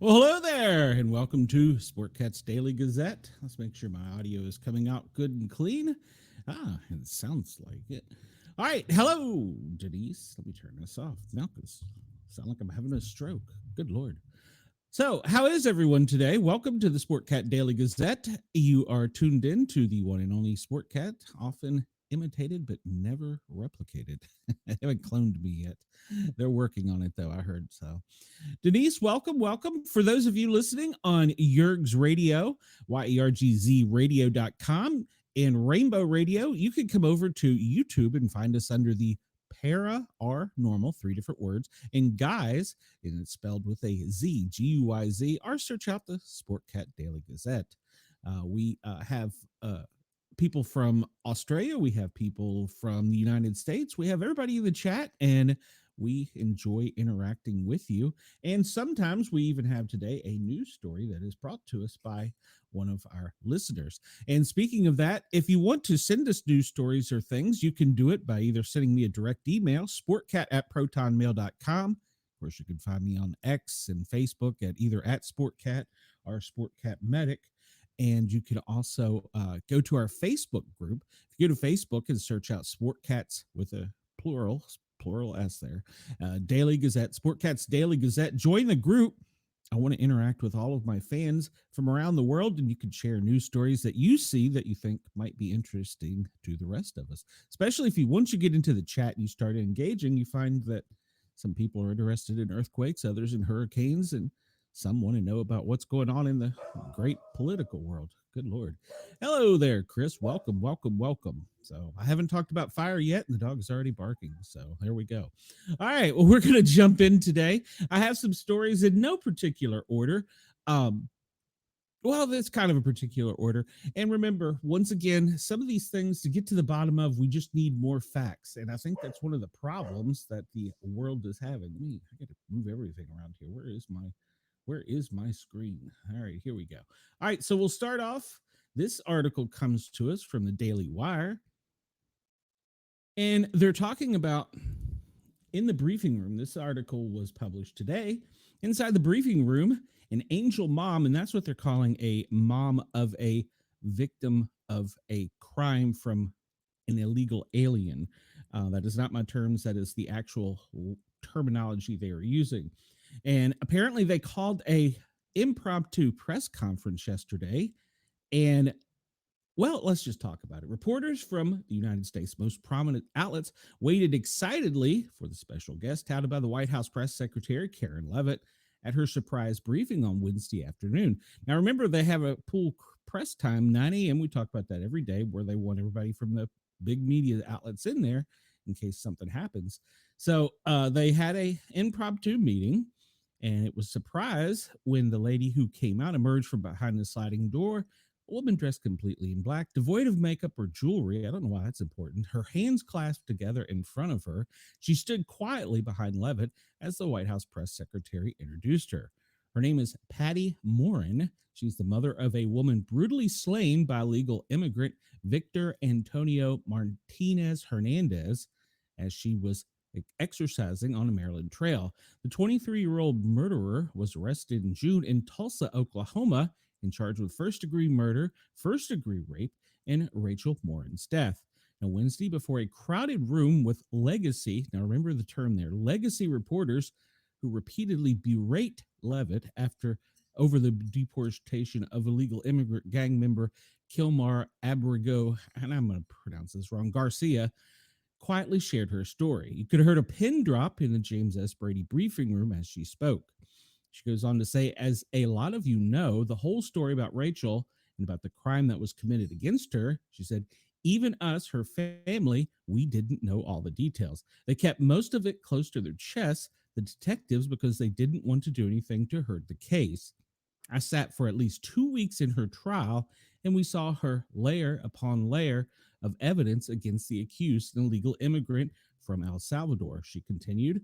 Well, hello there, and welcome to Sportcat's Daily Gazette. Let's make sure my audio is coming out good and clean. It sounds like it. All right, hello, Denise. Let me turn this off now because I sound like I'm having a stroke. Good Lord. So, how is everyone today? Welcome to the Sportcat Daily Gazette. You are tuned in to the one and only Sportcat, often imitated but never replicated. They haven't cloned me yet. They're working on it, though, I heard. So, Denise, welcome. For those of you listening on Yerg's Radio, YERGZ and Rainbow Radio, you can come over to YouTube and find us under the Para R Normal, 3 different words, and Guys, and it's spelled with a Z, Guyz, or search out the Sportcat Daily Gazette. We have people from Australia, we have people from the United States, we have everybody in the chat, and we enjoy interacting with you. And sometimes we even have today a news story that is brought to us by one of our listeners. And speaking of that, if you want to send us news stories or things, you can do it by either sending me a direct email, sportcat@protonmail.com. Of course, you can find me on X and Facebook at either at Sportcat or Sportcat Medic. And you can also go to our Facebook group. If you go to Facebook and search out Sportcats with a plural S there, Daily Gazette, Sportcats Daily Gazette, join the group. I want to interact with all of my fans from around the world, and you can share news stories that you see that you think might be interesting to the rest of us, especially if once you get into the chat and you start engaging, you find that some people are interested in earthquakes, others in hurricanes, and some want to know about what's going on in the great political world. Good Lord. Hello there, Chris. Welcome. So I haven't talked about fire yet, and the dog is already barking. So there we go. All right. Well, we're going to jump in today. I have some stories in no particular order. Well, that's kind of a particular order. And remember, once again, some of these things to get to the bottom of, we just need more facts. And I think that's one of the problems that the world is having. I got to move everything around here. Where is my screen? All right, here we go. All right, so we'll start off. This article comes to us from the Daily Wire. And they're talking about in the briefing room. This article was published today. Inside the briefing room, an angel mom, and that's what they're calling a mom of a victim of a crime from an illegal alien. That is not my terms. That is the actual terminology they are using. And apparently they called a impromptu press conference yesterday. And, well, let's just talk about it. Reporters from the United States' most prominent outlets waited excitedly for the special guest touted by the White House press secretary, Karen Leavitt, at her surprise briefing on Wednesday afternoon. Now, remember, they have a pool press time, 9 a.m. We talk about that every day, where they want everybody from the big media outlets in there in case something happens. So they had a impromptu meeting. And it was a surprise when the lady who came out emerged from behind the sliding door, a woman dressed completely in black, devoid of makeup or jewelry. I don't know why that's important. Her hands clasped together in front of her. She stood quietly behind Leavitt as the White House press secretary introduced her. Her name is Patty Morin. She's the mother of a woman brutally slain by illegal immigrant Victor Antonio Martinez Hernandez as she was exercising on a Maryland trail. The 23-year-old murderer was arrested in June in Tulsa, Oklahoma, and charged with first-degree murder, first-degree rape, and Rachel Morin's death. Now, Wednesday, before a crowded room with legacy, now remember the term there, legacy reporters who repeatedly berate Leavitt over the deportation of illegal immigrant gang member Kilmar Abrigo, and I'm going to pronounce this wrong, Garcia, quietly shared her story. You could have heard a pin drop in the James S. Brady briefing room as she spoke. She goes on to say, as a lot of you know, the whole story about Rachel and about the crime that was committed against her, she said, even us, her family, we didn't know all the details. They kept most of it close to their chests, the detectives, because they didn't want to do anything to hurt the case. I sat for at least 2 weeks in her trial, and we saw her layer upon layer of evidence against the accused, an illegal immigrant from El Salvador, she continued,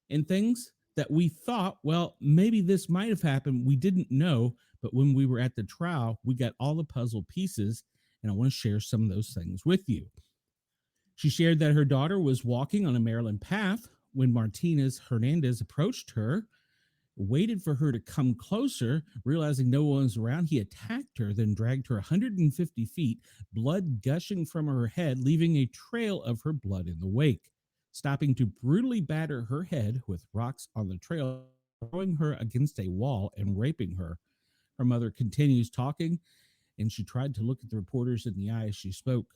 and things that we thought, well, maybe this might have happened. We didn't know, but when we were at the trial, we got all the puzzle pieces, and I want to share some of those things with you. She shared that her daughter was walking on a Maryland path when Martinez Hernandez approached her. waited for her to come closer. Realizing no one was around, he attacked her, then dragged her 150 feet, blood gushing from her head, leaving a trail of her blood in the wake. Stopping to brutally batter her head with rocks on the trail, throwing her against a wall and raping her. Her mother continues talking, and she tried to look at the reporters in the eye as she spoke.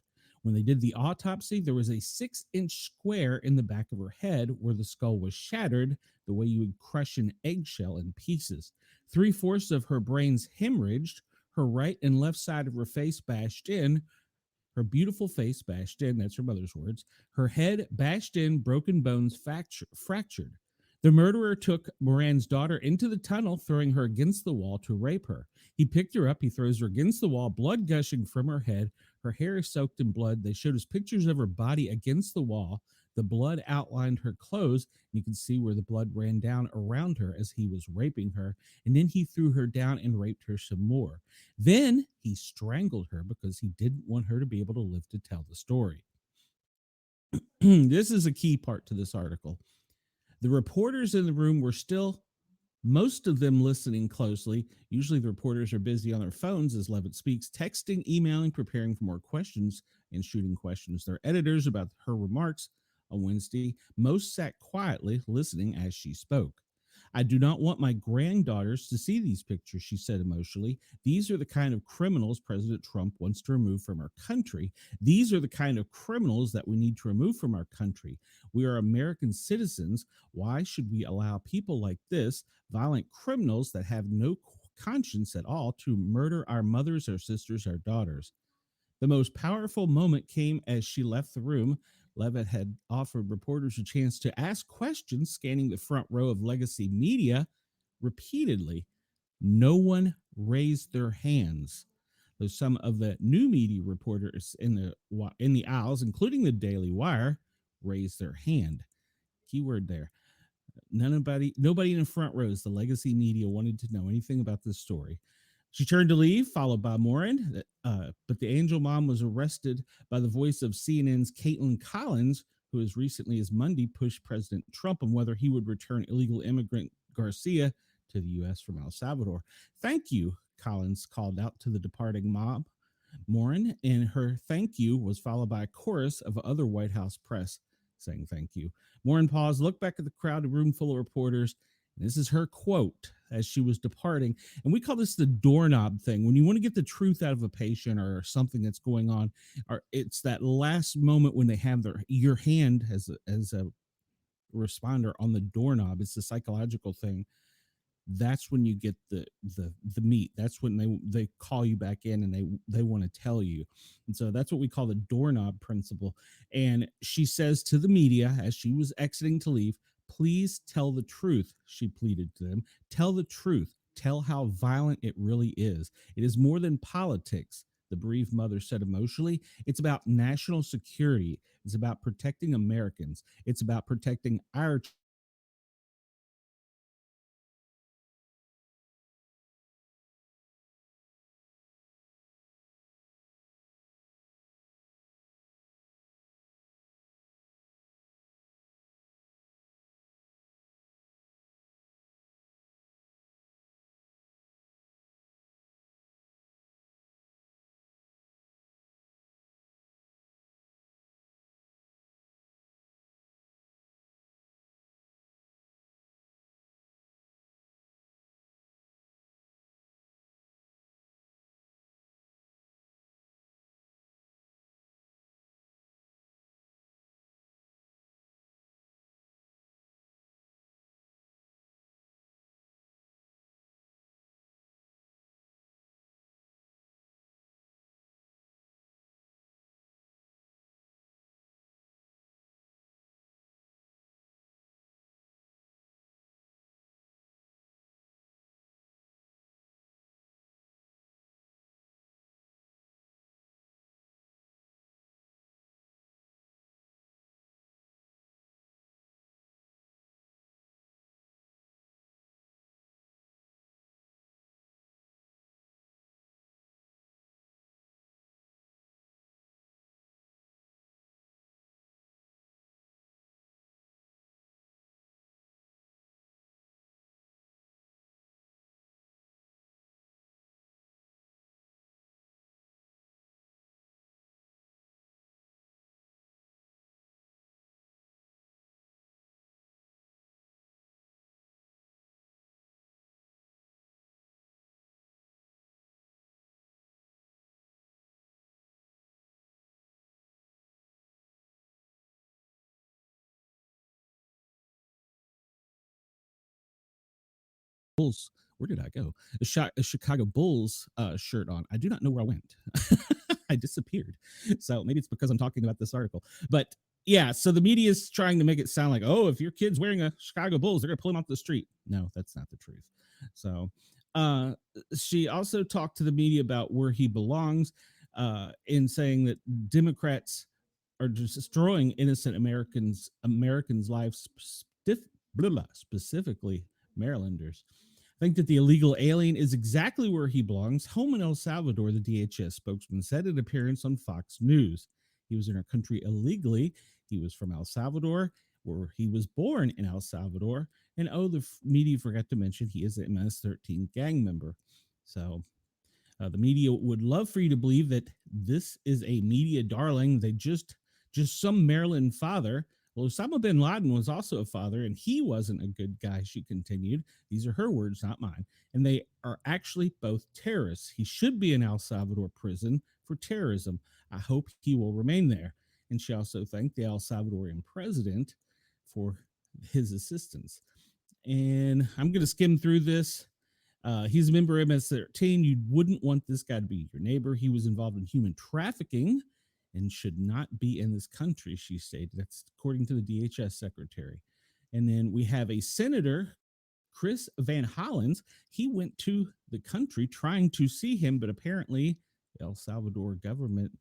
When they did the autopsy, there was a 6-inch square in the back of her head where the skull was shattered, the way you would crush an eggshell in pieces. Three-fourths of her brains hemorrhaged, her right and left side of her face bashed in, her beautiful face bashed in, that's her mother's words, her head bashed in, broken bones fractured. The murderer took Moran's daughter into the tunnel, throwing her against the wall to rape her. He picked her up, he throws her against the wall, blood gushing from her head. Her hair is soaked in blood. They showed us pictures of her body against the wall. The blood outlined her clothes. You can see where the blood ran down around her as he was raping her. And then he threw her down and raped her some more. Then he strangled her because he didn't want her to be able to live to tell the story. This is a key part to this article. The reporters in the room were still, most of them, listening closely. Usually the reporters are busy on their phones as Levitt speaks, texting, emailing, preparing for more questions, and shooting questions. Their editors about her remarks on Wednesday. Most sat quietly listening as she spoke. I do not want my granddaughters to see these pictures, she said emotionally. These are the kind of criminals President Trump wants to remove from our country. These are the kind of criminals that we need to remove from our country. We are American citizens. Why should we allow people like this, violent criminals that have no conscience at all, to murder our mothers, our sisters, our daughters? The most powerful moment came as she left the room. Levitt had offered reporters a chance to ask questions, scanning the front row of legacy media repeatedly. No one raised their hands. Though some of the new media reporters in the aisles, including the Daily Wire, raised their hand. Keyword there. Nobody in the front rows, the legacy media, wanted to know anything about this story. She turned to leave, followed by Morin, but the angel mom was arrested by the voice of CNN's Caitlin Collins, who as recently as Monday pushed President Trump on whether he would return illegal immigrant Garcia to the U.S. from El Salvador. Thank you, Collins called out to the departing mob. Morin, and her thank you was followed by a chorus of other White House press saying thank you. Morin paused, looked back at the crowded room full of reporters. And this is her quote as she was departing. And we call this the doorknob thing. When you want to get the truth out of a patient or something that's going on, or it's that last moment when they have your hand as a responder on the doorknob. It's a psychological thing. That's when you get the meat. That's when they call you back in and they want to tell you. And so that's what we call the doorknob principle. And she says to the media as she was exiting to leave, please tell the truth, she pleaded to them. Tell the truth. Tell how violent it really is. It is more than politics, the bereaved mother said emotionally. It's about national security. It's about protecting Americans. It's about protecting our Bulls. Where did I go? A Chicago Bulls shirt on. I do not know where I went. I disappeared. So maybe it's because I'm talking about this article. But yeah, so the media is trying to make it sound like, oh, if your kid's wearing a Chicago Bulls, they're going to pull him off the street. No, that's not the truth. So uh, she also talked to the media about where he belongs in saying that Democrats are just destroying innocent Americans' lives, specifically Marylanders. I think that the illegal alien is exactly where he belongs, home in El Salvador, the DHS spokesman said in an appearance on Fox News. He was in our country illegally. He was from El Salvador, where he was born in El Salvador. And oh, the media forgot to mention he is an MS-13 gang member. So the media would love for you to believe that this is a media darling. They just some Maryland father. Well, Osama bin Laden was also a father, and he wasn't a good guy, she continued. These are her words, not mine. And they are actually both terrorists. He should be in El Salvador prison for terrorism. I hope he will remain there. And she also thanked the El Salvadorian president for his assistance. And I'm going to skim through this. He's a member of MS-13. You wouldn't want this guy to be your neighbor. He was involved in human trafficking and should not be in this country, she stated. That's according to the DHS secretary. And then we have a senator, Chris Van Hollins. He went to the country trying to see him, but apparently the El Salvador government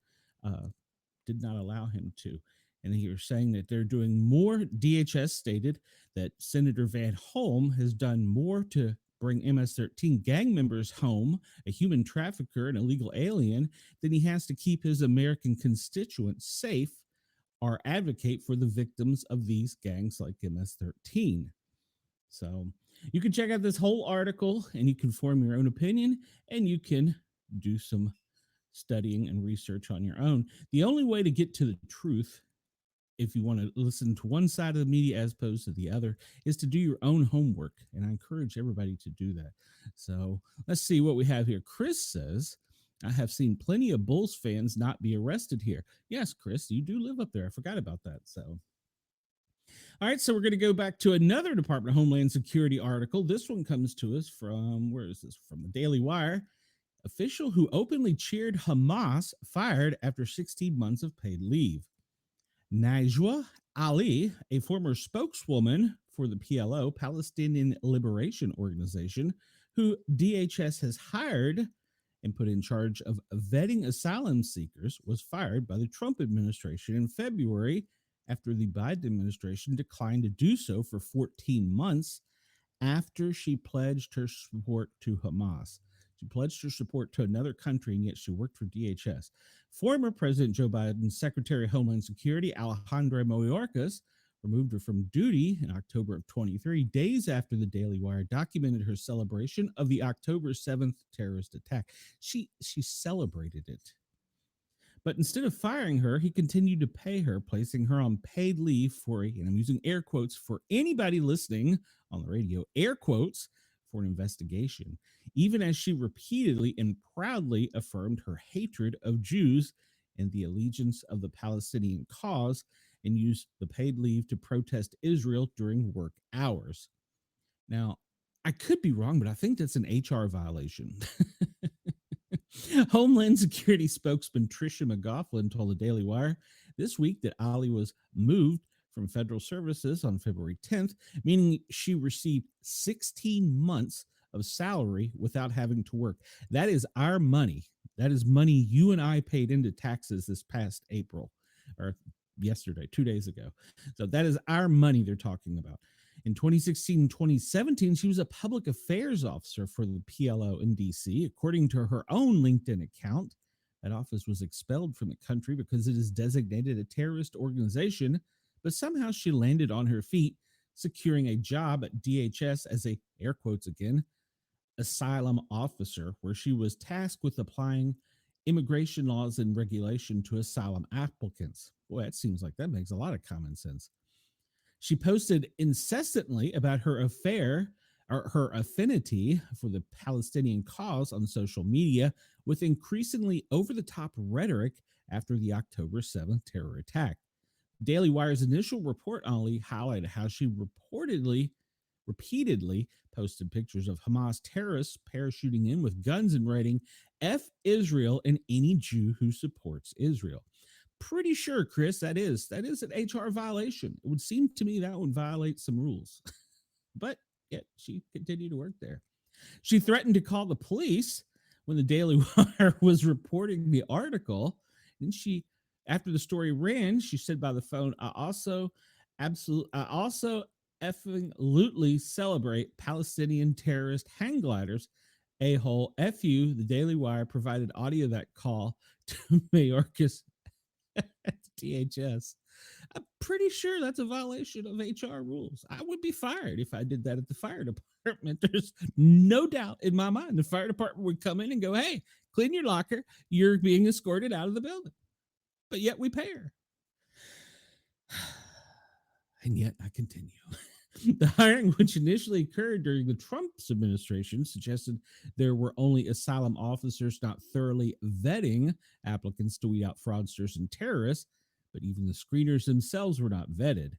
did not allow him to. And he was saying that they're doing more. DHS stated that Senator Van Holm has done more to bring MS-13 gang members home, a human trafficker, an illegal alien, than he has to keep his American constituents safe or advocate for the victims of these gangs like MS-13. So you can check out this whole article and you can form your own opinion and you can do some studying and research on your own. The only way to get to the truth, if you want to listen to one side of the media as opposed to the other, is to do your own homework. And I encourage everybody to do that. So let's see what we have here. Chris says, I have seen plenty of Bulls fans not be arrested here. Yes, Chris, you do live up there. I forgot about that. So, all right, so we're going to go back to another Department of Homeland Security article. This one comes to us from, where is this? From the Daily Wire. Official who openly cheered Hamas fired after 16 months of paid leave. Najwa Ali, a former spokeswoman for the PLO, Palestinian Liberation Organization, who DHS has hired and put in charge of vetting asylum seekers, was fired by the Trump administration in February after the Biden administration declined to do so for 14 months after she pledged her support to Hamas. She pledged her support to another country, and yet she worked for DHS. Former President Joe Biden's Secretary of Homeland Security, Alejandro Mayorkas, removed her from duty in October of 23, days after the Daily Wire documented her celebration of the October 7th terrorist attack. She celebrated it. But instead of firing her, he continued to pay her, placing her on paid leave for, and I'm using air quotes for anybody listening on the radio, air quotes, for an investigation, even as she repeatedly and proudly affirmed her hatred of Jews and the allegiance of the Palestinian cause and used the paid leave to protest Israel during work hours. Now, I could be wrong, but I think that's an HR violation. Homeland Security spokesman Tricia McGoughlin told the Daily Wire this week that Ali was moved from federal services on February 10th, meaning she received 16 months of salary without having to work. That is our money. That is money you and I paid into taxes this past April, or yesterday, 2 days ago. So that is our money they're talking about. In 2016 and 2017, she was a public affairs officer for the PLO in D.C. According to her own LinkedIn account, that office was expelled from the country because it is designated a terrorist organization, but somehow she landed on her feet, securing a job at DHS as a, air quotes again, asylum officer, where she was tasked with applying immigration laws and regulation to asylum applicants. Boy, that seems like that makes a lot of common sense. She posted incessantly about her affair or her affinity for the Palestinian cause on social media, with increasingly over-the-top rhetoric after the October 7th terror attack. Daily Wire's initial report only highlighted how she reportedly repeatedly posted pictures of Hamas terrorists parachuting in with guns and writing F Israel and any Jew who supports Israel. Pretty sure, Chris, that is an HR violation. It would seem to me that would violate some rules. But yet she continued to work there. She threatened to call the police when the Daily Wire was reporting the article. And she, after the story ran, she said by the phone, I also effing lootly celebrate Palestinian terrorist hang gliders. A hole FU, the Daily Wire provided audio of that call to Mayorkas at DHS. I'm pretty sure that's a violation of HR rules. I would be fired if I did that at the fire department. There's no doubt in my mind the fire department would come in and go, hey, clean your locker. You're being escorted out of the building. But yet we pay her. And yet I continue. The hiring, which initially occurred during the Trump's administration, suggested there were only asylum officers not thoroughly vetting applicants to weed out fraudsters and terrorists, but even the screeners themselves were not vetted.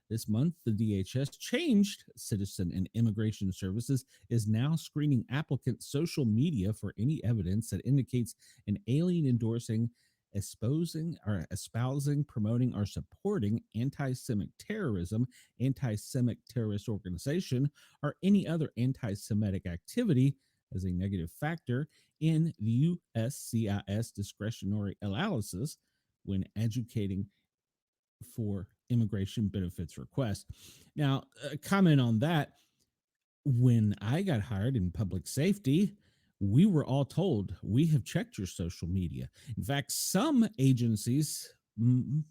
This month, the DHS changed. Citizen and Immigration Services is now screening applicants' social media for any evidence that indicates an alien endorsing, espousing, promoting, or supporting anti-Semitic terrorism, anti-Semitic terrorist organization, or any other anti-Semitic activity as a negative factor in the USCIS discretionary allowances when educating for immigration benefits requests. Now, a comment on that, when I got hired in public safety, we were all told we have checked your social media. In fact, some agencies,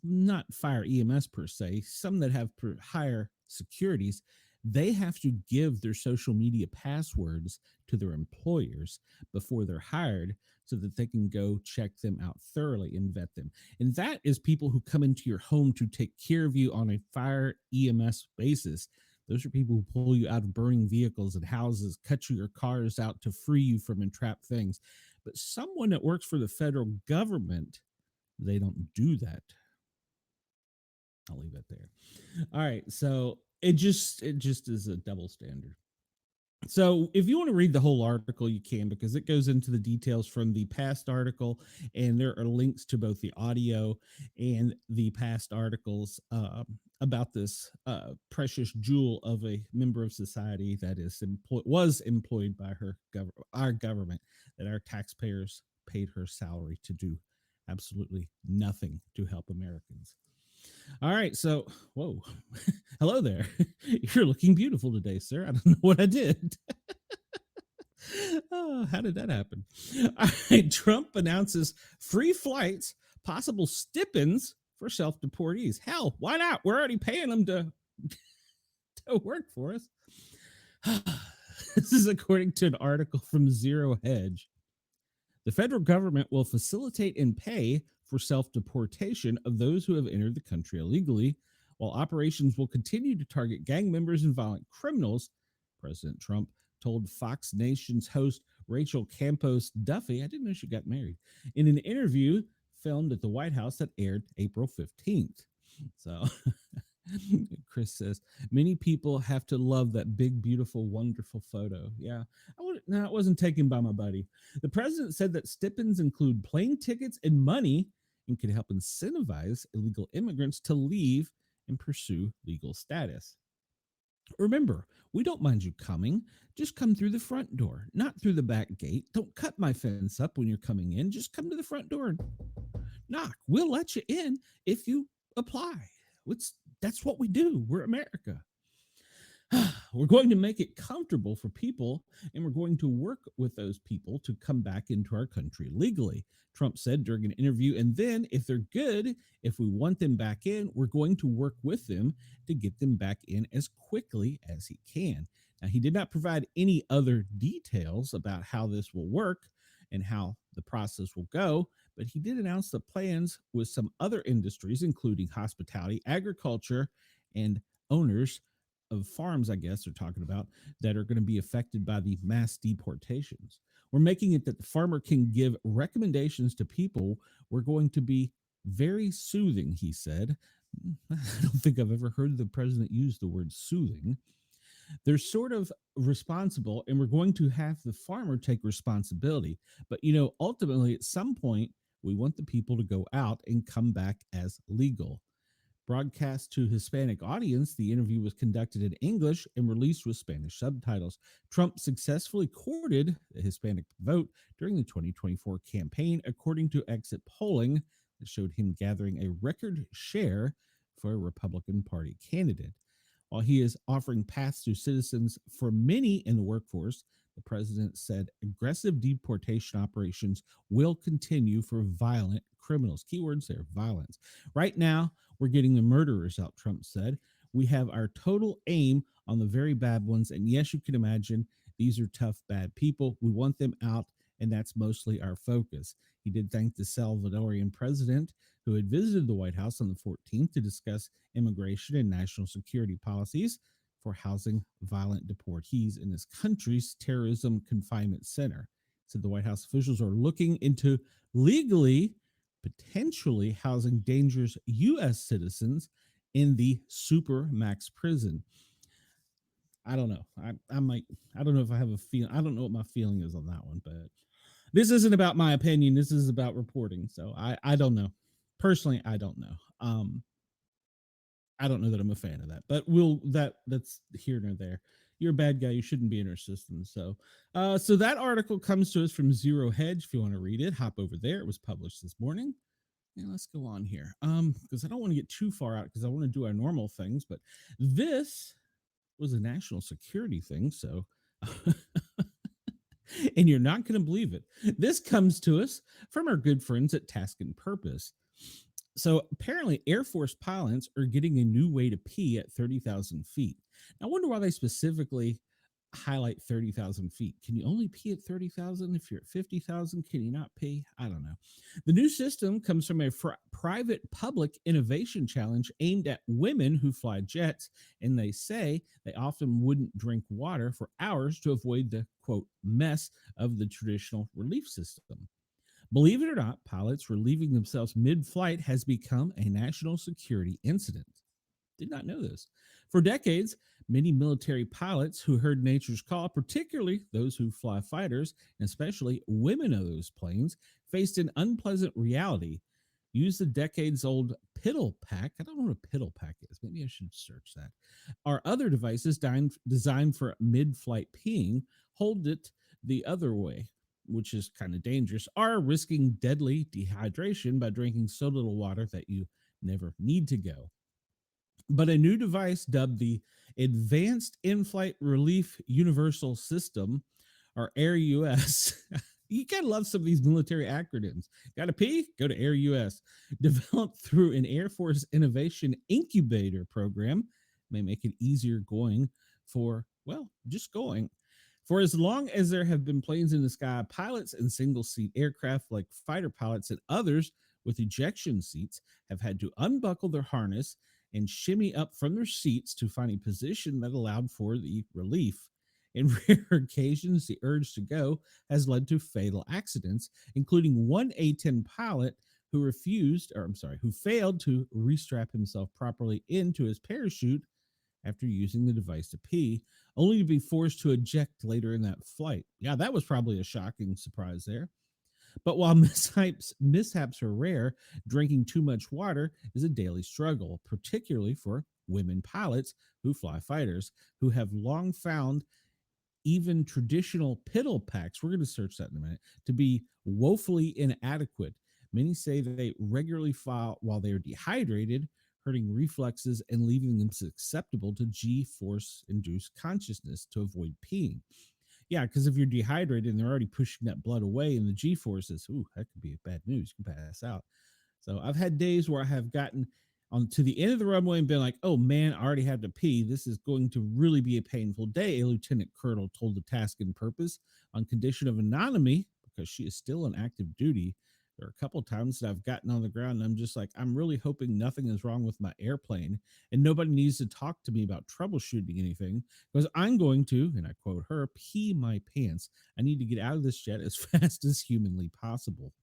not fire EMS per se, some that have higher securities, they have to give their social media passwords to their employers before they're hired so that they can go check them out thoroughly and vet them. And that is people who come into your home to take care of you on a fire EMS basis. Those are people who pull you out of burning vehicles and houses, cut your cars out to free you from entrapped things. But someone that works for the federal government, they don't do that. I'll leave it there. All right, so it just is a double standard. So if you want to read the whole article, you can, because it goes into the details from the past article, and there are links to both the audio and the past articles about this precious jewel of a member of society that was employed by our government, that our taxpayers paid her salary to do absolutely nothing to help Americans. All right, so whoa, hello there. You're looking beautiful today, sir. I don't know what I did. Oh, how did that happen? All right, Trump announces free flights, possible stipends for self-deportees. Hell, why not? We're already paying them to work for us. This is according to an article from Zero Hedge. The federal government will facilitate and pay for self-deportation of those who have entered the country illegally, while operations will continue to target gang members and violent criminals, President Trump told Fox Nation's host Rachel Campos Duffy, I didn't know she got married, in an interview filmed at the White House that aired April 15th. So Chris says, many people have to love that big, beautiful, wonderful photo. Yeah. No, it wasn't taken by my buddy. The president said that stipends include plane tickets and money and can help incentivize illegal immigrants to leave and pursue legal status. Remember, we don't mind you coming. Just come through the front door, not through the back gate. Don't cut my fence up when you're coming in. Just come to the front door and knock. We'll let you in if you apply. That's what we do. We're America. We're going to make it comfortable for people, and we're going to work with those people to come back into our country legally, Trump said during an interview. And then, if they're good, if we want them back in, we're going to work with them to get them back in as quickly as he can. Now, he did not provide any other details about how this will work and how the process will go, but he did announce the plans with some other industries, including hospitality, agriculture, and owners of farms, I guess they're talking about, that are going to be affected by the mass deportations. We're making it that the farmer can give recommendations to people. We're going to be very soothing, he said. I don't think I've ever heard the president use the word soothing. They're sort of responsible, and we're going to have the farmer take responsibility. But, you know, ultimately, at some point, we want the people to go out and come back as legal. Broadcast to Hispanic audience, the interview was conducted in English and released with Spanish subtitles. Trump successfully courted the Hispanic vote during the 2024 campaign, according to exit polling that showed him gathering a record share for a Republican Party candidate. While he is offering paths to citizens for many in the workforce, the president said aggressive deportation operations will continue for violent criminals. Keywords there, violence. Right now, we're getting the murderers out, Trump said. We have our total aim on the very bad ones. And yes, you can imagine these are tough, bad people. We want them out, and that's mostly our focus. He did thank the Salvadorian president who had visited the White House on the 14th to discuss immigration and national security policies for housing violent deportees in his country's terrorism confinement center. Said the White House officials are looking into legally, potentially housing dangerous U.S. citizens in the super max prison. I don't know. I might. I don't know if I have a feel. I don't know what my feeling is on that one, but this isn't about my opinion. This is about reporting. So I don't know. Personally, I don't know. I don't know that I'm a fan of that, but that's here nor there. You're a bad guy. You shouldn't be in our system. So that article comes to us from Zero Hedge. If you want to read it, hop over there. It was published this morning. And let's go on here. Because I don't want to get too far out because I want to do our normal things, but this was a national security thing. So and you're not going to believe it. This comes to us from our good friends at Task and Purpose. So apparently, Air Force pilots are getting a new way to pee at 30,000 feet. I wonder why they specifically highlight 30,000 feet. Can you only pee at 30,000? If you're at 50,000, can you not pee? I don't know. The new system comes from a private public innovation challenge aimed at women who fly jets, and they say they often wouldn't drink water for hours to avoid the quote mess of the traditional relief system. Believe it or not, pilots relieving themselves mid flight has become a national security incident. Did not know this. For decades, many military pilots who heard nature's call, particularly those who fly fighters, and especially women of those planes, faced an unpleasant reality. Use the decades old piddle pack. I don't know what a piddle pack is. Maybe I should search that. Or other devices designed for mid flight peeing, hold it the other way, which is kind of dangerous, are risking deadly dehydration by drinking so little water that you never need to go. But a new device dubbed the Advanced In-Flight Relief Universal System, or AirUS. You gotta love some of these military acronyms. Gotta pee? Go to AirUS. Developed through an Air Force Innovation Incubator program, may make it easier going for, well, just going. For as long as there have been planes in the sky, pilots in single seat aircraft like fighter pilots and others with ejection seats have had to unbuckle their harness and shimmy up from their seats to find a position that allowed for the relief. In rare occasions, the urge to go has led to fatal accidents, including one A-10 pilot who failed to restrap himself properly into his parachute after using the device to pee, only to be forced to eject later in that flight. Yeah, that was probably a shocking surprise there. But while mishaps are rare, drinking too much water is a daily struggle, particularly for women pilots who fly fighters, who have long found even traditional piddle packs, we're going to search that in a minute, to be woefully inadequate. Many say that they regularly fly while they are dehydrated, hurting reflexes and leaving them susceptible to G-force induced consciousness to avoid peeing. Yeah, because if you're dehydrated and they're already pushing that blood away and the G forces, ooh, that could be bad news. You can pass out. So I've had days where I have gotten on to the end of the runway and been like, oh man, I already have to pee. This is going to really be a painful day, a lieutenant colonel told the Task and Purpose on condition of anonymity because she is still on active duty. There are a couple of times that I've gotten on the ground and I'm just like, I'm really hoping nothing is wrong with my airplane and nobody needs to talk to me about troubleshooting anything because I'm going to, and I quote her, pee my pants. I need to get out of this jet as fast as humanly possible.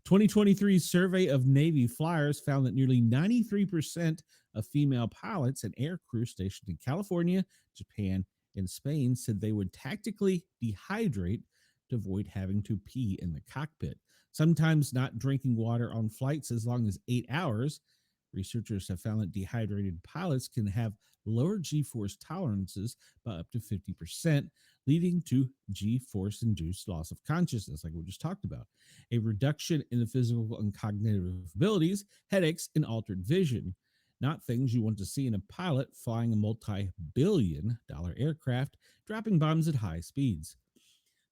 2023 survey of Navy flyers found that nearly 93% of female pilots and air crew stationed in California, Japan, and Spain said they would tactically dehydrate to avoid having to pee in the cockpit. Sometimes not drinking water on flights as long as 8 hours. Researchers have found that dehydrated pilots can have lower G force tolerances by up to 50%, leading to G force induced loss of consciousness, like we just talked about, a reduction in the physical and cognitive abilities, headaches, and altered vision. Not things you want to see in a pilot flying a multi-billion-dollar aircraft, dropping bombs at high speeds.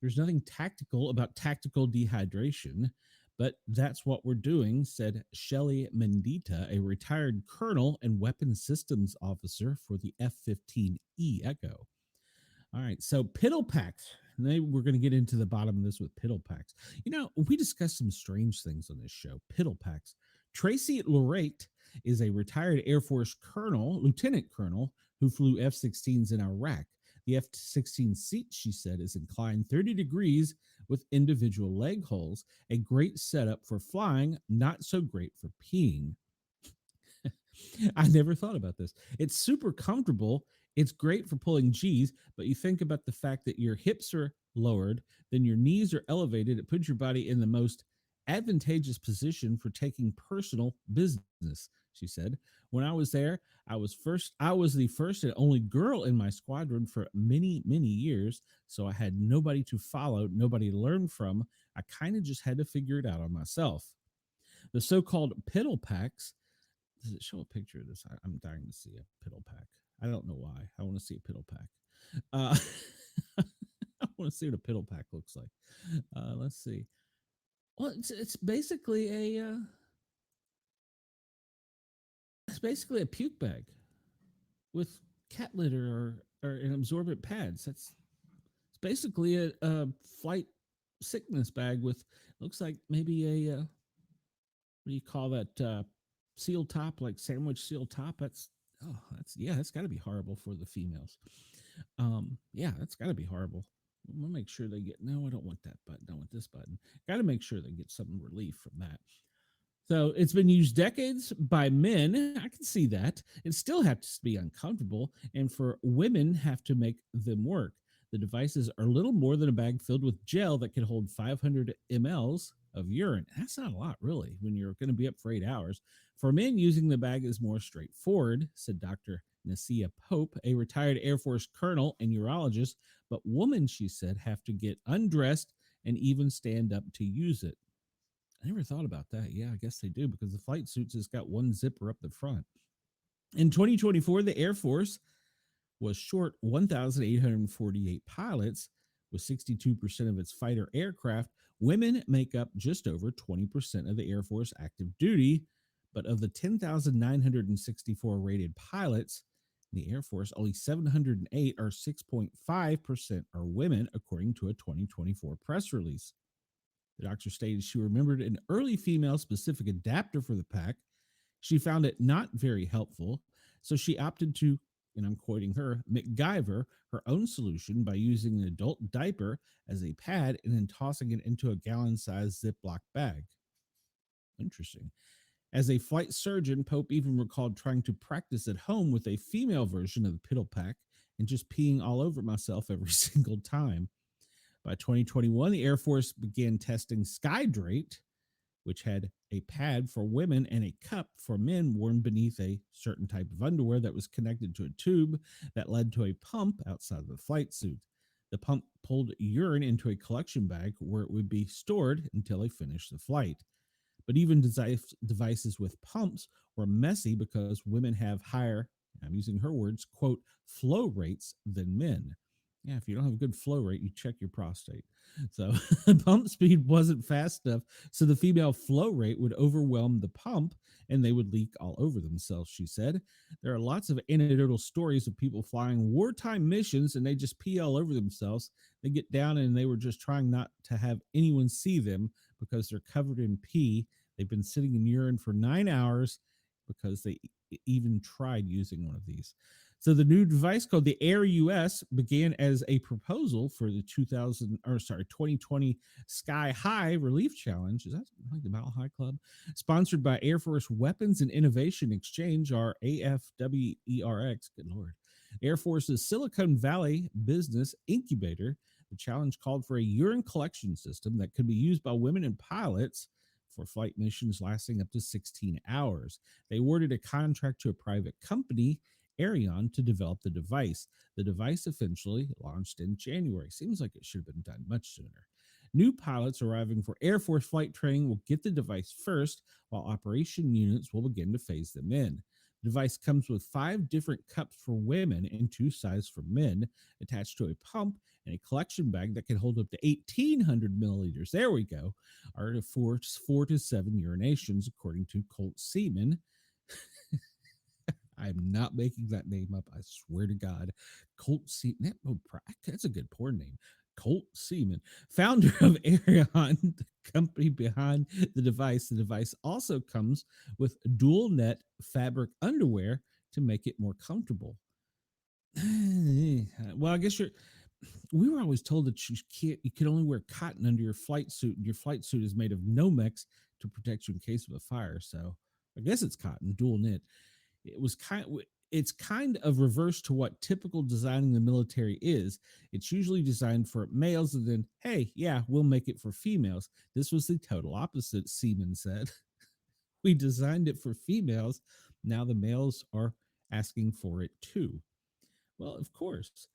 There's nothing tactical about tactical dehydration, but that's what we're doing, said Shelley Mendita, a retired colonel and weapons systems officer for the F 15E Echo. All right, so piddle packs. Maybe we're going to get into the bottom of this with piddle packs. You know, we discussed some strange things on this show. Piddle packs. Tracy Lorate is a retired Air Force colonel, lieutenant colonel, who flew F 16s in Iraq. The F 16 seat, she said, is inclined 30 degrees with individual leg holes. A great setup for flying, not so great for peeing. I never thought about this. It's super comfortable. It's great for pulling G's, but you think about the fact that your hips are lowered, then your knees are elevated. It puts your body in the most advantageous position for taking personal business, she said. When I was there, I was the first and only girl in my squadron for many, many years, so I had nobody to follow, nobody to learn from. I kind of just had to figure it out on myself. The so-called piddle packs. Does it show a picture of this? I'm dying to see a piddle pack. I don't know why. I want to see a piddle pack. I want to see what a piddle pack looks like. Let's see. Well, it's basically a puke bag with cat litter or an absorbent pads. It's basically a flight sickness bag with looks like maybe a what do you call that seal top, like sandwich seal top. That's got to be horrible for the females. Yeah, that's got to be horrible. We'll make sure they get. No, I don't want that button. I want this button. Got to make sure they get some relief from that. So it's been used decades by men. I can see that. It still has to be uncomfortable, and for women have to make them work. The devices are little more than a bag filled with gel that can hold 500 mLs of urine. That's not a lot, really, when you're going to be up for 8 hours. For men, using the bag is more straightforward, said Dr. Nasia Pope, a retired Air Force colonel and urologist. But women, she said, have to get undressed and even stand up to use it. I never thought about that. Yeah, I guess they do because the flight suits has got one zipper up the front. In 2024, the Air Force was short 1,848 pilots, with 62% of its fighter aircraft. Women make up just over 20% of the Air Force active duty, but of the 10,964 rated pilots in the Air Force, only 708 or 6.5% are women, according to a 2024 press release. The doctor stated she remembered an early female specific adapter for the pack. She found it not very helpful, so she opted to, and I'm quoting her, MacGyver her own solution by using an adult diaper as a pad and then tossing it into a gallon-sized Ziploc bag. Interesting. As a flight surgeon, Pope even recalled trying to practice at home with a female version of the piddle pack and just peeing all over myself every single time. By 2021, the Air Force began testing Skydrate, which had a pad for women and a cup for men worn beneath a certain type of underwear that was connected to a tube that led to a pump outside of the flight suit. The pump pulled urine into a collection bag where it would be stored until they finished the flight. But even devices with pumps were messy because women have higher, I'm using her words, quote, flow rates than men. Yeah, if you don't have a good flow rate, you check your prostate. So pump speed wasn't fast enough, so the female flow rate would overwhelm the pump and they would leak all over themselves, she said. There are lots of anecdotal stories of people flying wartime missions and they just pee all over themselves. They get down and they were just trying not to have anyone see them because they're covered in pee. They've been sitting in urine for 9 hours because they even tried using one of these. So the new device called the Air US began as a proposal for the 2020 Sky High Relief Challenge. Is that like the Mile High Club? Sponsored by Air Force Weapons and Innovation Exchange, or AFWERX. Good Lord. Air Force's Silicon Valley Business Incubator. The challenge called for a urine collection system that could be used by women and pilots for flight missions lasting up to 16 hours. They awarded a contract to a private company, Arion, to develop the device. The device eventually launched in January. Seems like it should have been done much sooner. New pilots arriving for Air Force flight training will get the device first, while operation units will begin to phase them in. The device comes with 5 different cups for women and 2 sizes for men, attached to a pump and a collection bag that can hold up to 1,800 milliliters. There we go. Are to 4 to 7 urinations, according to Colt Seaman. I'm not making that name up. I swear to God. Colt Seaman. That's a good porn name. Colt Seaman, founder of Arion, the company behind the device. The device also comes with dual net fabric underwear to make it more comfortable. Well, I guess we were always told that you can only wear cotton under your flight suit, and your flight suit is made of Nomex to protect you in case of a fire. So I guess it's cotton, dual knit. It's kind of reverse to what typical designing the military is. It's usually designed for males, and then, hey, yeah, we'll make it for females. This was the total opposite, Seaman said. We designed it for females. Now the males are asking for it too. Well, of course.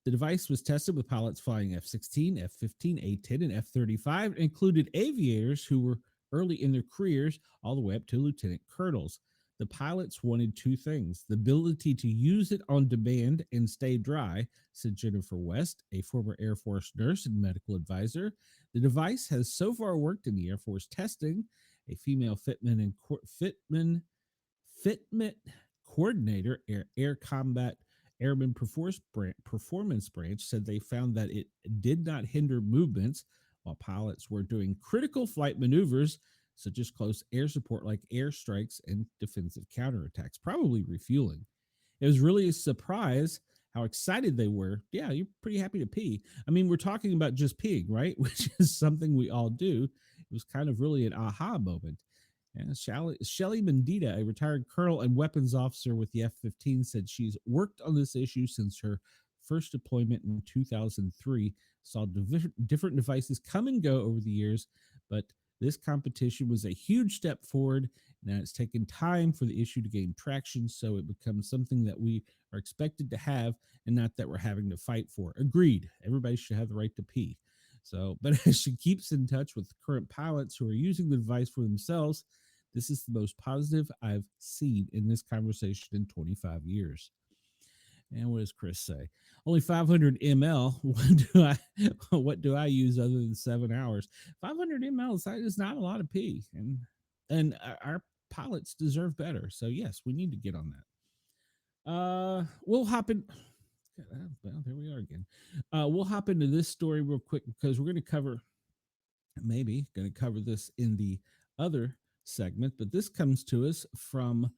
The device was tested with pilots flying F-16, F-15, A-10, and F-35. It included aviators who were early in their careers, all the way up to lieutenant colonels. The pilots wanted 2 things: the ability to use it on demand and stay dry, said Jennifer West, a former Air Force nurse and medical advisor. The device has so far worked in the Air Force testing. A female fitment coordinator, Air Combat Airman Performance Branch, said they found that it did not hinder movements while pilots were doing critical flight maneuvers, such as close air support like airstrikes and defensive counterattacks, probably refueling. It was really a surprise how excited they were. Yeah, you're pretty happy to pee. I mean, we're talking about just peeing, right? Which is something we all do. It was kind of really an aha moment. And Shelley Mendita, a retired colonel and weapons officer with the F-15, said she's worked on this issue since her first deployment in 2003, saw different devices come and go over the years, but this competition was a huge step forward. Now it's taken time for the issue to gain traction, so it becomes something that we are expected to have and not that we're having to fight for. Agreed. Everybody should have the right to pee. So, but as she keeps in touch with current pilots who are using the device for themselves, this is the most positive I've seen in this conversation in 25 years. And what does Chris say? Only 500 ml. What do I use other than 7 hours? 500 ml is not a lot of pee, and our pilots deserve better. So yes, we need to get on that. We'll hop in. Well, there we are again. We'll hop into this story real quick because we're going to cover this in the other segment, but this comes to us from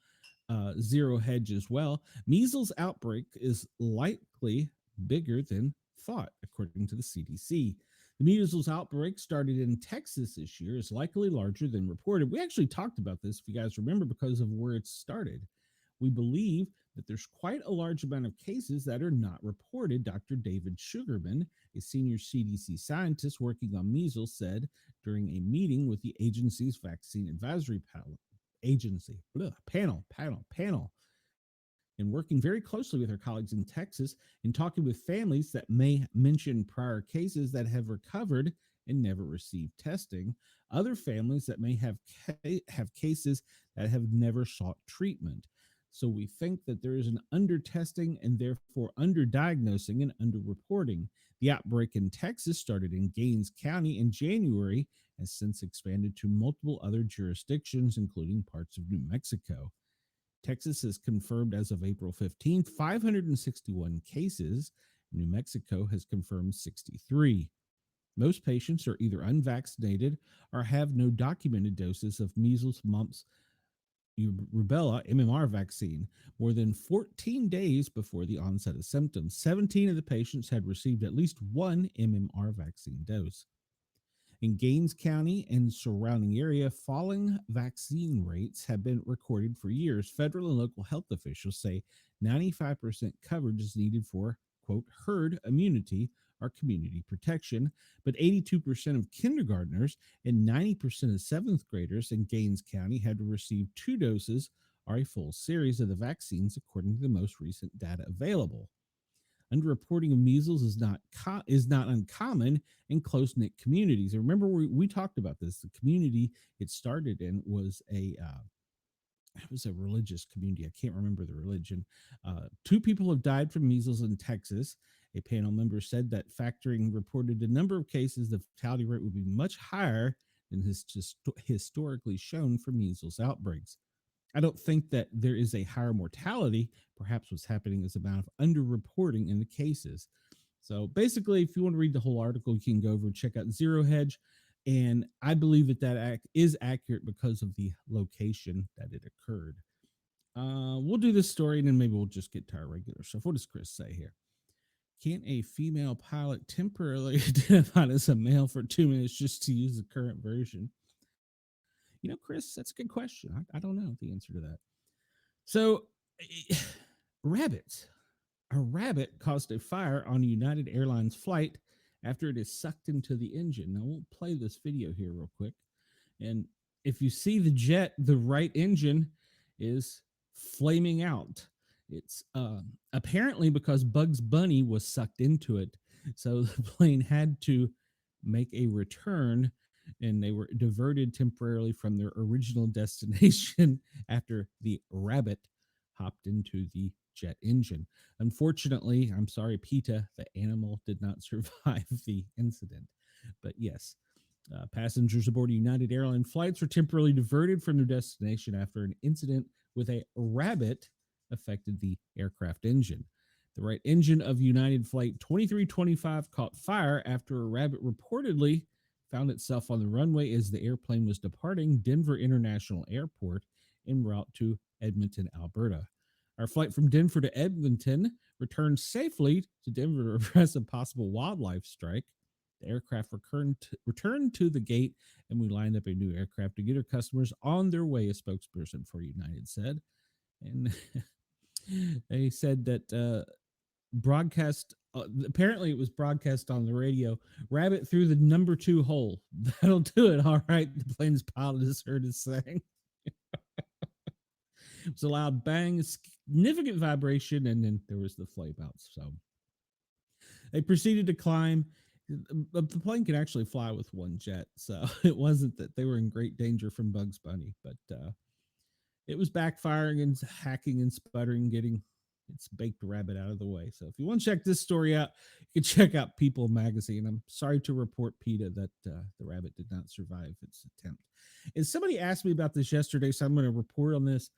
Zero Hedge as well. Measles outbreak is likely bigger than thought, according to the CDC. The measles outbreak started in Texas this year is likely larger than reported. We actually talked about this, if you guys remember, because of where it started. We believe that there's quite a large amount of cases that are not reported. Dr. David Sugarman, a senior CDC scientist working on measles, said during a meeting with the agency's vaccine advisory panel, and working very closely with her colleagues in Texas and talking with families that may mention prior cases that have recovered and never received testing, other families that may have cases that have never sought treatment. So we think that there is an under-testing and therefore under-diagnosing and under-reporting. The outbreak in Texas started in Gaines County in January, has since expanded to multiple other jurisdictions, including parts of New Mexico. Texas has confirmed as of April 15th, 561 cases. New Mexico has confirmed 63. Most patients are either unvaccinated or have no documented doses of measles, mumps, rubella MMR vaccine more than 14 days before the onset of symptoms. 17 of the patients had received at least one MMR vaccine dose. In Gaines County and surrounding area, falling vaccine rates have been recorded for years. Federal and local health officials say 95% coverage is needed for, quote, herd immunity or community protection, but 82% of kindergartners and 90% of seventh graders in Gaines County had to receive 2 doses or a full series of the vaccines, according to the most recent data available. Underreporting of measles is not uncommon in close knit communities. And remember, we talked about this. The community it started in was a religious community. I can't remember the religion. 2 people have died from measles in Texas. A panel member said that factoring reported the number of cases, the fatality rate would be much higher than has just historically shown for measles outbreaks. I don't think that there is a higher mortality. Perhaps what's happening is amount of underreporting in the cases. So basically, if you want to read the whole article, you can go over and check out Zero Hedge. And I believe that is accurate because of the location that it occurred. We'll do this story and then maybe we'll just get to our regular stuff. What does Chris say here? Can a female pilot temporarily identify as a male for 2 minutes just to use the current version? Chris, that's a good question. I don't know the answer to that. So, rabbits. A rabbit caused a fire on a United Airlines flight after it is sucked into the engine. Now, we'll play this video here real quick. And if you see the jet, the right engine is flaming out. It's apparently because Bugs Bunny was sucked into it. So the plane had to make a return and they were diverted temporarily from their original destination after the rabbit hopped into the jet engine. Unfortunately, I'm sorry, PETA, the animal did not survive the incident. But yes, passengers aboard United Airlines flights were temporarily diverted from their destination after an incident with a rabbit affected the aircraft engine. The right engine of United Flight 2325 caught fire after a rabbit reportedly found itself on the runway as the airplane was departing Denver International Airport en route to Edmonton, Alberta. Our flight from Denver to Edmonton returned safely to Denver to address a possible wildlife strike. The aircraft returned to the gate, and we lined up a new aircraft to get our customers on their way, a spokesperson for United said. And they said that apparently it was broadcast on the radio. Rabbit through the number 2 hole. That'll do it. All right. The plane's pilot is heard as saying. It was a loud bang, significant vibration, and then there was the flame out. So they proceeded to climb. The plane could actually fly with one jet, so it wasn't that they were in great danger from Bugs Bunny, but it was backfiring and hacking and sputtering, getting its baked rabbit out of the way. So if you want to check this story out, you can check out People magazine. I'm sorry to report, PETA, that the rabbit did not survive its attempt. And somebody asked me about this yesterday, so I'm going to report on this.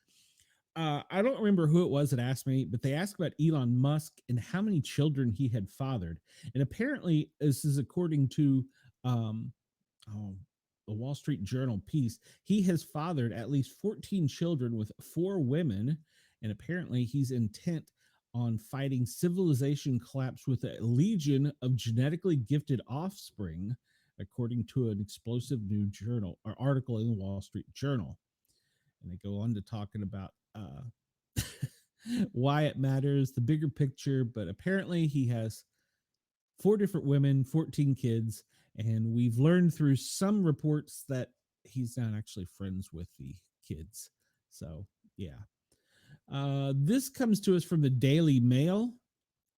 I don't remember who it was that asked me, but they asked about Elon Musk and how many children he had fathered. And apparently, this is according to the Wall Street Journal piece, he has fathered at least 14 children with 4 women. And apparently, he's intent on fighting civilization collapse with a legion of genetically gifted offspring, according to an explosive new journal or article in the Wall Street Journal. And they go on to talking about why it matters, the bigger picture. But apparently he has 4 different women, 14 kids, and we've learned through some reports that he's not actually friends with the kids. So, yeah. This comes to us from the Daily Mail.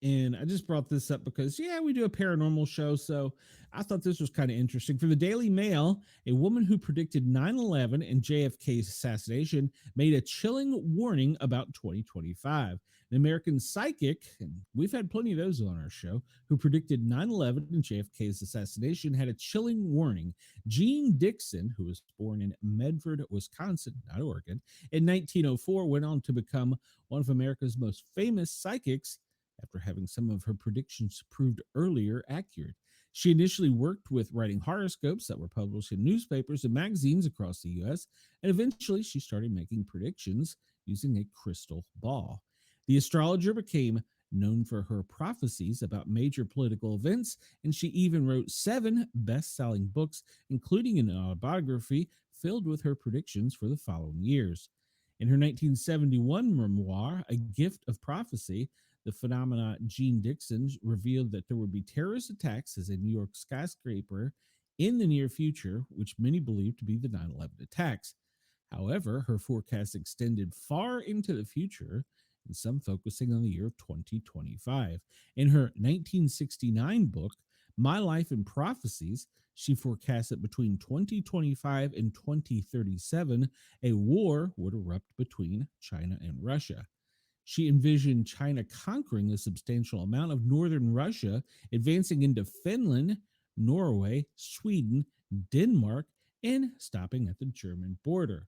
And I just brought this up because, we do a paranormal show. So I thought this was kind of interesting. For the Daily Mail, a woman who predicted 9/11 and JFK's assassination made a chilling warning about 2025. An American psychic, and we've had plenty of those on our show, who predicted 9/11 and JFK's assassination had a chilling warning. Jean Dixon, who was born in Medford, Wisconsin, not Oregon, in 1904, went on to become one of America's most famous psychics after having some of her predictions proved earlier accurate. She initially worked with writing horoscopes that were published in newspapers and magazines across the US, and eventually she started making predictions using a crystal ball. The astrologer became known for her prophecies about major political events, and she even wrote 7 best-selling books, including an autobiography filled with her predictions for the following years. In her 1971 memoir, A Gift of Prophecy, the phenomena Jean Dixon revealed that there would be terrorist attacks as a New York skyscraper in the near future, which many believed to be the 9/11 attacks. However, her forecast extended far into the future, and some focusing on the year 2025. In her 1969 book, My Life in Prophecies, she forecast that between 2025 and 2037, a war would erupt between China and Russia. She envisioned China conquering a substantial amount of northern Russia, advancing into Finland, Norway, Sweden, Denmark, and stopping at the German border.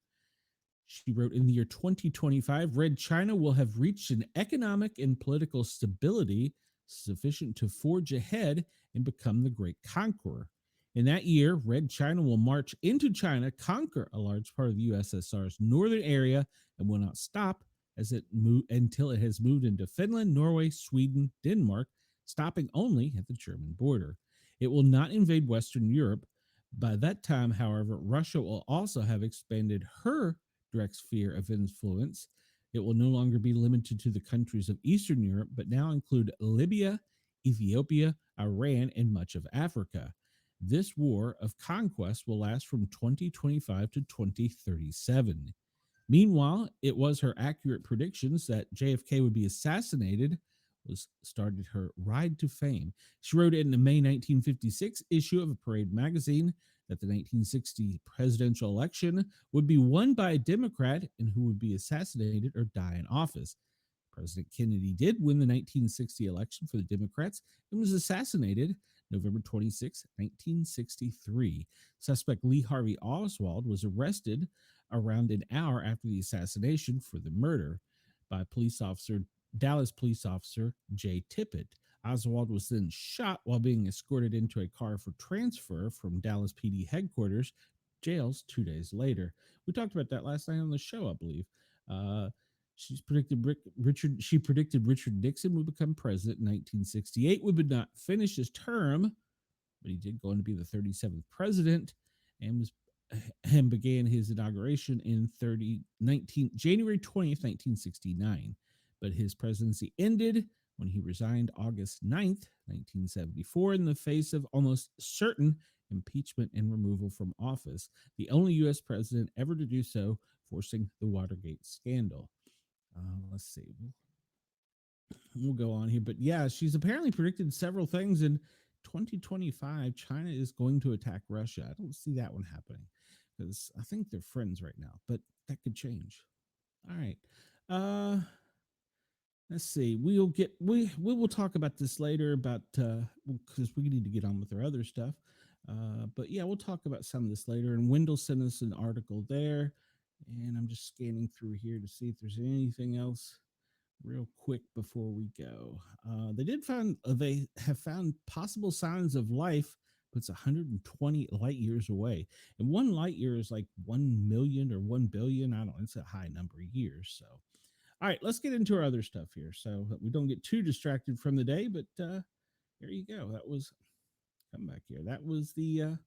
She wrote, in the year 2025, Red China will have reached an economic and political stability sufficient to forge ahead and become the great conqueror. In that year, Red China will march into China, conquer a large part of the USSR's northern area, and will not stop until it has moved into Finland, Norway, Sweden, Denmark, stopping only at the German border. It will not invade Western Europe. By that time, however, Russia will also have expanded her direct sphere of influence. It will no longer be limited to the countries of Eastern Europe, but now include Libya, Ethiopia, Iran, and much of Africa. This war of conquest will last from 2025 to 2037. Meanwhile, it was her accurate predictions that JFK would be assassinated was started her ride to fame. She wrote in the May 1956 issue of a Parade magazine that the 1960 presidential election would be won by a Democrat and who would be assassinated or die in office. President Kennedy did win the 1960 election for the Democrats and was assassinated November 26, 1963. Suspect Lee Harvey Oswald was arrested around an hour after the assassination for the murder by Dallas police officer Jay Tippett. Oswald was then shot while being escorted into a car for transfer from Dallas PD headquarters jails 2 days later. We talked about that last night on the show, I believe. She predicted Richard Nixon would become president in 1968, would not finish his term, but he did go on to be the 37th president and began his inauguration in January 20th, 1969. But his presidency ended when he resigned August 9th, 1974, in the face of almost certain impeachment and removal from office, the only U.S. president ever to do so, forcing the Watergate scandal. Let's see. We'll go on here. But yeah, she's apparently predicted several things in 2025. China is going to attack Russia. I don't see that one happening because I think they're friends right now, but that could change. All right. Let's see. We will talk about this later about because we need to get on with our other stuff. But yeah, we'll talk about some of this later. And Wendell sent us an article there, and I'm just scanning through here to see if there's anything else real quick before we go. They have found possible signs of life, but it's 120 light years away, and 1 light year is like 1 million or 1 billion. I don't know. It's a high number of years. So. All right, let's get into our other stuff here so that we don't get too distracted from the day. But there you go. Come back here. That was the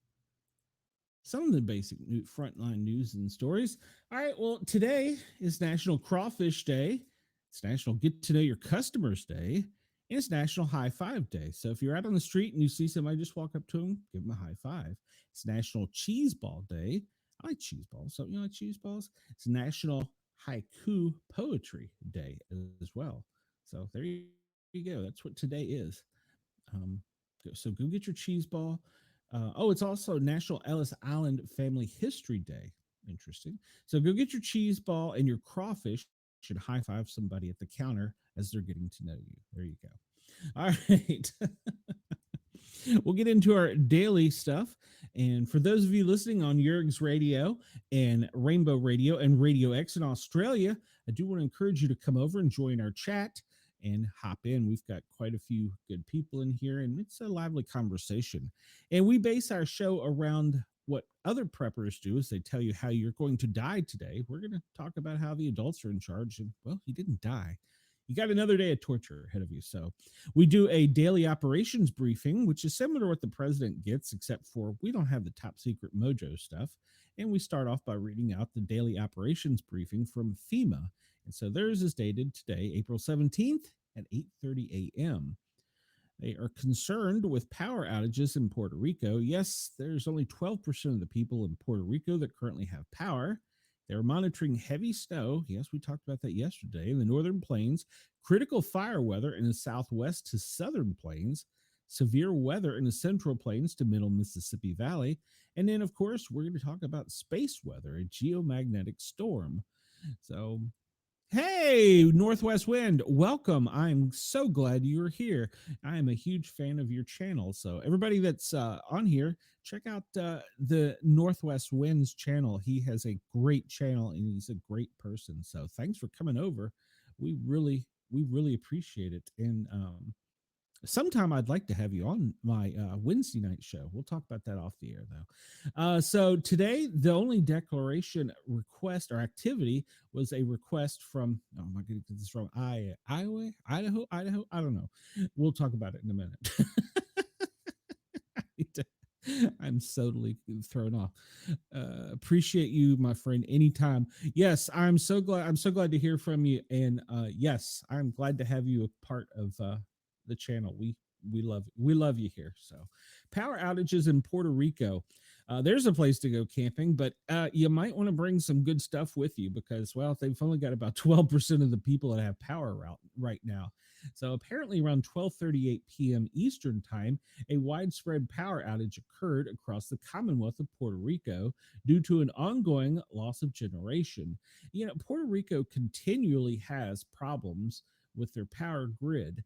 some of the basic frontline news and stories. All right, well, today is National Crawfish Day. It's National Get to Know Your Customers Day. And it's National High Five Day. So if you're out on the street and you see somebody, just walk up to them, give them a high five. It's National Cheese Ball Day. I like cheese balls. So you like cheese balls? It's National Haiku Poetry Day as well. So there you go. That's what today is. So go get your cheese ball. It's also National Ellis Island Family History Day. Interesting. So go get your cheese ball and your crawfish and high five somebody at the counter as they're getting to know you. There you go. All right. We'll get into our daily stuff. And for those of you listening on Yerg's Radio and Rainbow Radio and Radio X in Australia, I do want to encourage you to come over and join our chat. and hop in. We've got quite a few good people in here, and it's a lively conversation. And we base our show around what other preppers do is they tell you how you're going to die today. We're going to talk about how the adults are in charge, and well, you didn't die. You got another day of torture ahead of you. So we do a daily operations briefing, which is similar to what the president gets, except for we don't have the top secret mojo stuff. And we start off by reading out the daily operations briefing from FEMA. And so theirs is dated today, April 17th at 8:30 a.m. They are concerned with power outages in Puerto Rico. Yes, there's only 12% of the people in Puerto Rico that currently have power. They're monitoring heavy snow. Yes, we talked about that yesterday in the northern plains, critical fire weather in the southwest to southern plains, severe weather in the central plains to middle Mississippi Valley. And then, of course, we're going to talk about space weather, a geomagnetic storm. So hey, Northwest Wind, welcome. I'm so glad you're here. I am a huge fan of your channel. So, everybody that's on here, check out the Northwest Wind's channel. He has a great channel and he's a great person. So, thanks for coming over. We really appreciate it. And sometime I'd like to have you on my Wednesday night show. We'll talk about that off the air, though. So today, the only declaration request or activity was a request from, oh my goodness, this is from Iowa, Idaho. I don't know. We'll talk about it in a minute. I'm totally thrown off. Appreciate you, my friend. Anytime. Yes, I'm so glad. I'm so glad to hear from you. And yes, I'm glad to have you a part of the channel. We love you here. So, power outages in Puerto Rico. There's a place to go camping, but you might want to bring some good stuff with you because, well, they've only got about 12% of the people that have power right now. So apparently around 12:38 p.m. Eastern time, a widespread power outage occurred across the Commonwealth of Puerto Rico due to an ongoing loss of generation. You know, Puerto Rico continually has problems with their power grid.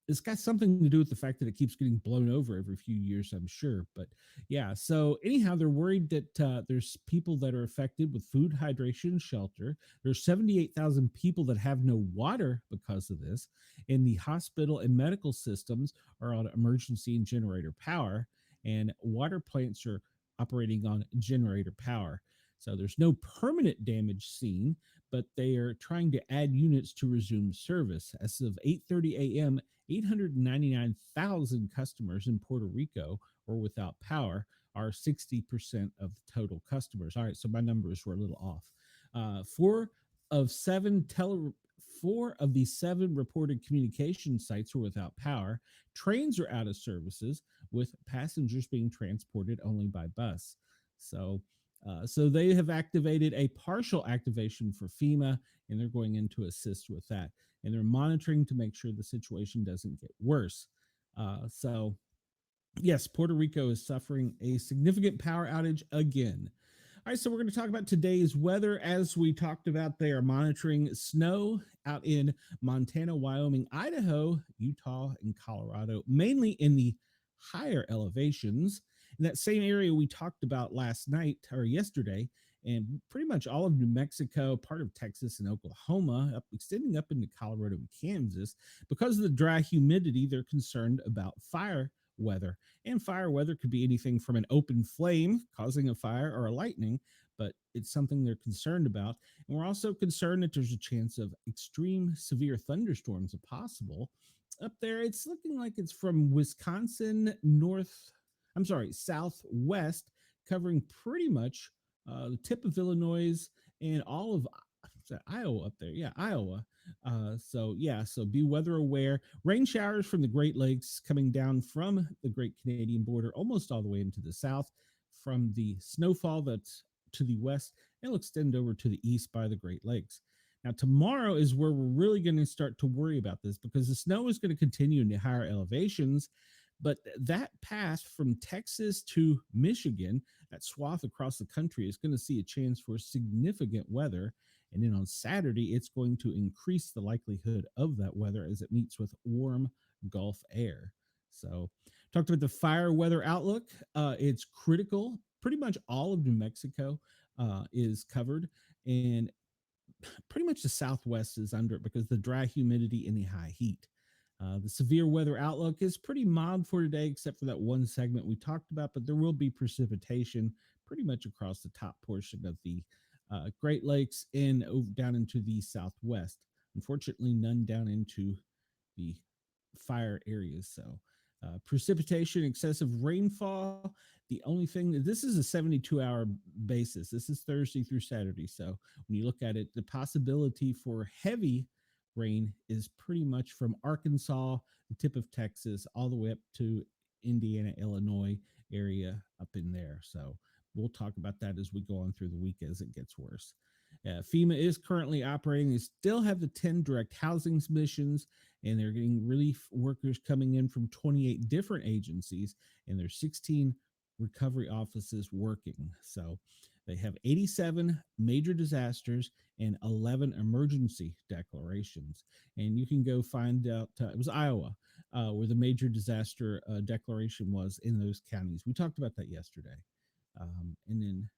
It's got something to do with the fact that it keeps getting blown over every few years, I'm sure. But yeah, so anyhow, they're worried that there's people that are affected with food, hydration, shelter. There's 78,000 people that have no water because of this, and the hospital and medical systems are on emergency and generator power, and water plants are operating on generator power. So there's no permanent damage seen, but they are trying to add units to resume service. As of 8:30 a.m., 899,000 customers in Puerto Rico were without power, are 60% of the total customers. All right, so my numbers were a little off. Four of seven tele 4 of the 7 reported communication sites were without power. Trains are out of services, with passengers being transported only by bus. So they have activated a partial activation for FEMA, and they're going in to assist with that. And they're monitoring to make sure the situation doesn't get worse. So, yes, Puerto Rico is suffering a significant power outage again. All right, so we're going to talk about today's weather. As we talked about, they are monitoring snow out in Montana, Wyoming, Idaho, Utah, and Colorado, mainly in the higher elevations. In that same area we talked about last night or yesterday, and pretty much all of New Mexico, part of Texas and Oklahoma, extending up into Colorado and Kansas. Because of the dry humidity, they're concerned about fire weather. And fire weather could be anything from an open flame causing a fire or a lightning, but it's something they're concerned about. And we're also concerned that there's a chance of extreme severe thunderstorms if possible. Up there, it's looking like it's from Wisconsin southwest, covering pretty much the tip of Illinois and all of Iowa up there. Yeah, Iowa. So be weather aware. Rain showers from the Great Lakes coming down from the Great Canadian border, almost all the way into the south, from the snowfall that's to the west, and it'll extend over to the east by the Great Lakes. Now, tomorrow is where we're really going to start to worry about this because the snow is going to continue in the higher elevations. But that path from Texas to Michigan, that swath across the country, is going to see a chance for significant weather. And then on Saturday, it's going to increase the likelihood of that weather as it meets with warm Gulf air. So, talked about the fire weather outlook. It's critical. Pretty much all of New Mexico is covered. And pretty much the Southwest is under it because the dry humidity and the high heat. The severe weather outlook is pretty mild for today, except for that one segment we talked about, but there will be precipitation pretty much across the top portion of the Great Lakes and down into the Southwest. Unfortunately, none down into the fire areas. So, precipitation, excessive rainfall. The only thing, this is a 72-hour basis. This is Thursday through Saturday. So, when you look at it, the possibility for heavy rain is pretty much from Arkansas, the tip of Texas, all the way up to Indiana, Illinois area up in there. So, we'll talk about that as we go on through the week as it gets worse. FEMA is currently operating. They still have the 10 direct housing missions, and they're getting relief workers coming in from 28 different agencies, and there's 16 recovery offices working. So they have 87 major disasters and 11 emergency declarations. And you can go find out, it was Iowa, where the major disaster declaration was in those counties. We talked about that yesterday. And then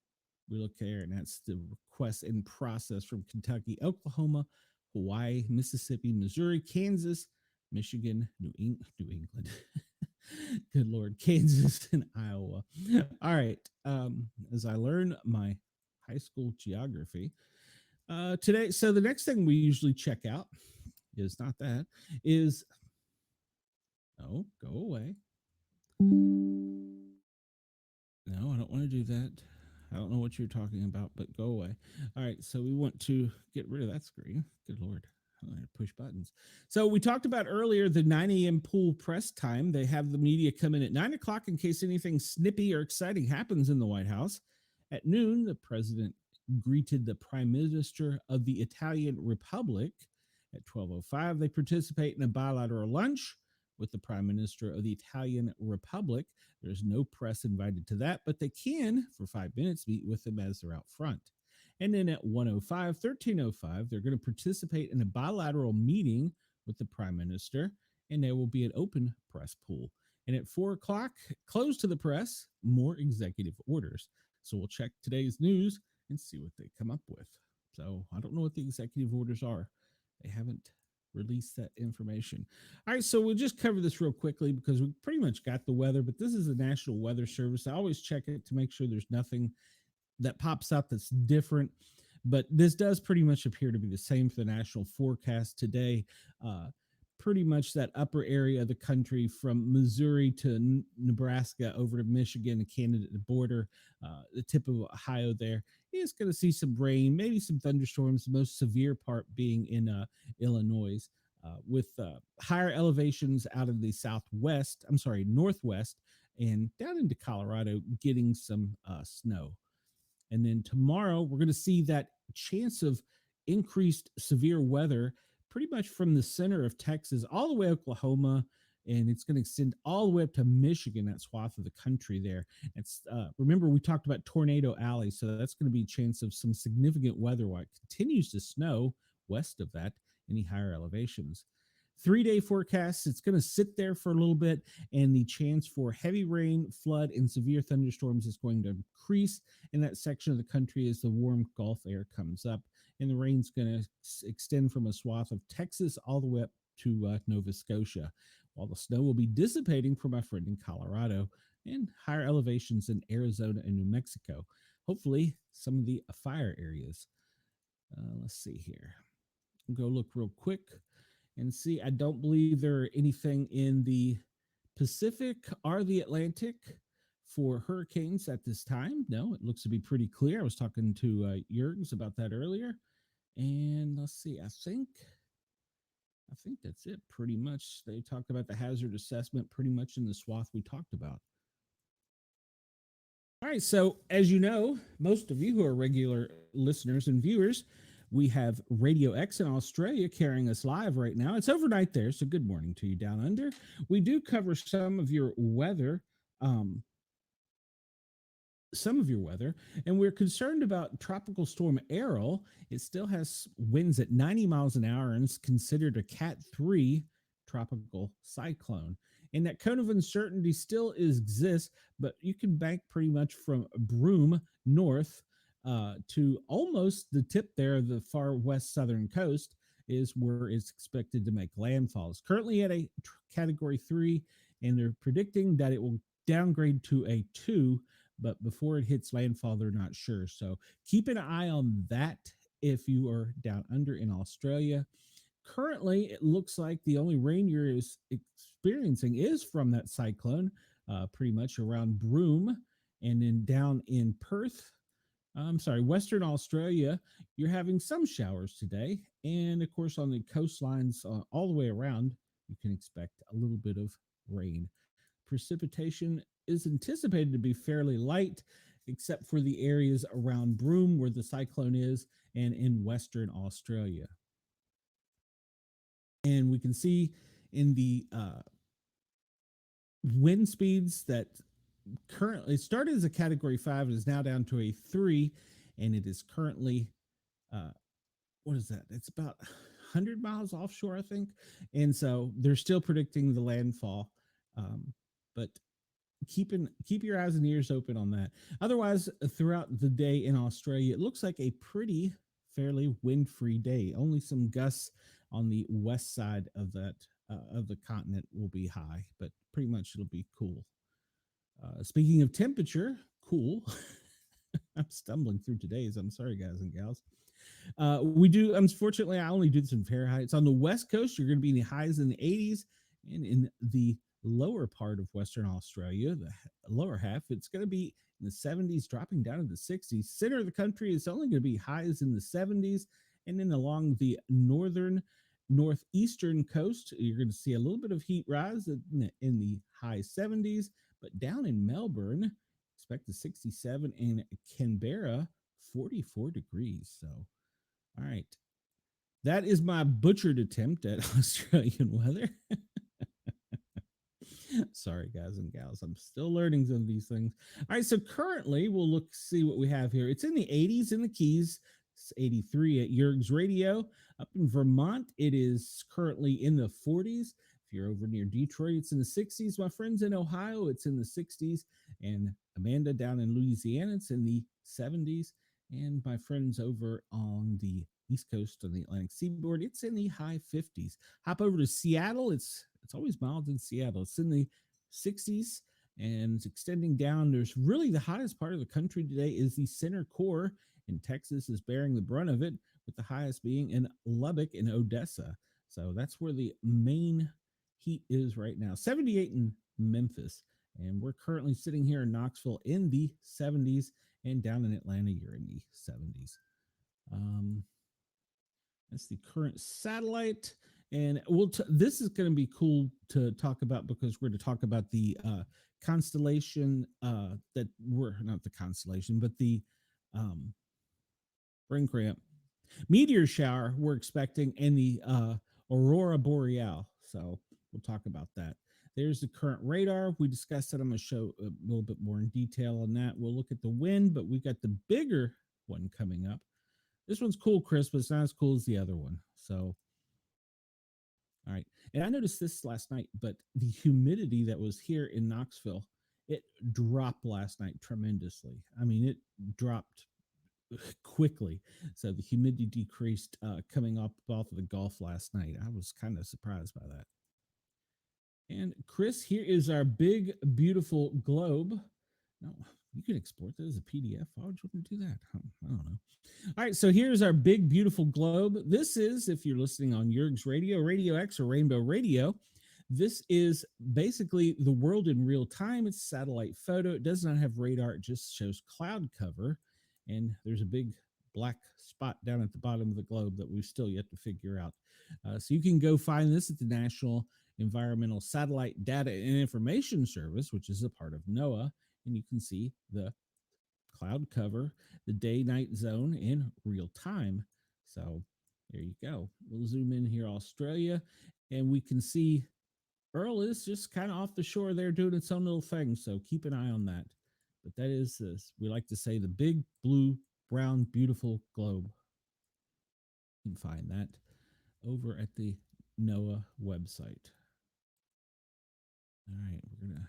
we look there, and that's the requests in process from Kentucky, Oklahoma, Hawaii, Mississippi, Missouri, Kansas, Michigan, New England. Good Lord, Kansas and Iowa. All right. As I learn my high school geography today, so the next thing we usually check out is not that, is, oh, go away. No, I don't want to do that. I don't know what you're talking about, but go away. All right, so we want to get rid of that screen. Good Lord, I want to push buttons. So we talked about earlier the 9 a.m. pool press time. They have the media come in at 9 o'clock in case anything snippy or exciting happens in the White House. At noon, the president greeted the prime minister of the Italian Republic. At 12:05, they participate in a bilateral lunch with the prime minister of the Italian Republic. There's no press invited to that, but they can, for 5 minutes, meet with them as they're out front. And then at 13:05, they're going to participate in a bilateral meeting with the prime minister, and there will be an open press pool. And at 4 o'clock, close to the press, more executive orders. So we'll check today's news and see what they come up with. So I don't know what the executive orders are. They haven't released that information. All right, so we'll just cover this real quickly because we pretty much got the weather, but this is the National Weather Service. I always check it to make sure there's nothing that pops up that's different, but this does pretty much appear to be the same for the national forecast today. Pretty much that upper area of the country from Missouri to Nebraska over to Michigan and Canada border, the tip of Ohio there is going to see some rain, maybe some thunderstorms, the most severe part being in Illinois, with higher elevations out of the northwest and down into Colorado getting some snow. And then tomorrow, we're going to see that chance of increased severe weather pretty much from the center of Texas all the way to Oklahoma, and it's going to extend all the way up to Michigan, that swath of the country there. It's remember, we talked about Tornado Alley, so that's going to be a chance of some significant weather while it continues to snow west of that, any higher elevations. 3-day forecast, it's going to sit there for a little bit, and the chance for heavy rain, flood, and severe thunderstorms is going to increase in that section of the country as the warm Gulf air comes up, and the rain's going to extend from a swath of Texas all the way up to Nova Scotia, while the snow will be dissipating for my friend in Colorado and higher elevations in Arizona and New Mexico. Hopefully, some of the fire areas. Let's see here. I'll go look real quick and see. I don't believe there are anything in the Pacific or the Atlantic for hurricanes at this time. No, it looks to be pretty clear. I was talking to Jurgens about that earlier. And let's see, I think that's it pretty much. They talked about the hazard assessment pretty much in the swath we talked about. All right, so as you know, most of you who are regular listeners and viewers, we have Radio X in Australia carrying us live right now. It's overnight there, so good morning to you down under. We do cover some of your weather, and we're concerned about Tropical Storm Errol. It still has winds at 90 miles an hour and is considered a Cat 3 tropical cyclone. And that cone of uncertainty still exists, but you can bank pretty much from Broome north to almost the tip there, the far west southern coast is where it's expected to make landfall. It's currently at a category 3, and they're predicting that it will downgrade to a 2, but before it hits landfall, they're not sure. So keep an eye on that if you are down under in Australia. Currently, it looks like the only rain you're is experiencing is from that cyclone, pretty much around Broome, and then down in Perth. I'm sorry, Western Australia, you're having some showers today. And of course, on the coastlines all the way around, you can expect a little bit of rain. Precipitation is anticipated to be fairly light, except for the areas around Broome where the cyclone is and in Western Australia. And we can see in the wind speeds that currently started as a category 5 and is now down to a 3, and it is currently what is that? It's about 100 miles offshore, I think. And so they're still predicting the landfall. But keep your eyes and ears open on that. Otherwise, throughout the day in Australia, it looks like a pretty fairly wind-free day. Only some gusts on the west side of the continent will be high, but pretty much it'll be cool. Speaking of temperature, cool. I'm stumbling through today's. I'm sorry, guys and gals. We do, unfortunately, I only do this in Fahrenheit. It's on the West Coast. You're going to be in the highs in the 80s, and in the lower part of Western Australia, the lower half, it's going to be in the 70s, dropping down to the 60s. Center of the country is only going to be highs in the 70s, and then along the northeastern coast, you're going to see a little bit of heat rise in the high 70s, but down in Melbourne, expect a 67, and Canberra 44 degrees. So all right. That is my butchered attempt at Australian weather. Sorry, guys and gals. I'm still learning some of these things. All right. So currently, we'll see what we have here. It's in the 80s in the Keys. It's 83 at Yerg's Radio. Up in Vermont, it is currently in the 40s. If you're over near Detroit, it's in the 60s. My friends in Ohio, it's in the 60s. And Amanda down in Louisiana, it's in the 70s. And my friends over on the East Coast on the Atlantic Seaboard, it's in the high 50s. Hop over to Seattle. It's always mild in Seattle. It's in the 60s and it's extending down. There's really the hottest part of the country today is the center core, and Texas is bearing the brunt of it, with the highest being in Lubbock and Odessa. So that's where the main heat is right now. 78 in Memphis. And we're currently sitting here in Knoxville in the 70s, and down in Atlanta, you're in the 70s. That's the current satellite. And this is going to be cool to talk about because we're going to talk about the constellation that we're not the constellation, but the brain cramp meteor shower we're expecting in the Aurora Boreal. So we'll talk about that. There's the current radar. We discussed that. I'm going to show a little bit more in detail on that. We'll look at the wind, but we've got the bigger one coming up. This one's cool, Chris, but it's not as cool as the other one. So, all right. And I noticed this last night, but the humidity that was here in Knoxville, it dropped last night tremendously. I mean, it dropped quickly. So the humidity decreased coming up off of the Gulf last night. I was kind of surprised by that. And Chris, here is our big, beautiful globe. No, you can export that as a PDF. Why would you want to do that? I don't know. All right, so here's our big, beautiful globe. This is, if you're listening on Yerg's Radio, Radio X, or Rainbow Radio, this is basically the world in real time. It's satellite photo. It does not have radar. It just shows cloud cover. And there's a big black spot down at the bottom of the globe that we've still yet to figure out. So you can go find this at the National Environmental Satellite Data and Information Service, which is a part of NOAA, and you can see the cloud cover, the day-night zone in real time. So there you go. We'll zoom in here, Australia, and we can see Earl is just kind of off the shore there doing its own little thing. So keep an eye on that. But that is this. We like to say the big, blue, brown, beautiful globe. You can find that over at the NOAA website. All right, we're going to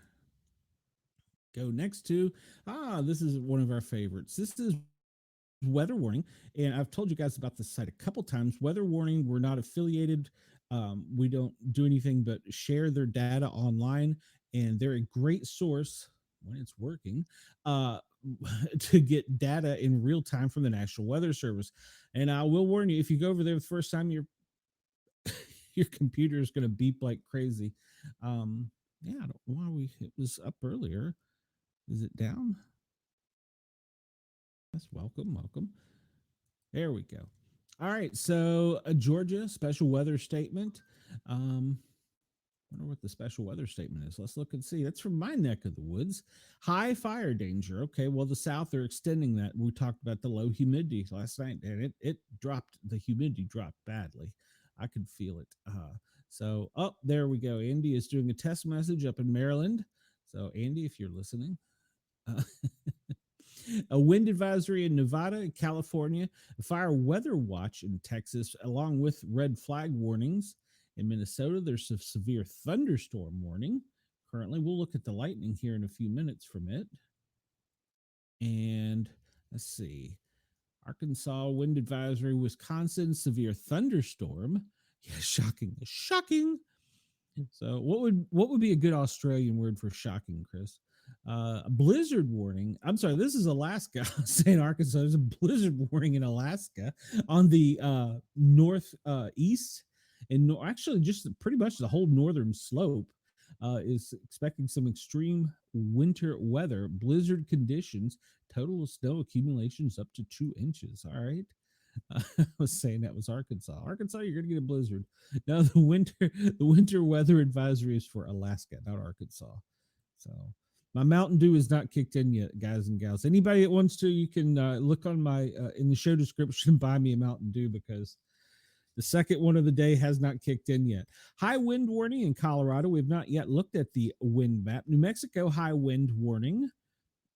go next to, this is one of our favorites. This is weather warning, and I've told you guys about this site a couple times. Weather warning, we're not affiliated. We don't do anything but share their data online, and they're a great source when it's working uh, to get data in real time from the National Weather Service. And I will warn you, if you go over there the first time, your computer is going to beep like crazy. Yeah, I don't know why it was up earlier. Is it down? That's welcome. There we go. All right, so Georgia special weather statement. Wonder what the special weather statement is. Let's look and see. That's from my neck of the woods. High fire danger. Okay, well the South are extending that. We talked about the low humidity last night, and it dropped. The humidity dropped badly. I could feel it. So there we go. Andy is doing a test message up in Maryland. So Andy, if you're listening, uh, a wind advisory in Nevada and California, a fire weather watch in Texas, along with red flag warnings. In Minnesota, there's a severe thunderstorm warning. Currently, we'll look at the lightning here in a few minutes from it. And let's see. Arkansas wind advisory, Wisconsin severe thunderstorm. Yeah, shocking. So what would be a good Australian word for shocking, Chris? A blizzard warning. I'm sorry, this is Alaska. I'm saying Arkansas. There's a blizzard warning in Alaska on the north east and actually just pretty much the whole northern slope is expecting some extreme winter weather, blizzard conditions, total snow accumulations up to 2 inches. All right. I was saying that was Arkansas. Arkansas, you're gonna get a blizzard. Now the winter weather advisory is for Alaska, not Arkansas. So my Mountain Dew is not kicked in yet, guys and gals. Anybody that wants to, you can look on my in the show description, buy me a Mountain Dew because the second one of the day has not kicked in yet. High wind warning in Colorado. We have not yet looked at the wind map. New Mexico, high wind warning.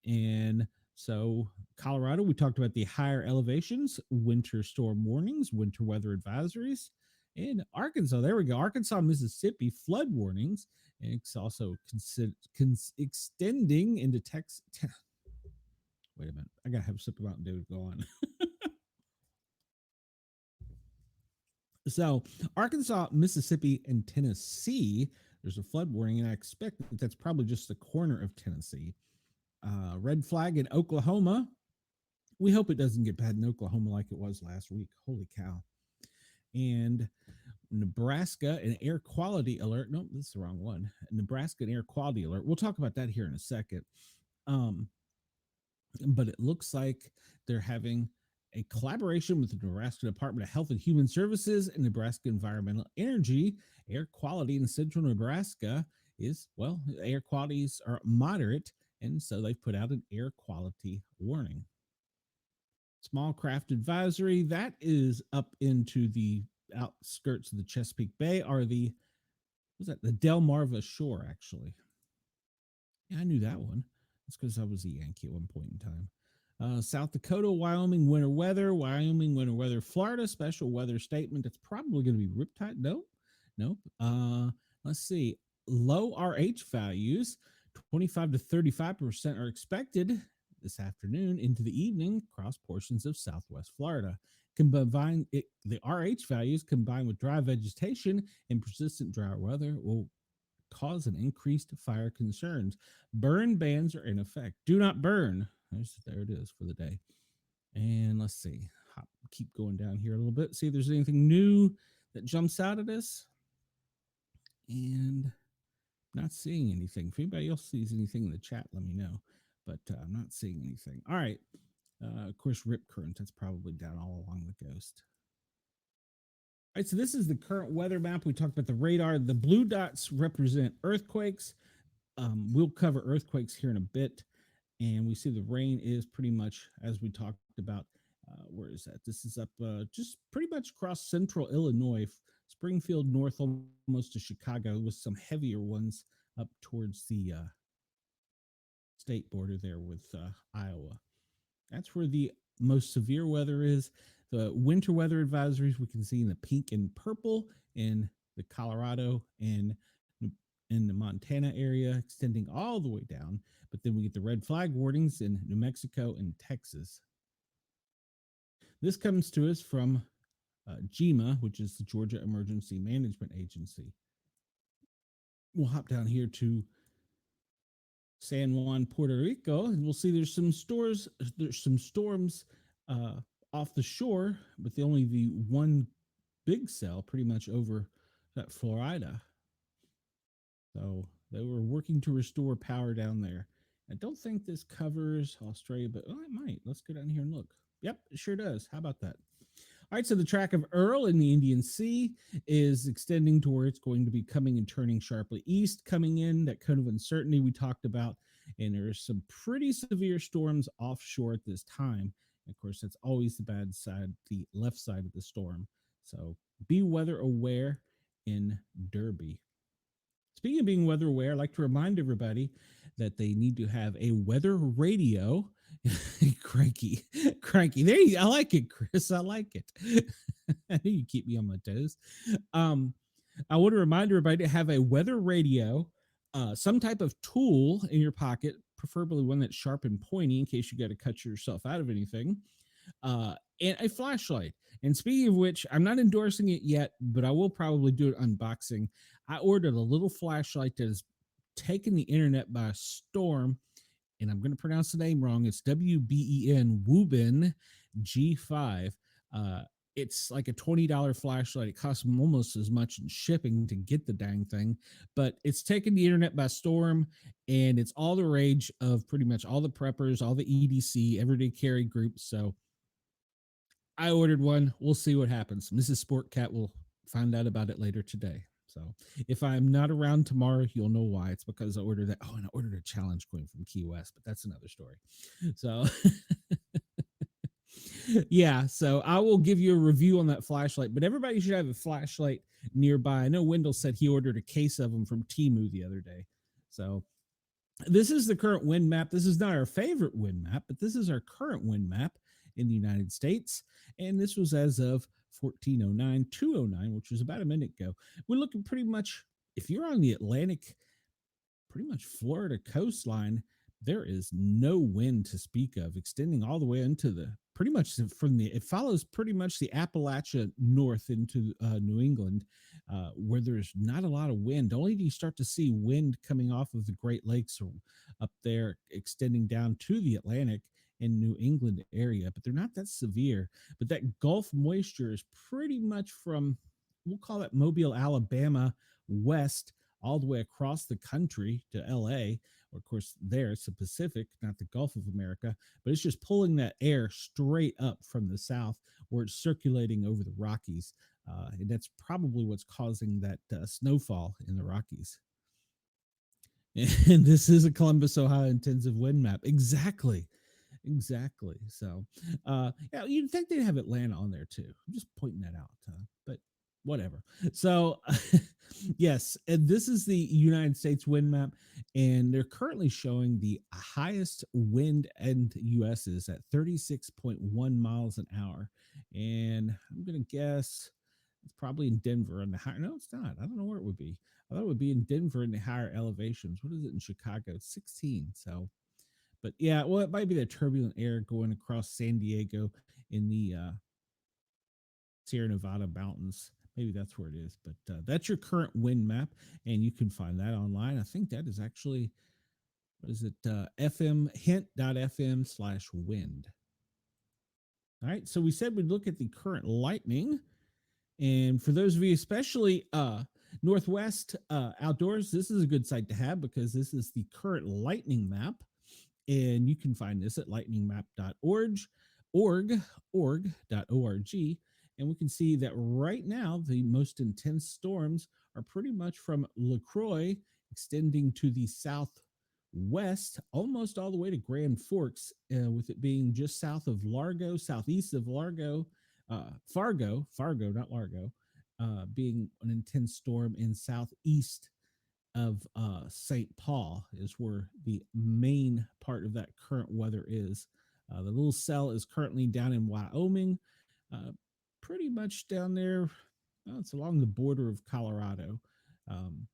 And so, Colorado, we talked about the higher elevations, winter storm warnings, winter weather advisories. And Arkansas, there we go. Arkansas, Mississippi, flood warnings. And it's also extending into Texas. Wait a minute. I got to have a sip of Mountain Dew to go on. So, Arkansas, Mississippi, and Tennessee, there's a flood warning. And I expect that that's probably just the corner of Tennessee. Red flag in Oklahoma. We hope it doesn't get bad in Oklahoma like it was last week. Holy cow. And Nebraska, an air quality alert. Nope, this is the wrong one. Nebraska, an air quality alert. We'll talk about that here in a second. But it looks like they're having a collaboration with the Nebraska Department of Health and Human Services and Nebraska Environmental Energy. Air quality in central Nebraska is, well, air qualities are moderate, and so they've put out an air quality warning. Small craft advisory, that is up into the outskirts of the Chesapeake Bay, are the, was that the Delmarva shore, actually. Yeah, I knew that one. That's because I was a Yankee at one point in time. South Dakota, Wyoming, winter weather, Florida, special weather statement. That's probably going to be Riptide. Nope. Let's see. Low RH values, 25 to 35% are expected this afternoon into the evening across portions of southwest Florida. The RH values combined with dry vegetation and persistent dry weather will cause an increased fire concerns. Burn bans are in effect. Do not burn. There it is for the day. And let's see. Keep going down here a little bit. See if there's anything new that jumps out at us. And not seeing anything. If anybody else sees anything in the chat, let me know. But I'm not seeing anything. All right. Of course, rip current. That's probably down all along the coast. All right, so this is the current weather map. We talked about the radar. The blue dots represent earthquakes. We'll cover earthquakes here in a bit. And we see the rain is pretty much, as we talked about, where is that? This is up just pretty much across central Illinois, Springfield north almost to Chicago, with some heavier ones up towards the state border there with Iowa. That's where the most severe weather is. The winter weather advisories we can see in the pink and purple in the Colorado and in the Montana area, extending all the way down. But then we get the red flag warnings in New Mexico and Texas. This comes to us from GEMA, which is the Georgia Emergency Management Agency. We'll hop down here to San Juan, Puerto Rico, and we'll see there's some storms uh, off the shore, but only the one big cell pretty much over that Florida. So they were working to restore power down there. I don't think this covers Australia, but it might. Let's go down here and look. Yep, it sure does. How about that? All right, so the track of Earl in the Indian Sea is extending to where it's going to be coming and turning sharply east, coming in, that cone of uncertainty we talked about. And there are some pretty severe storms offshore at this time. And of course, that's always the bad side, the left side of the storm. So be weather aware in Derby. Speaking of being weather aware, I'd like to remind everybody that they need to have a weather radio. cranky, cranky. There you, I like it, Chris. I like it. You keep me on my toes. Um, I want to remind everybody to have a weather radio, some type of tool in your pocket, preferably one that's sharp and pointy in case you got to cut yourself out of anything, and a flashlight. And speaking of which, I'm not endorsing it yet, but I will probably do an unboxing. I ordered a little flashlight that has taken the internet by storm, and I'm going to pronounce the name wrong. It's WBEN Woobin G5. Uh, it's like a $20 flashlight. It costs almost as much in shipping to get the dang thing, but it's taken the internet by storm, and it's all the rage of pretty much all the preppers, all the EDC, everyday carry groups. So I ordered one. We'll see what happens. Mrs. Sportcat will find out about it later today. So if I'm not around tomorrow, you'll know why. It's because I ordered that. Oh, and I ordered a challenge coin from Key West, but that's another story. So yeah, so I will give you a review on that flashlight, but everybody should have a flashlight nearby. I know Wendell said he ordered a case of them from Temu the other day. So this is the current wind map. This is not our favorite wind map, but this is our current wind map in the United States. And this was as of 1409, 209, which was about a minute ago. We're looking pretty much, if you're on the Atlantic, pretty much Florida coastline, there is no wind to speak of, extending all the way into the pretty much from the, it follows pretty much the Appalachia north into New England, where there's not a lot of wind. Only do you start to see wind coming off of the Great Lakes or up there, extending down to the Atlantic and New England area, but they're not that severe. But that Gulf moisture is pretty much from, we'll call it Mobile, Alabama, west all the way across the country to LA. Of course, there it's the Pacific, not the Gulf of America, but it's just pulling that air straight up from the south where it's circulating over the Rockies. And that's probably what's causing that snowfall in the Rockies. And this is a Columbus, Ohio intensive wind map. Exactly. Exactly. So, yeah, you'd think they'd have Atlanta on there too. I'm just pointing that out, but whatever. So, yes, and this is the United States wind map, and they're currently showing the highest wind in the U.S. is at 36.1 miles an hour, and I'm gonna guess it's probably in Denver on the higher. No, it's not. I don't know where it would be. I thought it would be in Denver in the higher elevations. What is it in Chicago? It's 16. So, but yeah, well, it might be the turbulent air going across San Diego in the Sierra Nevada mountains. Maybe that's where it is. But that's your current wind map, and you can find that online. I think that is actually, what is it? FM hint.fm/wind. All right. So we said we'd look at the current lightning. And for those of you, especially Northwest outdoors, this is a good site to have because this is the current lightning map. And you can find this at lightningmap.org, org.org. And we can see that right now, the most intense storms are pretty much from LaCroix, extending to the southwest, almost all the way to Grand Forks, with it being just south of Largo, southeast of Largo, Fargo, not Largo, being an intense storm in southeast of St. Paul is where the main part of that current weather is. The little cell is currently down in Wyoming, uh, pretty much down there. Well, it's along the border of Colorado, um,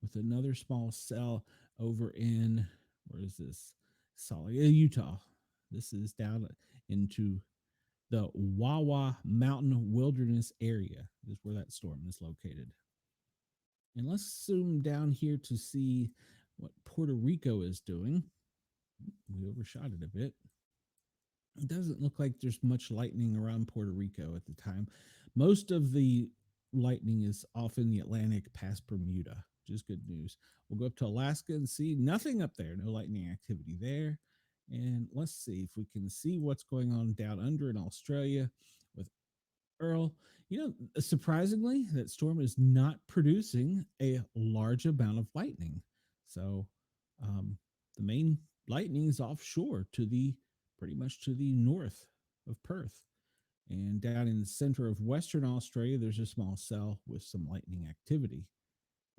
with another small cell over in, where is this? Utah. This is down into the Wawa Mountain Wilderness area is where that storm is located. And let's zoom down here to see what Puerto Rico is doing. We overshot it a bit. It doesn't look like there's much lightning around Puerto Rico at the time. Most of the lightning is off in the Atlantic past Bermuda, which is good news. We'll go up to Alaska and see nothing up there, no lightning activity there. And let's see if we can see what's going on down under in Australia with Earl. You know, surprisingly, that storm is not producing a large amount of lightning. So um, the main lightning is offshore to the pretty much to the north of Perth. And down in the center of Western Australia, there's a small cell with some lightning activity.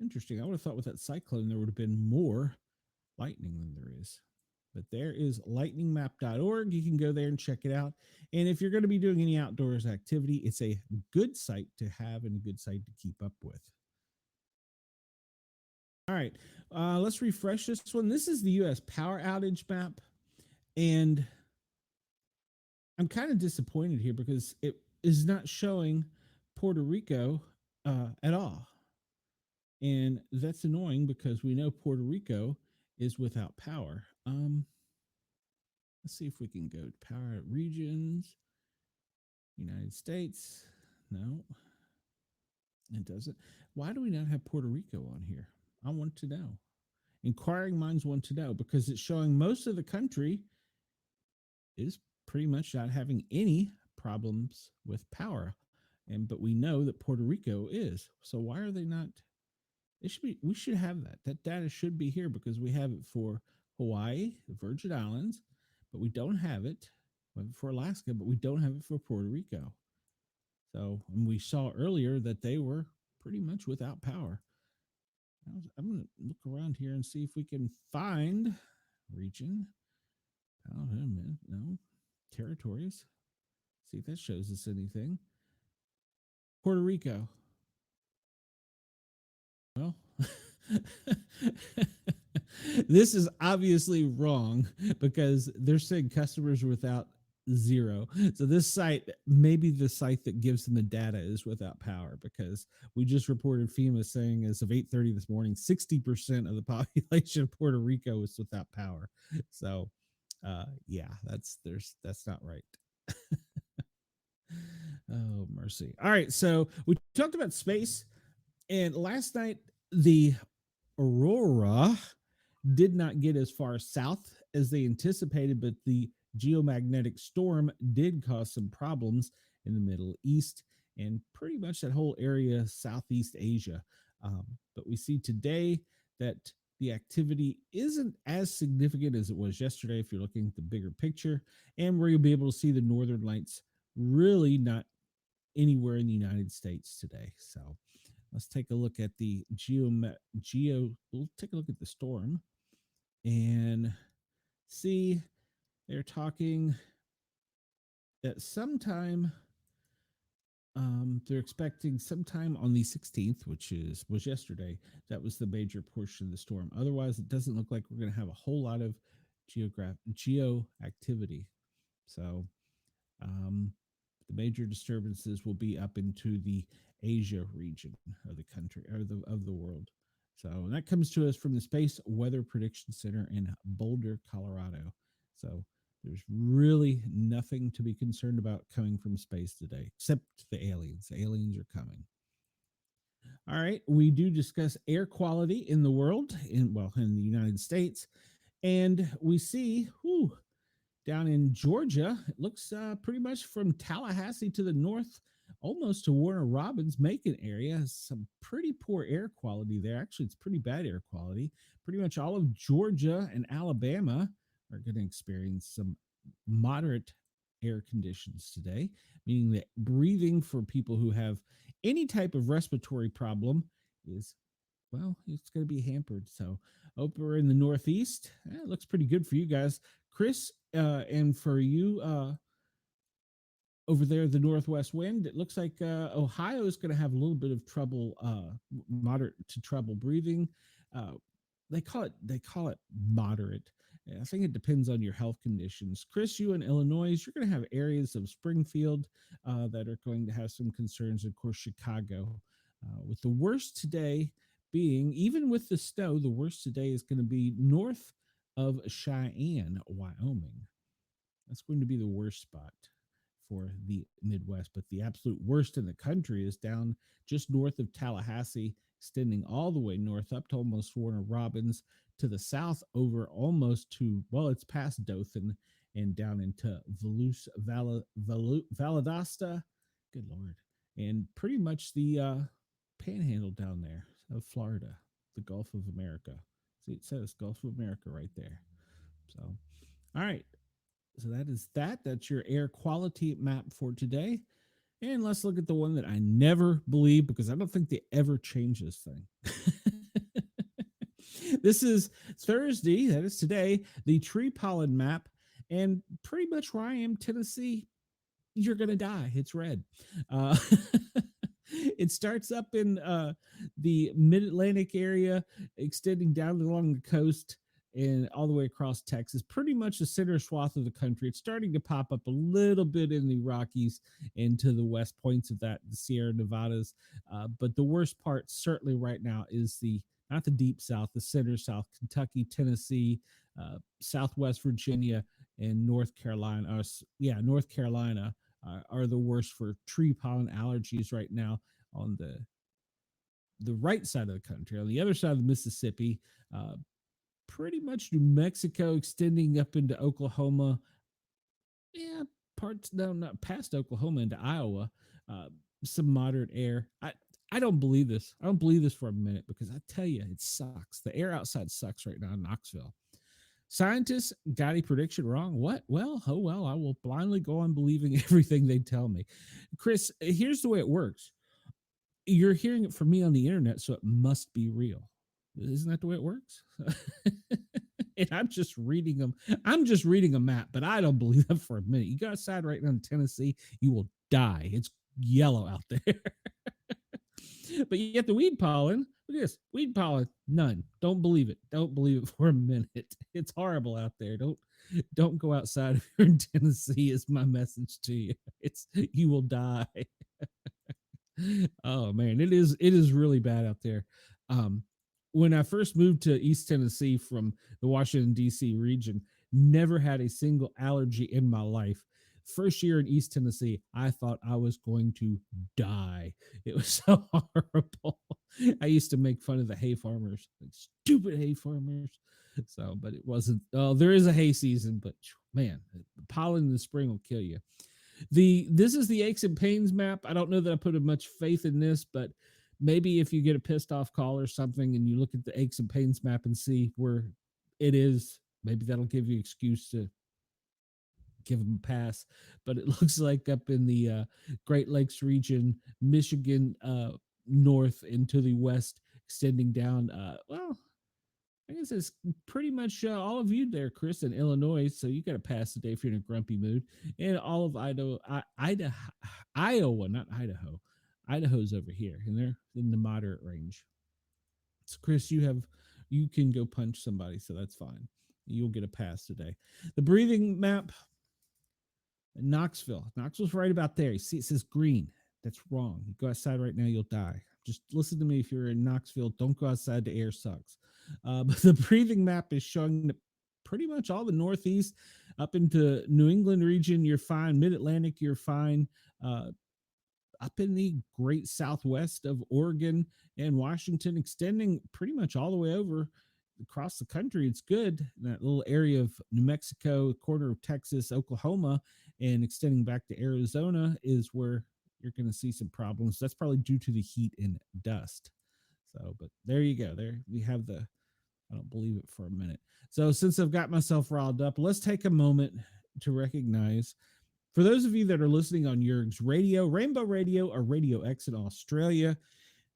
Interesting. I would have thought with that cyclone there would have been more lightning than there is. But there is lightningmap.org. You can go there and check it out. And if you're going to be doing any outdoors activity, it's a good site to have and a good site to keep up with. All right, let's refresh this one. This is the U.S. power outage map. And I'm kind of disappointed here because it is not showing Puerto Rico at all. And that's annoying because we know Puerto Rico is without power. Let's see if we can go to power regions. United States. No, it doesn't. Why do we not have Puerto Rico on here? I want to know. Inquiring minds want to know because it's showing most of the country is pretty much not having any problems with power. But we know that Puerto Rico is. So why are they not? It should be. We should have that. That data should be here because we have it for Hawaii, the Virgin Islands, but we don't have it. We have it for Alaska, but we don't have it for Puerto Rico. So, and we saw earlier that they were pretty much without power. I'm going to look around here and see if we can find region. Oh, no. Territories. See if that shows us anything. Puerto Rico. Well, this is obviously wrong because they're saying customers are without zero. So this site, maybe the site that gives them the data is without power because we just reported FEMA saying as of 8:30 this morning, 60% of the population of Puerto Rico is without power. So yeah, that's not right. Oh, mercy. All right. So we talked about space, and last night the aurora did not get as far south as they anticipated, but the geomagnetic storm did cause some problems in the Middle East and pretty much that whole area, Southeast Asia. But we see today that the activity isn't as significant as it was yesterday if you're looking at the bigger picture, and we're going to be able to see the northern lights really not anywhere in the United States today. So let's take a look at the we'll take a look at the storm and see they're talking that sometime they're expecting sometime on the 16th, which was yesterday. That was the major portion of the storm. Otherwise, it doesn't look like we're going to have a whole lot of geo activity. So the major disturbances will be up into the Asia region of the country or of the world. So that comes to us from the Space Weather Prediction Center in Boulder, Colorado. So there's really nothing to be concerned about coming from space today, except the aliens. The aliens are coming. All right, we do discuss air quality in the world, in the United States, and we see, down in Georgia, it looks pretty much from Tallahassee to the north, almost to Warner Robins, Macon area, some pretty poor air quality there. Actually, it's pretty bad air quality. Pretty much all of Georgia and Alabama are going to experience some moderate air conditions today, meaning that breathing for people who have any type of respiratory problem is, well, it's going to be hampered. So over in the Northeast, it looks pretty good for you guys. Chris, and for you over there, the Northwest wind, it looks like Ohio is going to have a little bit of trouble, moderate to trouble breathing. They call it moderate. I think it depends on your health conditions. Chris, you in Illinois, you're going to have areas of Springfield that are going to have some concerns. Of course, Chicago, with the worst today being, even with the snow, the worst today is going to be north of Cheyenne, Wyoming. That's going to be the worst spot for the Midwest. But the absolute worst in the country is down just north of Tallahassee, extending all the way north up to almost Warner Robins, to the south over almost to, well, it's past Dothan and down into Valdosta. Good Lord. And pretty much the panhandle down there of Florida, the Gulf of America. See, it says Gulf of America right there. So, all right. So that is that. That's your air quality map for today. And let's look at the one that I never believe, because I don't think they ever change this thing. This is Thursday, that is today, the tree pollen map. And pretty much where I am, Tennessee, you're going to die. It's red. Uh, it starts up in the mid-Atlantic area, extending down along the coast and all the way across Texas, pretty much the center swath of the country. It's starting to pop up a little bit in the Rockies and to the west points of that, the Sierra Nevadas. But the worst part, certainly right now, is the not the deep south, the center south, Kentucky, Tennessee, Southwest Virginia, and North Carolina. North Carolina are the worst for tree pollen allergies right now on the right side of the country. On the other side of the Mississippi, pretty much New Mexico extending up into Oklahoma. Yeah, parts, no, not past Oklahoma into Iowa. Some moderate air. I don't believe this. I don't believe this for a minute, because I tell you, it sucks. The air outside sucks right now in Knoxville. Scientists got a prediction wrong. What? Well, oh well, I will blindly go on believing everything they tell me. Chris, here's the way it works. You're hearing it from me on the internet, so it must be real. Isn't that the way it works? And I'm just reading them. I'm just reading a map, but I don't believe them for a minute. You go outside right now in Tennessee, you will die. It's yellow out there. But you get the weed pollen. Look at this. Weed pollen, none. Don't believe it. Don't believe it for a minute. It's horrible out there. Don't go outside if you're in Tennessee, is my message to you. It's you will die. Oh man, it is really bad out there. When I first moved to East Tennessee from the Washington D.C. region, never had a single allergy in my life. First year in East Tennessee, I thought I was going to die. It was so horrible. I used to make fun of the hay farmers, like stupid hay farmers. So, but it wasn't. Oh, there is a hay season, but man, pollen in the spring will kill you. This is the aches and pains map. I don't know that I put much faith in this, but maybe if you get a pissed off call or something and you look at the aches and pains map and see where it is, maybe that'll give you excuse to give them a pass. But it looks like up in the Great Lakes region, Michigan, north into the west, extending down. Well, I guess it's pretty much all of you there, Chris, in Illinois. So you got to pass the day if you're in a grumpy mood. And all of Iowa, not Idaho. Idaho's over here, and they're in the moderate range. So, Chris, you can go punch somebody, so that's fine. You'll get a pass today. The breathing map, Knoxville. Knoxville's right about there. You see, it says green. That's wrong. You go outside right now, you'll die. Just listen to me. If you're in Knoxville, don't go outside. The air sucks. But the breathing map is showing that pretty much all the Northeast up into New England region, you're fine. Mid-Atlantic, you're fine. Up in the great Southwest of Oregon and Washington, extending pretty much all the way over across the country. It's good. That little area of New Mexico, corner of Texas, Oklahoma, and extending back to Arizona is where you're going to see some problems. That's probably due to the heat and dust. So, but there you go. There we have I don't believe it for a minute. So since I've got myself riled up, let's take a moment to recognize, for those of you that are listening on Yerg's Radio, Rainbow Radio, or Radio X in Australia,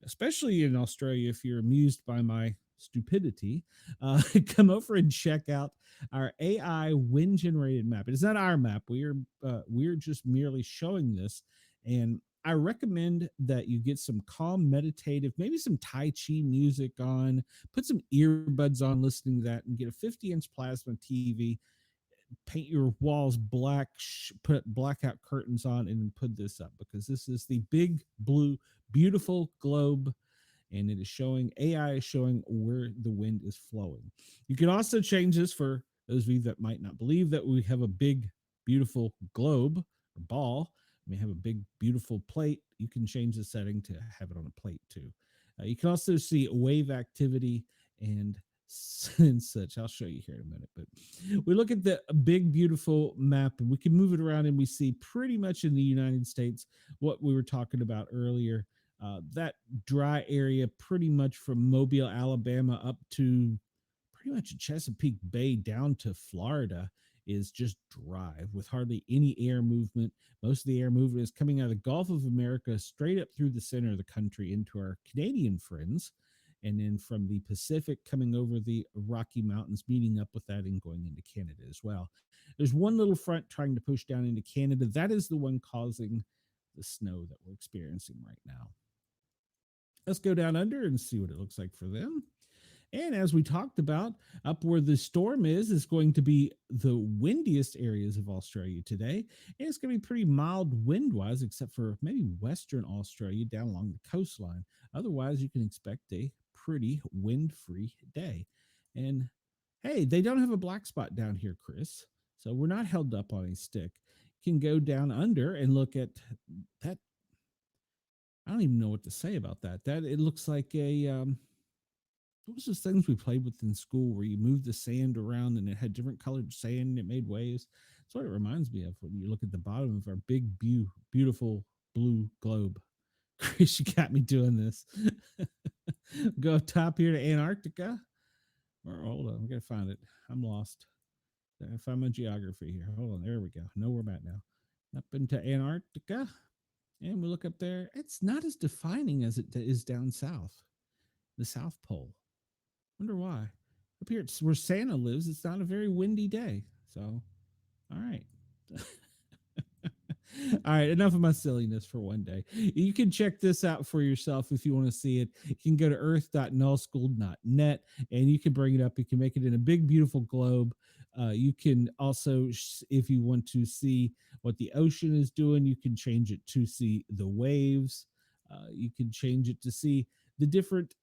especially in Australia, if you're amused by my stupidity, come over and check out our AI wind generated map. It is not our map. We're just merely showing this, and I recommend that you get some calm, meditative, maybe some Tai Chi music on, put some earbuds on listening to that, and get a 50-inch plasma TV. Paint your walls black, put blackout curtains on, and then put this up because this is the big blue, beautiful globe, and it is showing, AI is showing where the wind is flowing. You can also change this for those of you that might not believe that we have a big, beautiful globe or ball. We have a big, beautiful plate. You can change the setting to have it on a plate too. You can also see wave activity and and such. I'll show you here in a minute. But we look at the big, beautiful map, and we can move it around, and we see pretty much in the United States what we were talking about earlier. That dry area, pretty much from Mobile, Alabama, up to pretty much Chesapeake Bay down to Florida, is just dry with hardly any air movement. Most of the air movement is coming out of the Gulf of America straight up through the center of the country into our Canadian friends. And then from the Pacific coming over the Rocky Mountains, meeting up with that and going into Canada as well. There's one little front trying to push down into Canada. That is the one causing the snow that we're experiencing right now. Let's go down under and see what it looks like for them. And as we talked about, up where the storm is going to be the windiest areas of Australia today. And it's going to be pretty mild wind wise, except for maybe Western Australia down along the coastline. Otherwise, you can expect a pretty wind free day. And hey, they don't have a black spot down here, Chris. So we're not held up on a stick. You can go down under and look at that. I don't even know what to say about that. That it looks like a what was those things we played with in school where you moved the sand around and it had different colored sand and it made waves? That's what it reminds me of when you look at the bottom of our big, beautiful blue globe. Chris, you got me doing this. Go up top here to Antarctica. Or hold on, we gotta find it. I'm lost. I find my geography here. Hold on, there we go. Know where I'm at now. Up into Antarctica, and we look up there. It's not as defining as it is down south, the South Pole. Wonder why. Up here, it's where Santa lives. It's not a very windy day. So, all right. All right, enough of my silliness for one day. You can check this out for yourself if you want to see it. You can go to earth.nullschool.net and you can bring it up. You can make it in a big, beautiful globe. You can also, if you want to see what the ocean is doing, you can change it to see the waves. You can change it to see the different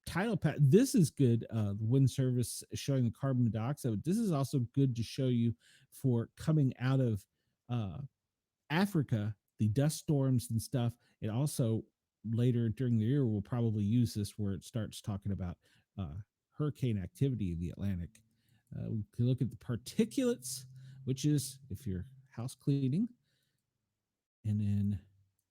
tidal path. This is good. The wind service showing the carbon dioxide. This is also good to show you for coming out of Africa, the dust storms and stuff. It also later during the year we'll probably use this where it starts talking about hurricane activity in the Atlantic. We can look at the particulates, which is if you're house cleaning, and then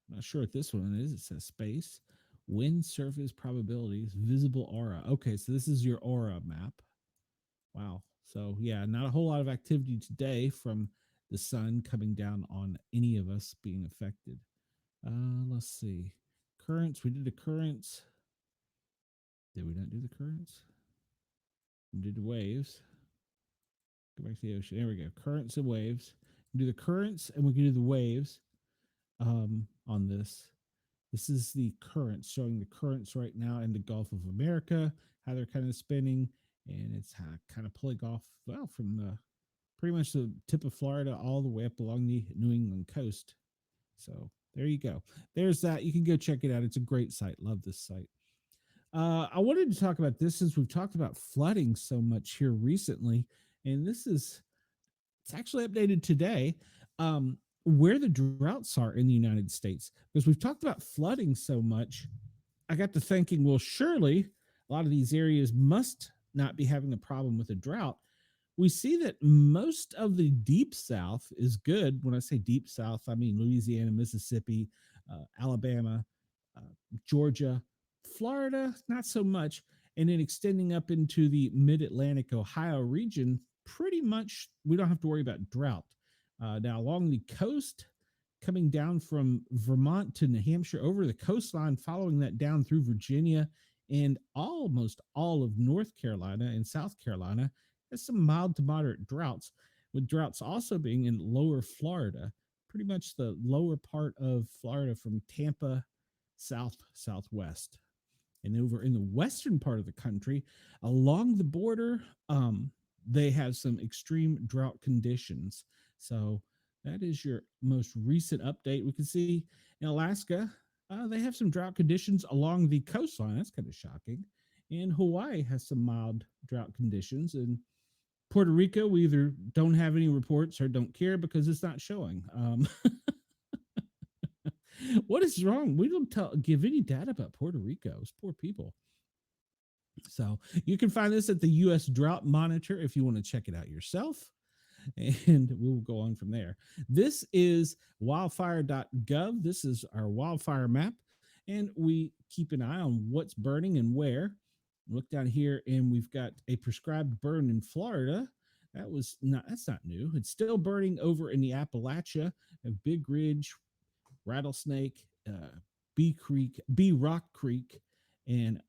I'm not sure what this one is. It says space, wind surface probabilities, visible aura. Okay, so this is your aura map. Wow. So yeah, not a whole lot of activity today from the sun coming down on any of us being affected. Let's see. Currents. We did the currents. Did we not do the currents? We did the waves. Go back to the ocean. There we go. Currents and waves. We do the currents and we can do the waves on this. This is the currents, showing the currents right now in the Gulf of America, how they're kind of spinning, and it's kind of pulling off, well, from the pretty much the tip of Florida all the way up along the New England coast. So there you go. There's that. You can go check it out. It's a great site. Love this site. I wanted to talk about this since we've talked about flooding so much here recently, and it's actually updated today. Where the droughts are in the United States, because we've talked about flooding so much. I got to thinking, well, surely a lot of these areas must not be having a problem with a drought. We see that most of the deep south is good. When I say deep south, I mean Louisiana, Mississippi, Alabama, uh, Georgia, Florida, not so much. And then extending up into the mid-Atlantic Ohio region, pretty much we don't have to worry about drought. Now, along the coast, coming down from Vermont to New Hampshire, over the coastline, following that down through Virginia and almost all of North Carolina and South Carolina, there's some mild to moderate droughts, with droughts also being in lower Florida, pretty much the lower part of Florida from Tampa southwest. And over in the western part of the country, along the border, they have some extreme drought conditions. So that is your most recent update. We can see in Alaska, they have some drought conditions along the coastline. That's kind of shocking. And Hawaii has some mild drought conditions. And Puerto Rico, we either don't have any reports or don't care because it's not showing. What is wrong? We don't give any data about Puerto Rico. It's poor people. So you can find this at the U.S. Drought Monitor if you want to check it out yourself. And we will go on from there. This is wildfire.gov. This is our wildfire map. And we keep an eye on what's burning and where. Look down here, and we've got a prescribed burn in Florida. That's not new. It's still burning over in the Appalachia of Big Ridge, Rattlesnake, Bee Rock Creek, and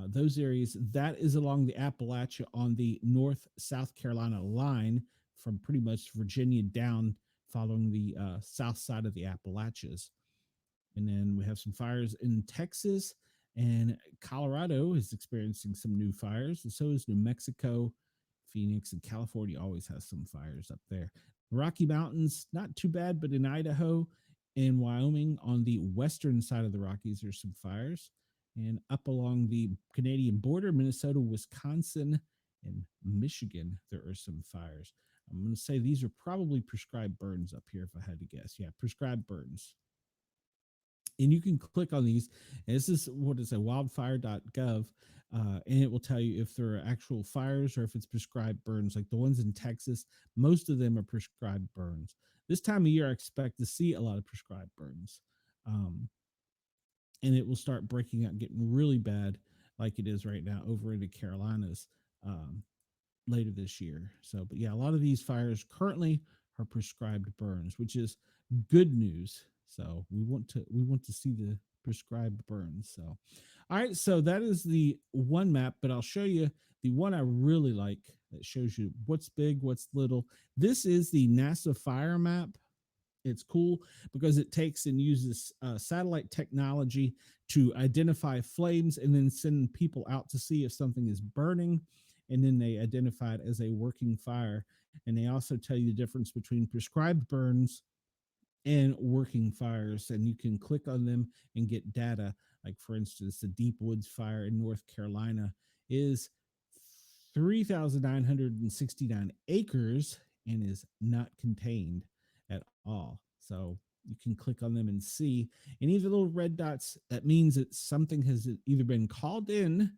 those areas. That is along the Appalachia on the North South Carolina line from pretty much Virginia down, following the south side of the Appalachians. And then we have some fires in Texas, and Colorado is experiencing some new fires, and so is New Mexico. Phoenix and California always has some fires up there. Rocky Mountains, not too bad, but in Idaho and Wyoming on the western side of the Rockies, there's some fires. And up along the Canadian border, Minnesota, Wisconsin, and Michigan, there are some fires. I'm going to say these are probably prescribed burns up here if I had to guess. Yeah, prescribed burns. And you can click on these. And this is what is a wildfire.gov, and it will tell you if there are actual fires or if it's prescribed burns. Like the ones in Texas, most of them are prescribed burns. This time of year, I expect to see a lot of prescribed burns. And it will start breaking out, getting really bad, like it is right now over into Carolinas later this year. So, but yeah, a lot of these fires currently are prescribed burns, which is good news. So we want to see the prescribed burns. So, all right, so that is the one map, but I'll show you the one I really like that shows you what's big, what's little. This is the NASA fire map. It's cool because it takes and uses satellite technology to identify flames and then send people out to see if something is burning. And then they identify it as a working fire. And they also tell you the difference between prescribed burns and working fires. And you can click on them and get data. Like, for instance, the Deep Woods fire in North Carolina is 3,969 acres and is not contained at all. So you can click on them and see any of the little red dots. That means that something has either been called in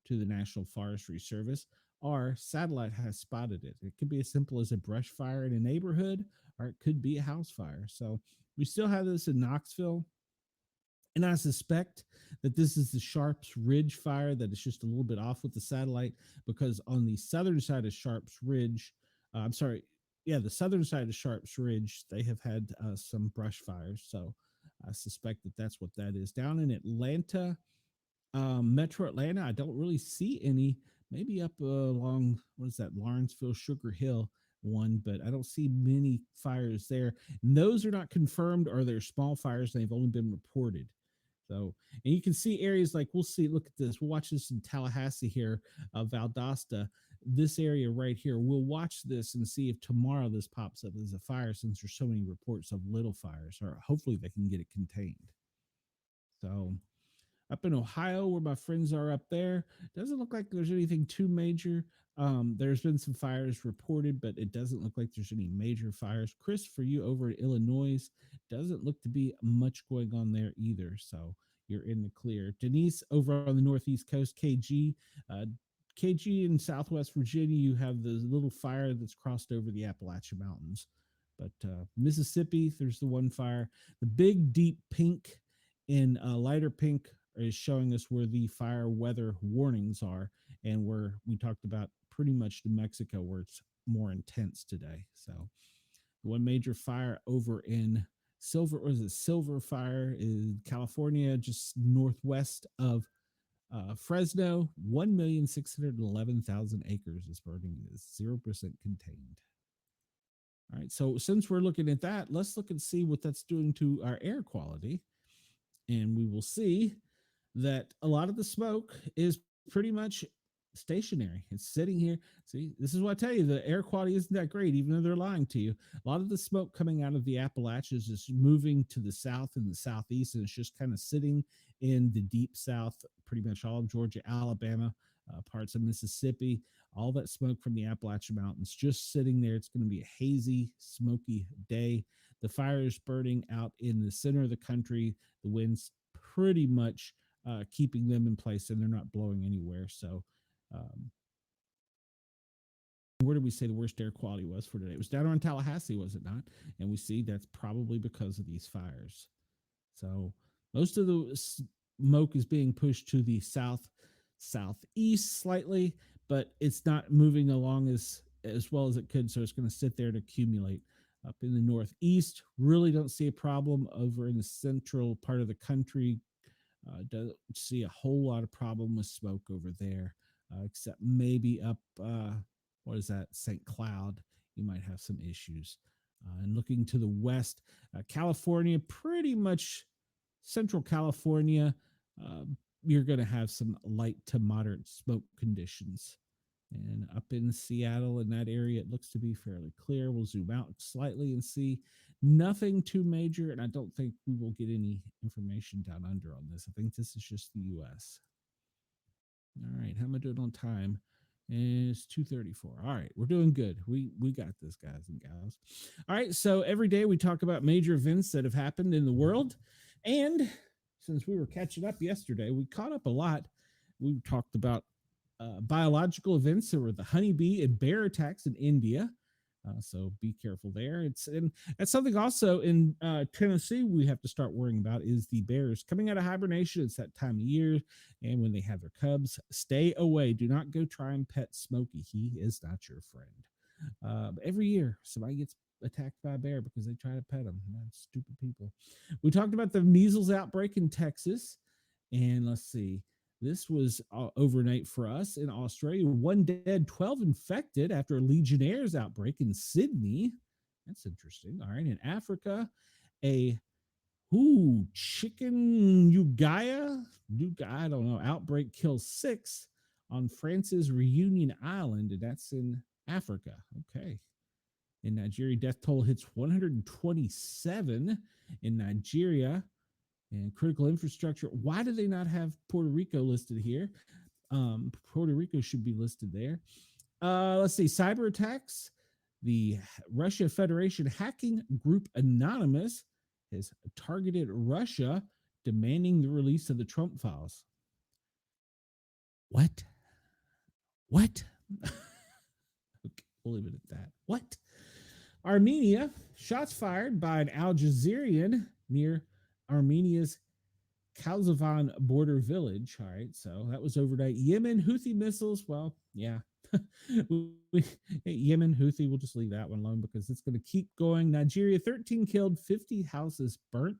to the National Forestry Service or satellite has spotted it. It could be as simple as a brush fire in a neighborhood, or it could be a house fire. So we still have this in Knoxville. And I suspect that this is the Sharps Ridge fire that is just a little bit off with the satellite, because on the southern side of Sharps Ridge, the southern side of Sharps Ridge, they have had some brush fires. So I suspect that that's what that is. Down in Atlanta, Metro Atlanta, I don't really see any. Maybe up along, what is that, Lawrenceville, Sugar Hill one, but I don't see many fires there. And those are not confirmed, or they're small fires. They've only been reported. So, and you can see areas like, we'll see, look at this. We'll watch this in Tallahassee here, Valdosta, this area right here. We'll watch this and see if tomorrow this pops up as a fire, since there's so many reports of little fires, or hopefully they can get it contained. So up in Ohio, where my friends are up there, doesn't look like there's anything too major. There's been some fires reported, but it doesn't look like there's any major fires. Chris, for you over in Illinois, doesn't look to be much going on there either. So you're in the clear. Denise, over on the Northeast coast, KG in Southwest Virginia, you have the little fire that's crossed over the Appalachian Mountains. But Mississippi, there's the one fire. The big deep pink in lighter pink is showing us where the fire weather warnings are, and where we talked about pretty much New Mexico, where it's more intense today. So one major fire over in Silver Fire in California, just northwest of Fresno. 1,611,000 acres is burning. It is 0% contained. All right. So since we're looking at that, let's look and see what that's doing to our air quality. And we will see that a lot of the smoke is pretty much stationary. It's sitting here. See, this is what I tell you, the air quality isn't that great, even though they're lying to you. A lot of the smoke coming out of the Appalachians is moving to the south and the southeast, and it's just kind of sitting in the deep south, pretty much all of Georgia, Alabama, parts of Mississippi, all that smoke from the Appalachian Mountains just sitting there. It's going to be a hazy, smoky day. The fire is burning out in the center of the country. The wind's pretty much keeping them in place, and they're not blowing anywhere. So, um, where did we say the worst air quality was for today? It was down around Tallahassee, was it not? And we see that's probably because of these fires. So, most of the smoke is being pushed to the southeast slightly, but it's not moving along as well as it could. So, it's going to sit there to accumulate. Up in the northeast, really don't see a problem. Over in the central part of the country, don't see a whole lot of problem with smoke over there, except maybe up, what is that, St. Cloud, you might have some issues. And looking to the west, California, pretty much central California, uh, you're going to have some light to moderate smoke conditions. And up in Seattle, in that area, it looks to be fairly clear. We'll zoom out slightly and see nothing too major. And I don't think we will get any information down under on this. I think this is just the US. All right. How am I doing on time? It's 2:34. All right. We're doing good. We got this, guys and gals. All right. So every day we talk about major events that have happened in the world. And since we were catching up yesterday, we caught up a lot. We talked about biological events. There were the honeybee and bear attacks in India. So be careful there. And that's something also in Tennessee we have to start worrying about is the bears coming out of hibernation. It's that time of year, and when they have their cubs, stay away. Do not go try and pet Smokey. He is not your friend. Every year, somebody gets attacked by a bear because they try to pet them. Man, stupid people. We talked about the measles outbreak in Texas, and let's see. This was overnight for us in Australia. One dead, 12 infected after a Legionnaire's outbreak in Sydney. That's interesting. All right. In Africa, a chicken I don't know, outbreak kills 6 on France's Reunion Island, and that's in Africa. Okay. In Nigeria, death toll hits 127 in Nigeria. And critical infrastructure. Why do they not have Puerto Rico listed here? Puerto Rico should be listed there. Let's see. Cyber attacks. The Russia Federation hacking group Anonymous has targeted Russia, demanding the release of the Trump files. What? Okay, we'll leave it at that. What? Armenia, shots fired by an Al Jazeerian near Armenia's Kalzavan border village. All right, so that was overnight. Yemen Houthi missiles. Well, yeah. Yemen Houthi, we'll just leave that one alone because it's going to keep going. Nigeria, 13 killed, 50 houses burnt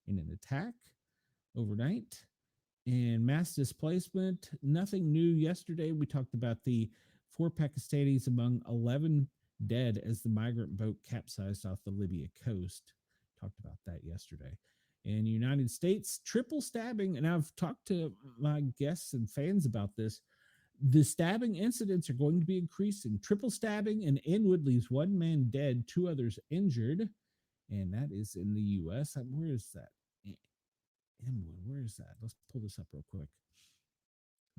in an attack overnight. And mass displacement, nothing new yesterday. We talked about the 4 Pakistanis among 11 dead as the migrant boat capsized off the Libya coast. Talked about that yesterday. In the United States, triple stabbing, and I've talked to my guests and fans about this. The stabbing incidents are going to be increasing. Triple stabbing in Inwood leaves 1 man dead, 2 others injured, and that is in the U.S. Where is that? Inwood, where is that? Let's pull this up real quick.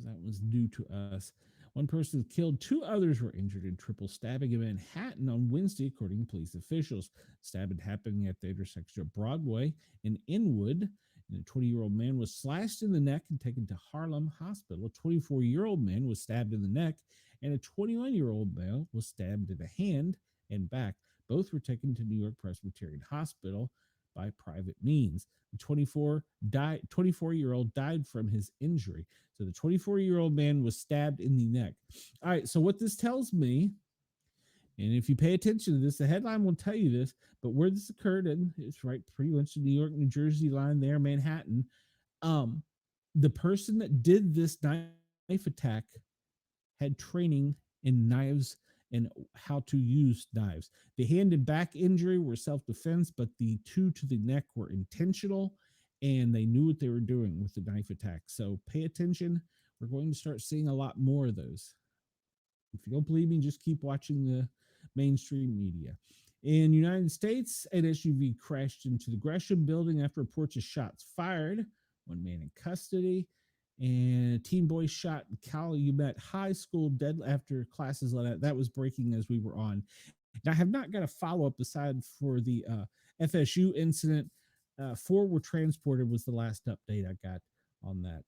That was new to us. 1 person was killed, 2 others were injured in triple stabbing in Manhattan on Wednesday, according to police officials. Stabbing happening at the intersection of Broadway and Inwood. And a 20-year-old man was slashed in the neck and taken to Harlem Hospital. A 24-year-old man was stabbed in the neck, and a 21-year-old male was stabbed in the hand and back. Both were taken to New York Presbyterian Hospital by private means. The 24-year-old died from his injury. So the 24-year-old man was stabbed in the neck. All right, so what this tells me, and if you pay attention to this, the headline will tell you this, but where this occurred, and it's right pretty much the New York, New Jersey line there, Manhattan, the person that did this knife attack had training in knives and how to use knives. The hand and back injury were self defense, but the two to the neck were intentional, and they knew what they were doing with the knife attack. So pay attention. We're going to start seeing a lot more of those. If you don't believe me, just keep watching the mainstream media. In the United States, an SUV crashed into the Gresham building after reports of shots fired. One man in custody. And a teen boy shot in Calumet High School dead after classes let out. That was breaking as we were on. And I have not got a follow up aside for the FSU incident. Four were transported was the last update I got on that.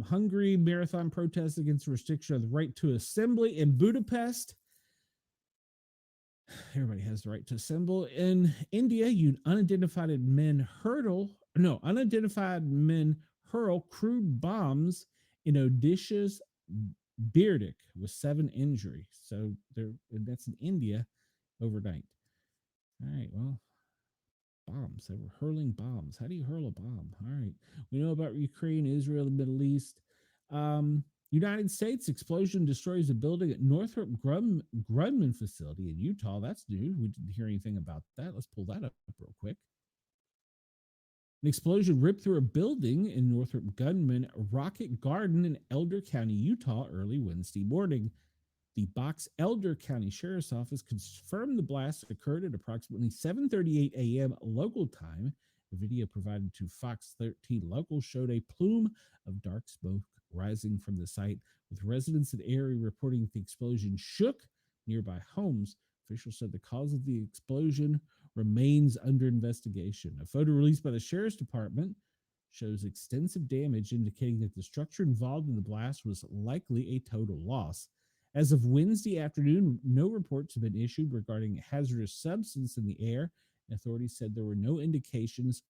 Hungary marathon protests against the restriction of the right to assembly in Budapest. Everybody has the right to assemble. In India, unidentified men hurl crude bombs in Odisha's Birdik with 7 injuries. So that's in India overnight. All right, well, bombs. They were hurling bombs. How do you hurl a bomb? All right. We know about Ukraine, Israel, the Middle East. United States explosion destroys a building at Northrop Grumman facility in Utah. That's new. We didn't hear anything about that. Let's pull that up real quick. An explosion ripped through a building in Northrop Grumman Rocket Garden in Elder County, Utah, early Wednesday morning. The Box Elder County Sheriff's Office confirmed the blast occurred at approximately 7:38 a.m. local time. The video provided to Fox 13 Local showed a plume of dark smoke rising from the site, with residents in the area reporting the explosion shook nearby homes. Officials said the cause of the explosion remains under investigation. A photo released by the Sheriff's Department shows extensive damage, indicating that the structure involved in the blast was likely a total loss. As of Wednesday afternoon, no reports have been issued regarding a hazardous substance in the air. Authorities said there were no indications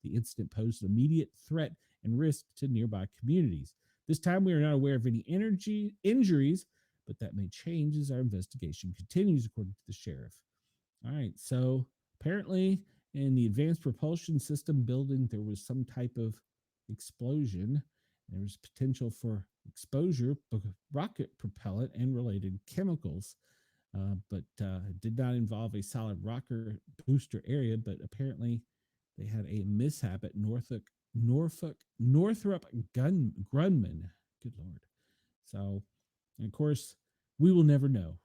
the incident posed an immediate threat and risk to nearby communities. This time, we are not aware of any injuries, but that may change as our investigation continues, according to the sheriff. All right, so apparently in the advanced propulsion system building, there was some type of explosion. There was potential for exposure of rocket propellant and related chemicals, but it did not involve a solid rocket booster area. But apparently, they had a mishap at Northrop Grumman. Good Lord. So, and of course, we will never know.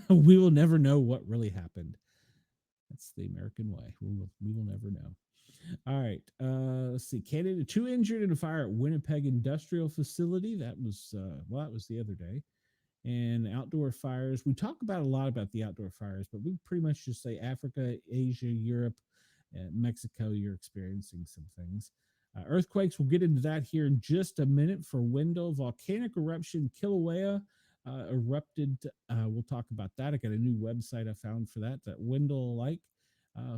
We will never know what really happened. That's the American way. We will never know. All right. Let's see. Canada, 2 injured in a fire at Winnipeg Industrial Facility. That was that was the other day. And outdoor fires. We talk about a lot about the outdoor fires, but we pretty much just say Africa, Asia, Europe, Mexico. You're experiencing some things. Earthquakes. We'll get into that here in just a minute. For Wendell, volcanic eruption, Kilauea erupted. We'll talk about that. I got a new website I found for that Wendell like.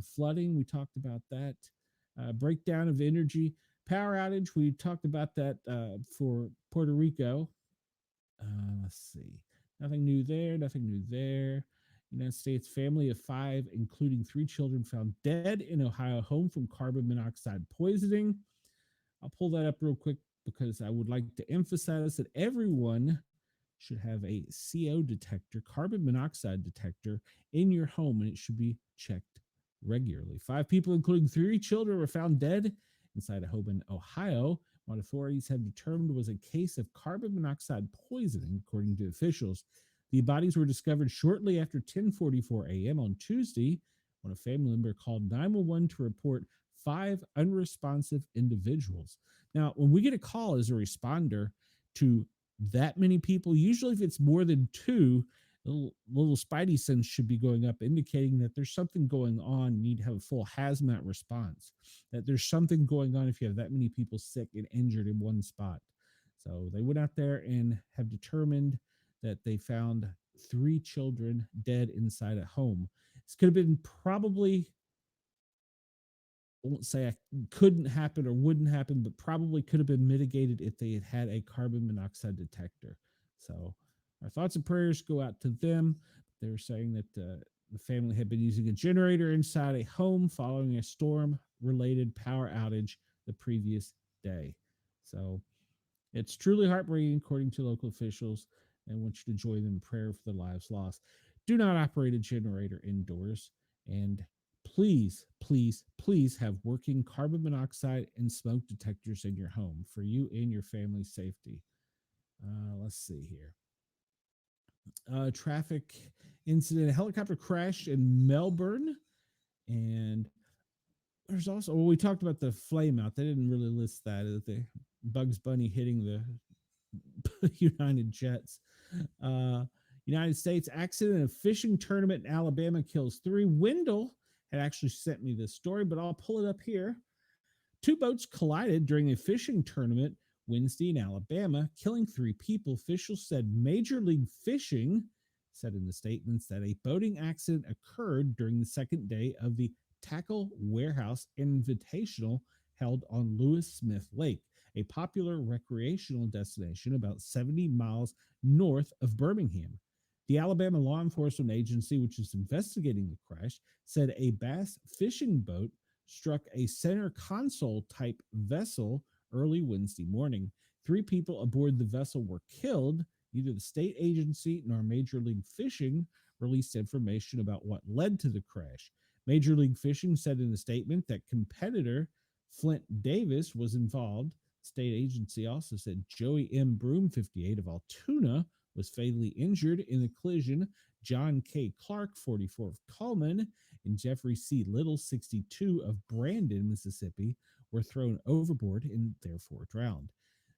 Flooding. We talked about that. Breakdown of energy. Power outage. We talked about that for Puerto Rico. Let's see. Nothing new there. Nothing new there. United States family of 5, including 3 children, found dead in Ohio home from carbon monoxide poisoning. I'll pull that up real quick because I would like to emphasize that everyone should have a CO detector, carbon monoxide detector, in your home, and it should be checked regularly. 5 people, including 3 children, were found dead inside a home in Ohio. What authorities have determined was a case of carbon monoxide poisoning, according to officials. The bodies were discovered shortly after 10:44 a.m. on Tuesday when a family member called 911 to report 5 unresponsive individuals. Now, when we get a call as a responder to that many people, usually if it's more than 2, little spidey sense should be going up, indicating that there's something going on. You need to have a full hazmat response, that there's something going on if you have that many people sick and injured in one spot. So they went out there and have determined that they found 3 children dead inside a home. This could have been probably, I won't say I couldn't happen or wouldn't happen, but probably could have been mitigated if they had had a carbon monoxide detector. So our thoughts and prayers go out to them. They're saying that the family had been using a generator inside a home following a storm-related power outage the previous day. So it's truly heartbreaking, according to local officials. And I want you to join them in prayer for the lives lost. Do not operate a generator indoors. And please, please, please have working carbon monoxide and smoke detectors in your home for you and your family's safety. Let's see here. Traffic incident: a helicopter crashed in Melbourne. And there's also, well, we talked about the flame out. They didn't really list that. The Bugs Bunny hitting the United Jets. Uh, United States accident in a fishing tournament in Alabama kills three. Wendell had actually sent me this story, but I'll pull it up here. Two boats collided during a fishing tournament Wednesday in Alabama, killing three people. Officials said Major League Fishing said in the statements that a boating accident occurred during the second day of the Tackle Warehouse Invitational held on Lewis Smith Lake, a popular recreational destination about 70 miles north of Birmingham. The Alabama law enforcement agency, which is investigating the crash, said a bass fishing boat struck a center console type vessel early Wednesday morning. Three people aboard the vessel were killed. Neither the state agency nor Major League Fishing released information about what led to the crash. Major League Fishing said in a statement that competitor Flint Davis was involved. State agency also said Joey M. Broom, 58, of Altoona, was fatally injured in the collision. John K. Clark, 44, of Coleman, and Jeffrey C. Little, 62, of Brandon, Mississippi, were thrown overboard and therefore drowned.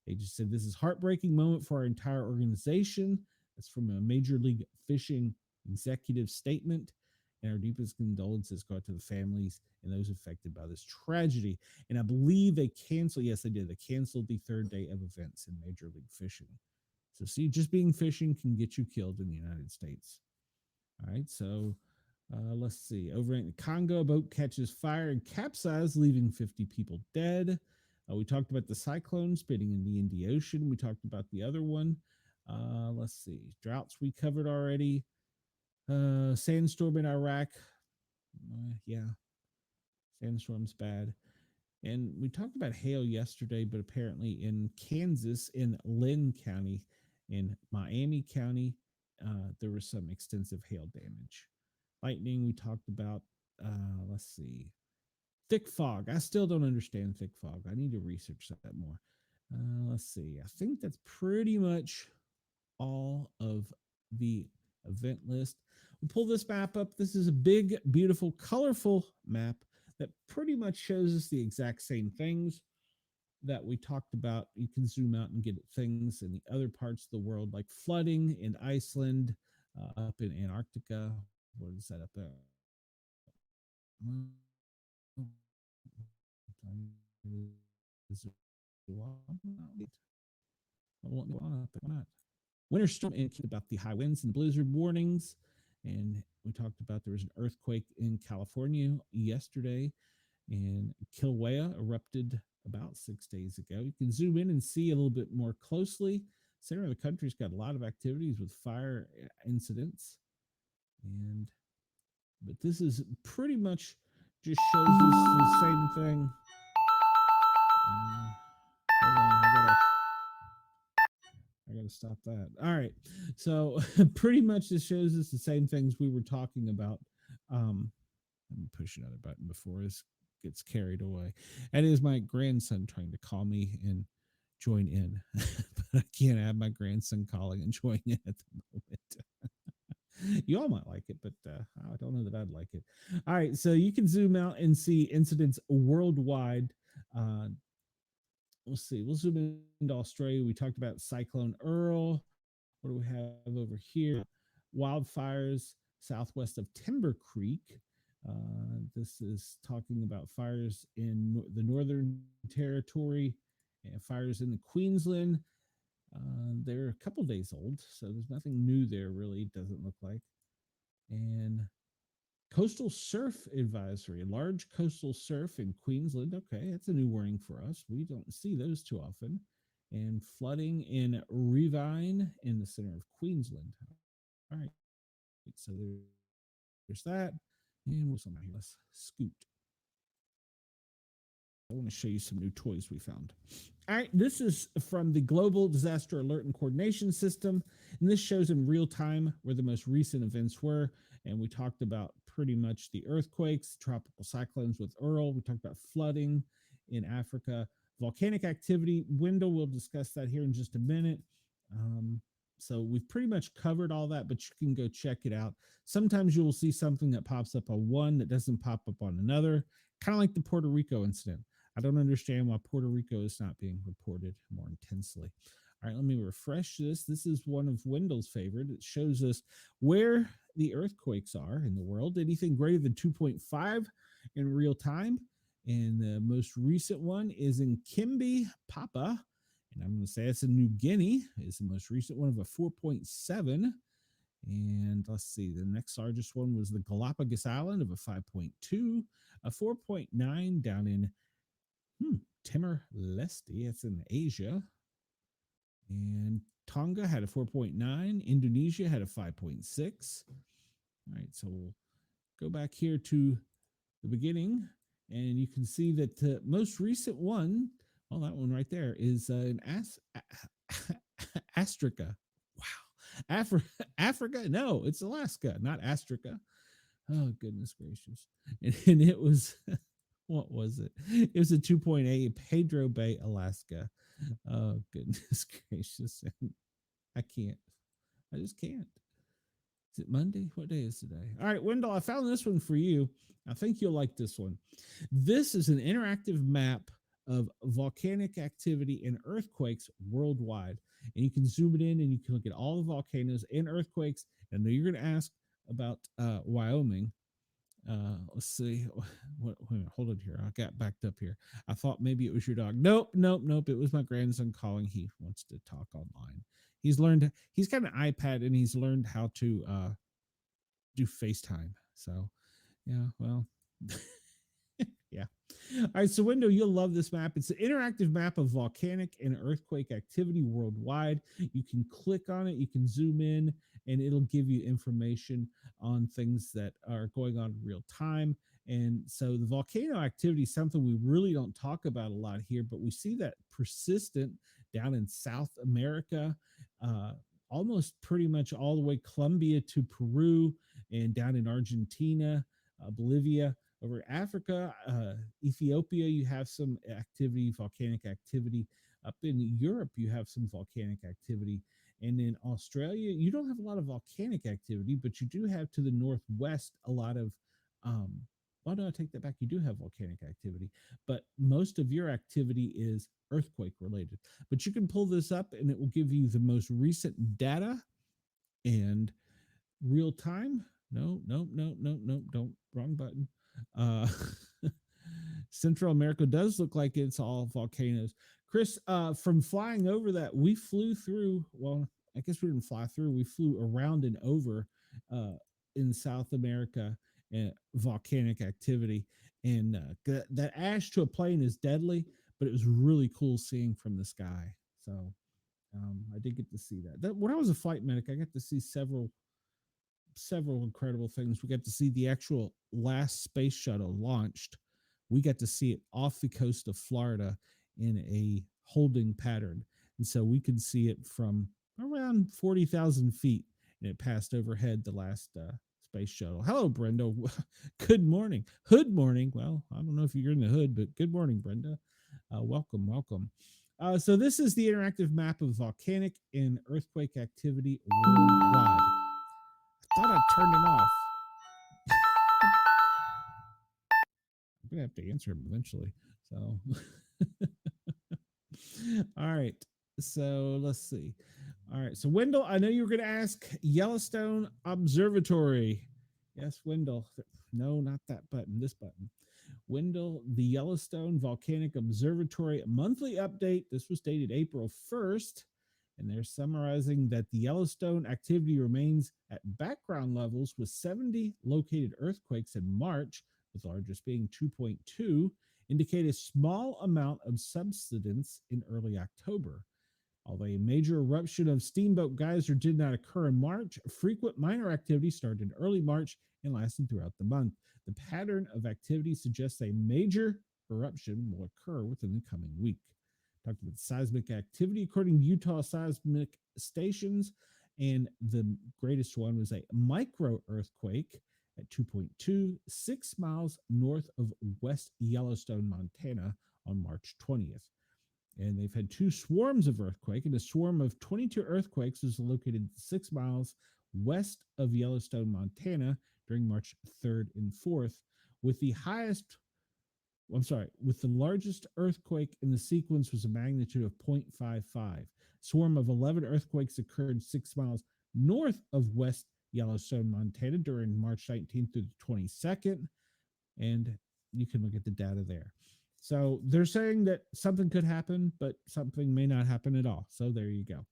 They just said this is a heartbreaking moment for our entire organization. That's from a Major League Fishing executive statement. And our deepest condolences go out to the families and those affected by this tragedy. And I believe they canceled, yes, they did. They canceled the third day of events in Major League Fishing. So, see, just being fishing can get you killed in the United States. All right, so let's see. Over in the Congo, a boat catches fire and capsizes, leaving 50 people dead. We talked about the cyclone spitting in the Indian Ocean. We talked about the other one. Let's see. Droughts we covered already. Sandstorm in Iraq. Yeah, sandstorm's bad. And we talked about hail yesterday, but apparently in Kansas, in Glen County, in Miami County, there was some extensive hail damage. Lightning, we talked about. Let's see. Thick fog. I still don't understand thick fog. I need to research that more. Let's see. I think that's pretty much all of the event list. We'll pull this map up. This is a big, beautiful, colorful map that pretty much shows us the exact same things that we talked about. You can zoom out and get things in the other parts of the world, like flooding in Iceland, up in Antarctica. What is that up there? Winter storm and about the high winds and blizzard warnings. And we talked about there was an earthquake in California yesterday, and Kilauea erupted about 6 days ago. You can zoom in and see a little bit more closely. Center of the country's got a lot of activities with fire incidents. And but this is pretty much just shows us the same thing. Hold on, I gotta stop that. All right, so pretty much this shows us the same things we were talking about. Let me push another button before this gets carried away. That is my grandson trying to call me and join in, but I can't have my grandson calling and join in at the moment. You all might like it, but I don't know that I'd like it. All right, so you can zoom out and see incidents worldwide. Uh, we'll see. We'll zoom into Australia. We talked about Cyclone Earl. What do we have over here? Wildfires southwest of Timber Creek. This is talking about fires in the Northern Territory and fires in the Queensland. They're a couple days old, so there's nothing new there, really, it doesn't look like. And coastal surf advisory, large coastal surf in Queensland. Okay, that's a new warning for us. We don't see those too often. And flooding in Revine in the center of Queensland. All right, so there's that. And what's on here? Let's scoot. I want to show you some new toys we found. All right, this is from the Global Disaster Alert and Coordination System, and this shows in real time where the most recent events were. And we talked about pretty much the earthquakes, tropical cyclones with Earl. We talked about flooding in Africa, volcanic activity. Wendell will discuss that here in just a minute. Um, so we've pretty much covered all that, but you can go check it out. Sometimes you will see something that pops up on one that doesn't pop up on another, kind of like the Puerto Rico incident. I don't understand why Puerto Rico is not being reported more intensely. All right, let me refresh this. This is one of Wendell's favorite. It shows us where the earthquakes are in the world. Anything greater than 2.5 in real time. And the most recent one is in Kimby, Papa. And I'm going to say it's in New Guinea. It's the most recent one of a 4.7. And let's see, the next largest one was the Galapagos Island of a 5.2, a 4.9 down in Timor Leste. It's in Asia. And Tonga had a 4.9. Indonesia had a 5.6. All right, so we'll go back here to the beginning, and you can see that the most recent one, well, that one right there is in Astrica. Wow. Africa? No, it's Alaska, not Astrica. Oh, goodness gracious. And it was, what was it? It was a 2.8, Pedro Bay, Alaska. Oh, goodness gracious. I can't. I just can't. Is it Monday? What day is today? All right, Wendell, I found this one for you. I think you'll like this one. This is an interactive map of volcanic activity and earthquakes worldwide. And you can zoom it in and you can look at all the volcanoes and earthquakes. I know you're going to ask about Wyoming. Let's see. Wait a minute, hold it here. I got backed up here. I thought maybe it was your dog. Nope. It was my grandson calling. He wants to talk online. He's got an iPad and he's learned how to do FaceTime. So yeah, well, yeah. All right, so Wendell, you'll love this map. It's an interactive map of volcanic and earthquake activity worldwide. You can click on it, you can zoom in, and it'll give you information on things that are going on in real time. And so the volcano activity is something we really don't talk about a lot here, but we see that persistent down in South America, almost pretty much all the way Colombia to Peru, and down in Argentina, Bolivia. Over Africa, Ethiopia, you have some activity, volcanic activity. Up in Europe, you have some volcanic activity. And in Australia, you don't have a lot of volcanic activity, but you do have to the northwest a lot of, well, no, I take that back. You do have volcanic activity, but most of your activity is earthquake related. But you can pull this up and it will give you the most recent data and real time. No, don't, wrong button. Uh, Central America does look like it's all volcanoes. Chris, from flying over that, we flew through, well, I guess we didn't fly through, we flew around and over in South America, volcanic activity. And that ash to a plane is deadly, but it was really cool seeing from the sky. So I did get to see that. When I was a flight medic, I got to see several incredible things. We got to see the actual last space shuttle launched. We got to see it off the coast of Florida in a holding pattern. And so we could see it from around 40,000 feet, and it passed overhead the last space shuttle. Hello, Brenda. Good morning. Hood morning. Well, I don't know if you're in the hood, but good morning, Brenda. Welcome. So this is the interactive map of volcanic and earthquake activity worldwide. Thought I turned him off. I'm gonna have to answer him eventually. So, all right. So let's see. All right. So Wendell, I know you were gonna ask Yellowstone Observatory. Yes, Wendell. No, not that button. This button. Wendell, the Yellowstone Volcanic Observatory monthly update. This was dated April 1st. And they're summarizing that the Yellowstone activity remains at background levels with 70 located earthquakes in March, the largest being 2.2, indicate a small amount of subsidence in early October. Although a major eruption of Steamboat Geyser did not occur in March, frequent minor activity started in early March and lasted throughout the month. The pattern of activity suggests a major eruption will occur within the coming week. Talked about seismic activity according to Utah seismic stations, and the greatest one was a micro earthquake at 2.2, 6 miles north of West Yellowstone, Montana, on March 20th. And they've had two swarms of earthquake, and a swarm of 22 earthquakes is located 6 miles west of Yellowstone, Montana, during March 3rd and 4th, with the highest with the largest earthquake in the sequence was a magnitude of 0.55. Swarm of 11 earthquakes occurred 6 miles north of West Yellowstone, Montana, during March 19th through the 22nd. And you can look at the data there. So they're saying that something could happen, but something may not happen at all. So there you go.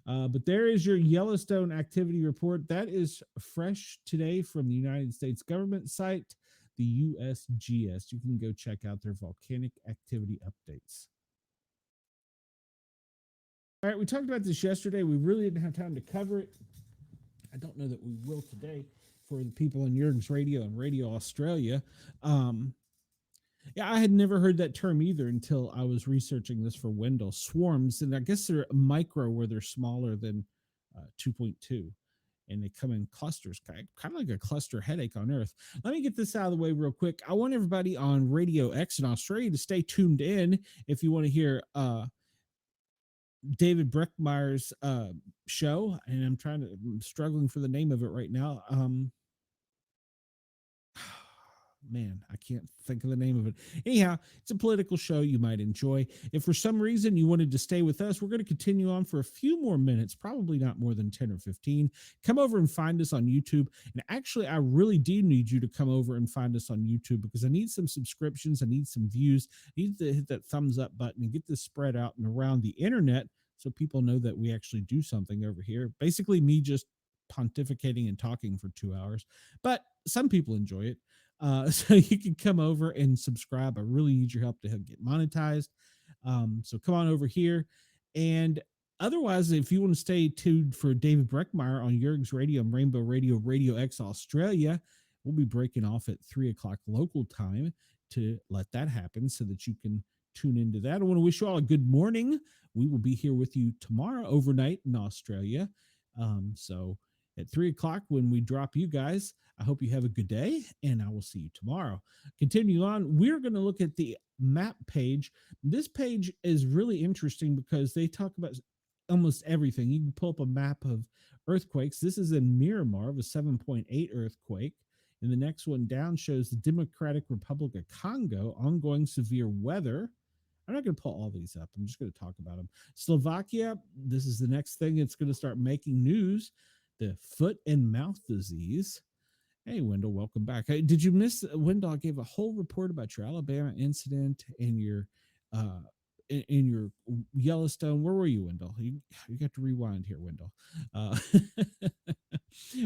But there is your Yellowstone activity report. That is fresh today from the United States government site, the USGS. You can go check out their volcanic activity updates. All right, we talked about this yesterday. We really didn't have time to cover it. I don't know that we will today for the people in Jurgens Radio and Radio Australia. Yeah, I had never heard that term either until I was researching this for Wendell. Swarms, and I guess they're micro where they're smaller than 2.2, and they come in clusters, kind of like a cluster headache on Earth. Let me get this out of the way real quick. I want everybody on Radio X in Australia to stay tuned in if you want to hear David Breckmeyer's show, and I'm struggling for the name of it right now. Man, I can't think of the name of it. Anyhow, it's a political show you might enjoy. If for some reason you wanted to stay with us, we're going to continue on for a few more minutes, probably not more than 10 or 15. Come over and find us on YouTube. And actually, I really do need you to come over and find us on YouTube because I need some subscriptions. I need some views. I need to hit that thumbs up button and get this spread out and around the internet so people know that we actually do something over here. Basically, me just pontificating and talking for 2 hours. But some people enjoy it. So you can come over and subscribe. I really need your help to get monetized. So come on over here. And otherwise, if you want to stay tuned for David Breckmeyer on Jurgens Radio and Rainbow Radio, Radio X Australia, we'll be breaking off at 3 o'clock local time to let that happen so that you can tune into that. I want to wish you all a good morning. We will be here with you tomorrow overnight in Australia. So at 3 o'clock when we drop you guys, I hope you have a good day, and I will see you tomorrow. Continue on. We're going to look at the map page. This page is really interesting because they talk about almost everything. You can pull up a map of earthquakes. This is in Miramar of a 7.8 earthquake. And the next one down shows the Democratic Republic of Congo, ongoing severe weather. I'm not going to pull all these up. I'm just going to talk about them. Slovakia, this is the next thing. It's going to start making news. The foot and mouth disease. Hey, Wendell, welcome back. Did you miss Wendell? I gave a whole report about your Alabama incident and your in your Yellowstone. Where were you, Wendell? You got to rewind here, Wendell.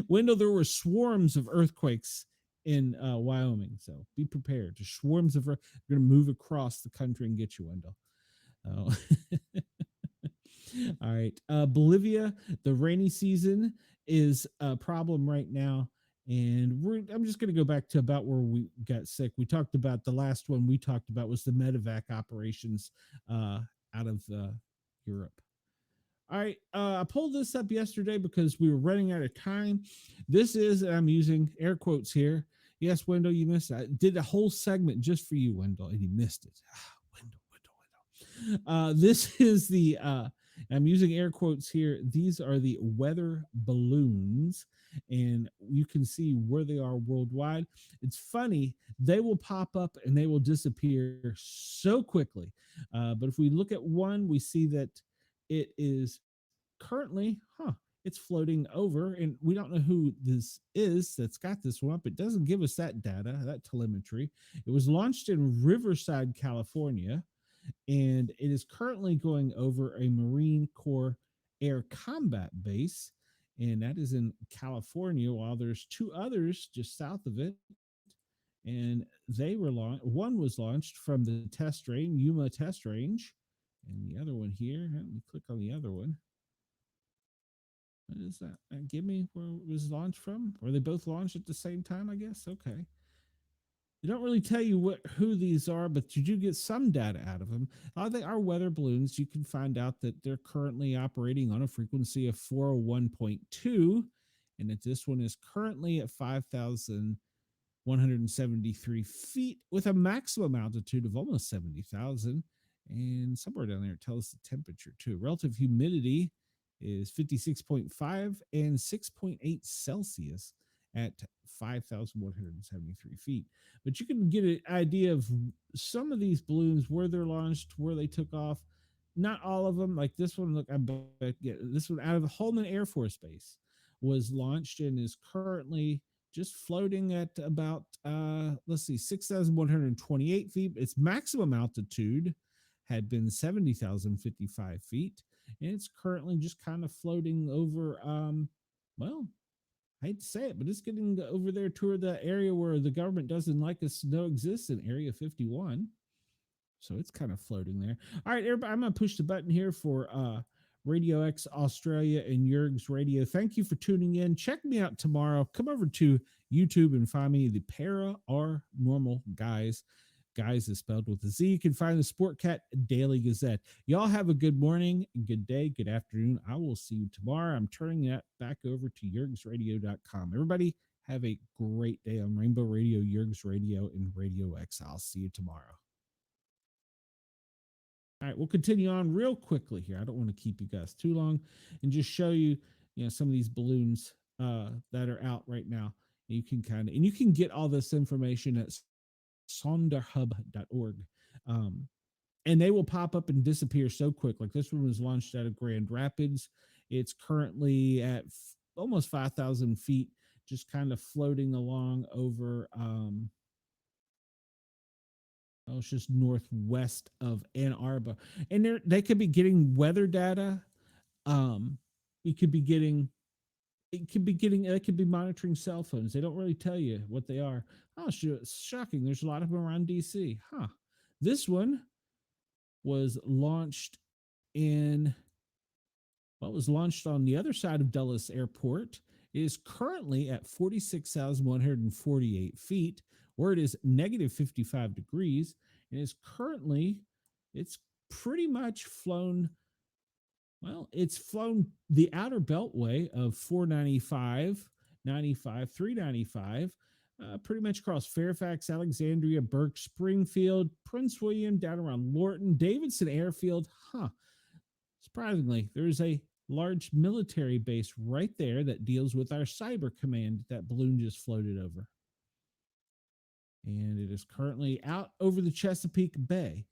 Wendell, there were swarms of earthquakes in Wyoming, so be prepared. Just swarms of. They're going to move across the country and get you, Wendell. Oh. All right. Bolivia, the rainy season is a problem right now. And I'm just going to go back to about where we got sick. We talked about the last one we talked about was the medevac operations out of Europe. All right. I pulled this up yesterday because we were running out of time. This is, I'm using air quotes here. Yes, Wendell, you missed it. I did a whole segment just for you, Wendell, and you missed it. Wendell. This is the, I'm using air quotes here. These are the weather balloons, and you can see where they are worldwide. It's funny. They will pop up and they will disappear so quickly. But if we look at one, we see that it is currently, it's floating over, and we don't know who this is that's got this one up. It doesn't give us that data, that telemetry. It was launched in Riverside, California, and it is currently going over a Marine Corps Air Combat Base, and that is in California, while there's two others just south of it. And they were one was launched from the test range, Yuma test range, and the other one here, let me click on the other one. What is that? Give me where it was launched from? Were they both launched at the same time, I guess? Okay. They don't really tell you who these are, but you do get some data out of them. They are weather balloons. You can find out that they're currently operating on a frequency of 401.2, and that this one is currently at 5,173 feet with a maximum altitude of almost 70,000. And somewhere down there it tells the temperature too. Relative humidity is 56.5 and 6.8 Celsius at 5,173 feet. But you can get an idea of some of these balloons, where they're launched, where they took off. Not all of them. Like this one, look, I bet this one out of Holman Air Force Base was launched and is currently just floating at about let's see, 6,128 feet. Its maximum altitude had been 70,055 feet, and it's currently just kind of floating over well, I hate to say it, but it's getting over there toward the area where the government doesn't like us to know exists, in Area 51. So it's kind of floating there. All right, everybody, I'm going to push the button here for Radio X Australia and Yerg's Radio. Thank you for tuning in. Check me out tomorrow. Come over to YouTube and find me, the Para or Normal Guys. Guys is spelled with a Z. You can find the Sportcat Daily Gazette. Y'all have a good morning, good day, good afternoon. I will see you tomorrow. I'm turning that back over to yergsradio.com. Everybody have a great day on Rainbow Radio, Yerg's Radio, and Radio X. I'll see you tomorrow. All right, we'll continue on real quickly here. I don't want to keep you guys too long, and just show you, some of these balloons that are out right now. You can and you can get all this information at sonderhub.org. And they will pop up and disappear so quick. Like this one was launched out of Grand Rapids. It's currently at almost 5,000 feet, just kind of floating along over it's just northwest of Ann Arbor, and they could be getting weather data. You could be getting, they could be monitoring cell phones. They don't really tell you what they are. Oh, it's shocking. There's a lot of them around DC. Huh. This one was launched was launched on the other side of Dulles Airport. It is currently at 46,148 feet, where it is negative 55 degrees, and it's pretty much flown. Well, it's flown the outer beltway of 495, 95, 395, pretty much across Fairfax, Alexandria, Burke, Springfield, Prince William, down around Lorton, Davidson Airfield. Surprisingly, there's a large military base right there that deals with our cyber command that balloon just floated over. And it is currently out over the Chesapeake Bay.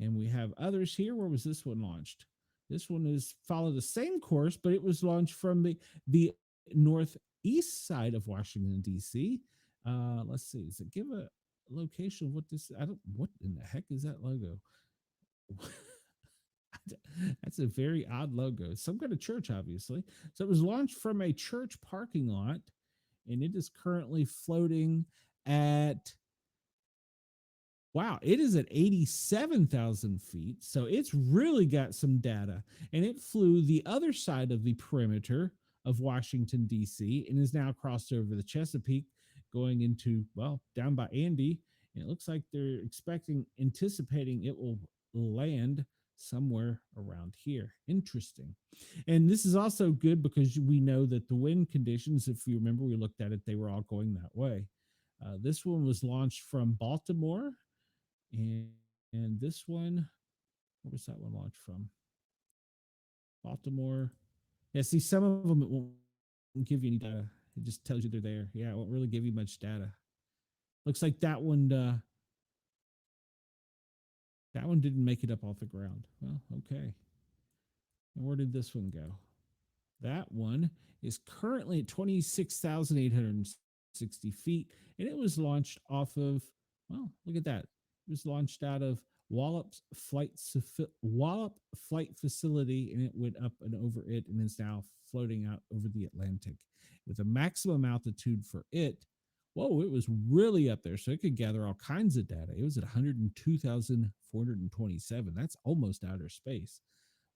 And we have others here. Where was this one launched? This one is followed the same course, but it was launched from the northeast side of Washington, D.C. Let's see. Does it give a location of what this? What in the heck is that logo? That's a very odd logo. Some kind of church, obviously. So it was launched from a church parking lot, and it is currently floating at, wow, it is at 87,000 feet. So it's really got some data, and it flew the other side of the perimeter of Washington, D.C., and is now crossed over the Chesapeake, going into, down by Andy. And it looks like they're anticipating it will land somewhere around here. Interesting. And this is also good because we know that the wind conditions, if you remember, we looked at it, they were all going that way. This one was launched from Baltimore, and this one, where was that one launched from? Baltimore. Yeah, see, some of them, it won't give you any data. It just tells you they're there. Yeah, it won't really give you much data. Looks like that one didn't make it up off the ground. Well, okay. And where did this one go? That one is currently at 26,860 feet, and it was launched off of, look at that. It was launched out of Wallop Flight Facility, and it went up and over it, and is now floating out over the Atlantic with a maximum altitude for it. Whoa, it was really up there, so it could gather all kinds of data. It was at 102,427. That's almost outer space.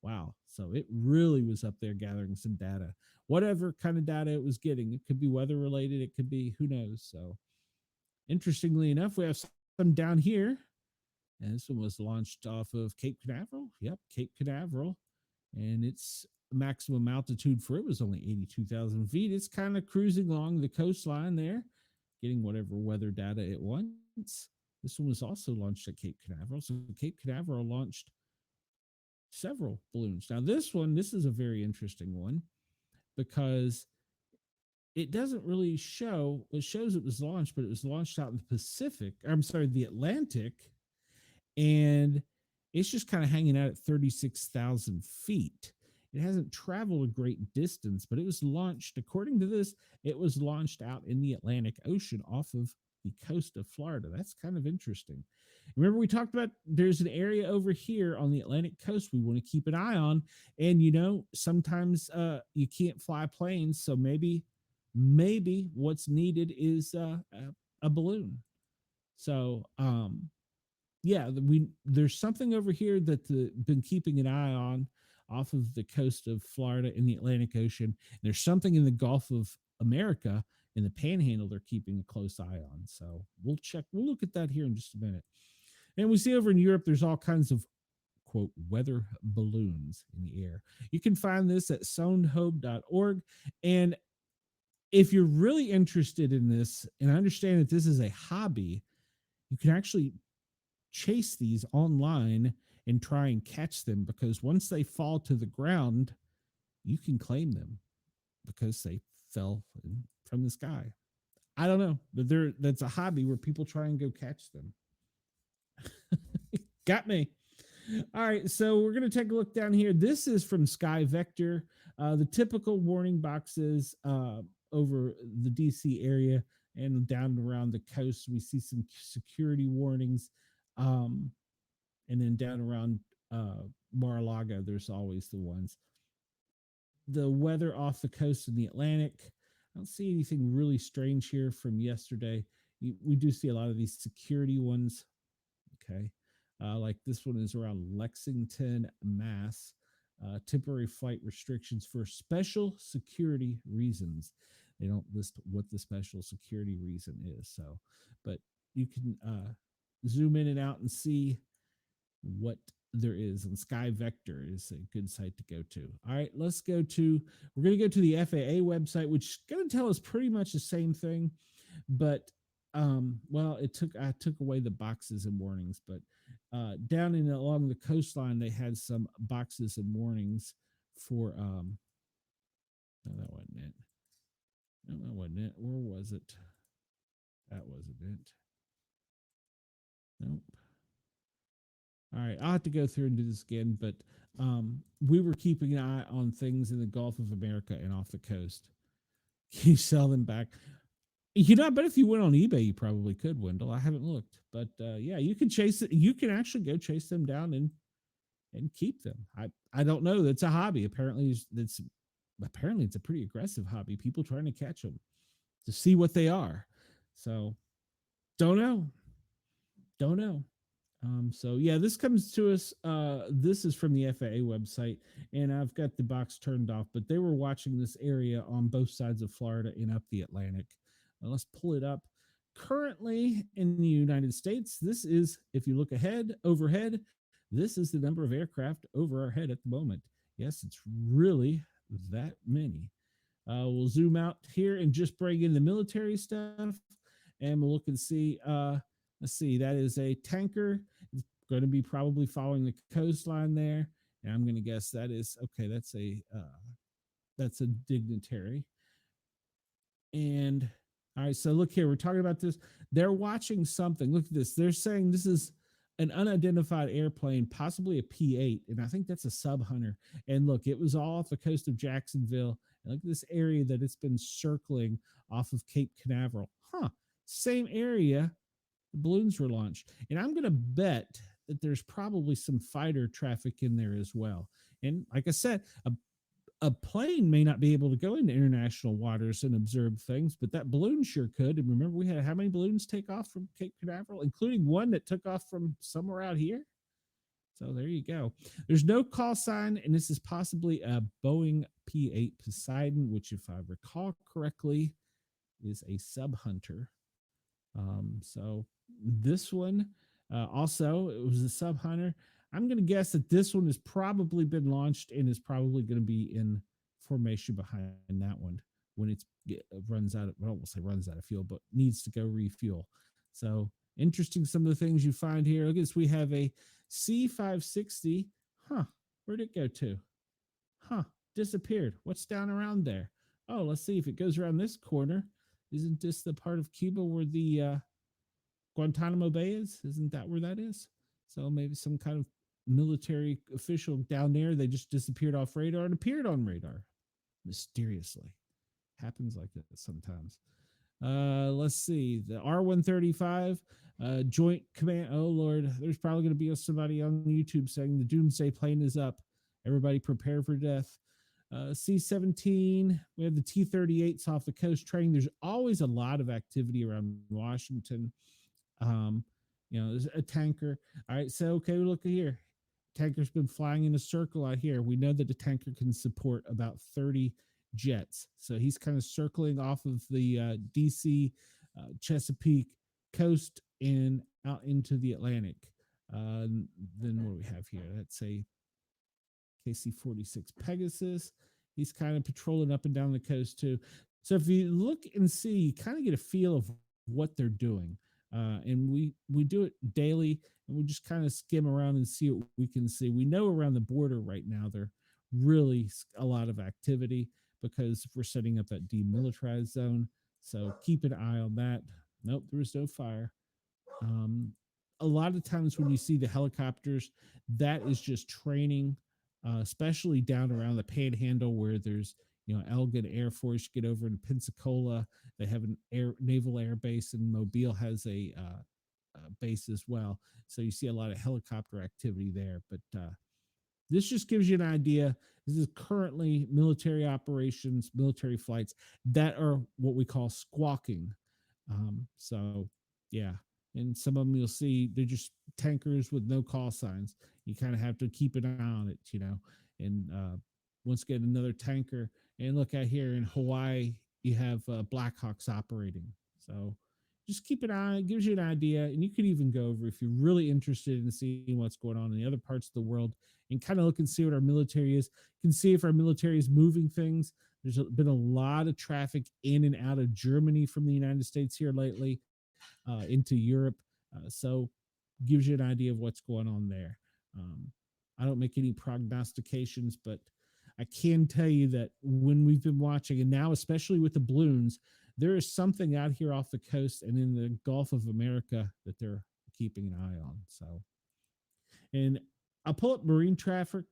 Wow. So it really was up there gathering some data. Whatever kind of data it was getting, it could be weather related, it could be, who knows. So Interestingly enough, we have some down here. And this one was launched off of Cape Canaveral. Yep, Cape Canaveral. And its maximum altitude for it was only 82,000 feet. It's kind of cruising along the coastline there, getting whatever weather data it wants. This one was also launched at Cape Canaveral. So Cape Canaveral launched several balloons. Now, this is a very interesting one because it doesn't really show, it shows it was launched, but it was launched out in the Pacific. I'm sorry, the Atlantic, and it's just kind of hanging out at 36,000 feet. It hasn't traveled a great distance, but it was launched, according to this, it was launched out in the Atlantic Ocean off of the coast of Florida. That's kind of interesting. Remember, we talked about there's an area over here on the Atlantic coast we want to keep an eye on. And, sometimes you can't fly planes. So maybe what's needed is a balloon. So, yeah, there's something over here that been keeping an eye on off of the coast of Florida in the Atlantic Ocean. There's something in the Gulf of America in the Panhandle they're keeping a close eye on. So we'll look at that here in just a minute. And we see over in Europe, there's all kinds of quote weather balloons in the air. You can find this at soundhobe.org. And if you're really interested in this, and I understand that this is a hobby, you can actually chase these online and try and catch them, because once they fall to the ground, you can claim them because they fell from the sky. I don't know, but that's a hobby where people try and go catch them. Got me. All right, so we're going to take a look down here. This is from Sky Vector. The typical warning boxes over the DC area and down around the coast. We see some security warnings. And then down around Mar-a-Lago, there's always the ones. The weather off the coast in the Atlantic. I don't see anything really strange here from yesterday. We do see a lot of these security ones. Okay. Like this one is around Lexington, Mass. Temporary flight restrictions for special security reasons. They don't list what the special security reason is. So, but you can zoom in and out and see what there is. And Sky Vector is a good site to go to. All right, we're going to go to the FAA website, which is going to tell us pretty much the same thing, but I took away the boxes and warnings, but down along the coastline, they had some boxes and warnings for no, that wasn't it. No, that wasn't it. Where was it? That wasn't it. Nope. All right, I'll have to go through and do this again, but we were keeping an eye on things in the Gulf of America and off the coast. Can you sell them back? I bet if you went on eBay, you probably could, Wendell. I haven't looked, but yeah, you can chase it. You can actually go chase them down and keep them. I don't know. That's a hobby. Apparently it's a pretty aggressive hobby. People trying to catch them to see what they are. So don't know. So yeah, this comes to us. This is from the FAA website, and I've got the box turned off, but they were watching this area on both sides of Florida and up the Atlantic. Let's pull it up. Currently in the United States, this is, if you look overhead, this is the number of aircraft over our head at the moment. Yes, it's really that many. We'll zoom out here and just bring in the military stuff, and we'll look and see. Let's see, that is a tanker. It's going to be probably following the coastline there. And I'm going to guess that is, okay, that's a dignitary. And all right, so look here, we're talking about this. They're watching something. Look at this. They're saying this is an unidentified airplane, possibly a P-8, and I think that's a sub-hunter. And look, it was all off the coast of Jacksonville. And look at this area that it's been circling off of Cape Canaveral. Same area the balloons were launched. And I'm going to bet that there's probably some fighter traffic in there as well. And like I said, a plane may not be able to go into international waters and observe things, but that balloon sure could. And remember, we had how many balloons take off from Cape Canaveral, including one that took off from somewhere out here? So there you go. There's no call sign, and this is possibly a Boeing P-8 Poseidon, which, if I recall correctly, is a sub-hunter. So this one, also, it was a sub hunter. I'm going to guess that this one has probably been launched and is probably going to be in formation behind that one when it runs out of, well, we'll say runs out of fuel, but needs to go refuel. So interesting, some of the things you find here. Look at this. We have a C560. Huh. Where'd it go to? Huh. Disappeared. What's down around there? Oh, let's see if it goes around this corner. Isn't this the part of Cuba where the Guantanamo Bay is? Isn't that where that is? So maybe some kind of military official down there. They just disappeared off radar and appeared on radar mysteriously. Happens like that sometimes. Let's see. The R135 Joint Command. Oh, Lord. There's probably going to be somebody on YouTube saying the doomsday plane is up. Everybody prepare for death. C-17. We have the T-38s off the coast training. There's always a lot of activity around Washington. There's a tanker. All right, so okay, look here. Tanker's been flying in a circle out here. We know that a tanker can support about 30 jets. So he's kind of circling off of the DC Chesapeake coast and out into the Atlantic. Then what do we have here? That's a KC-46 Pegasus. He's kind of patrolling up and down the coast too. So if you look and see, you kind of get a feel of what they're doing. And we do it daily, and we just kind of skim around and see what we can see. We know around the border right now there really a lot of activity because we're setting up that demilitarized zone. So keep an eye on that. Nope, there was no fire. A lot of times when you see the helicopters, that is just training, especially down around the Panhandle where there's Elgin Air Force. You get over in Pensacola, they have an naval air base, and Mobile has a base as well. So you see a lot of helicopter activity there. But this just gives you an idea. This is currently military operations, military flights that are what we call squawking. So yeah, and some of them you'll see they're just tankers with no call signs. You kind of have to keep an eye on it, And once again, another tanker. And look out here in Hawaii, you have Blackhawks operating. So just keep an eye. It gives you an idea, and you could even go over if you're really interested in seeing what's going on in the other parts of the world, and kind of look and see what our military is. You can see if our military is moving things. There's been a lot of traffic in and out of Germany from the United States here lately into Europe. So gives you an idea of what's going on there. I don't make any prognostications, but I can tell you that when we've been watching, and now especially with the balloons, there is something out here off the coast and in the Gulf of America that they're keeping an eye on. So, and I'll pull up marine traffic,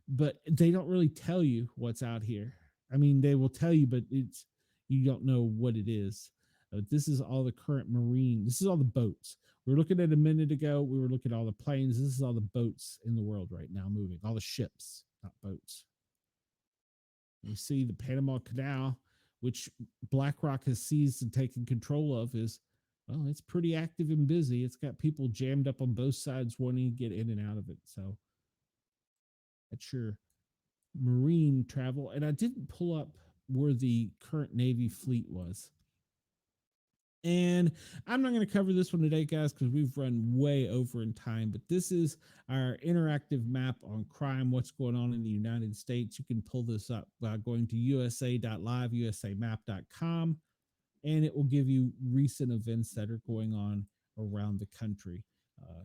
but they don't really tell you what's out here. I mean, they will tell you, but you don't know what it is. This is all the current marine. This is all the boats. We were looking at a minute ago. We were looking at all the planes. This is all the boats in the world right now moving. All the ships, not boats. You see the Panama Canal, which BlackRock has seized and taken control of, it's pretty active and busy. It's got people jammed up on both sides wanting to get in and out of it. So that's your marine travel. And I didn't pull up where the current Navy fleet was. And I'm not going to cover this one today, guys, because we've run way over in time. But this is our interactive map on crime, what's going on in the United States. You can pull this up by going to usa.live, usamap.com, and it will give you recent events that are going on around the country.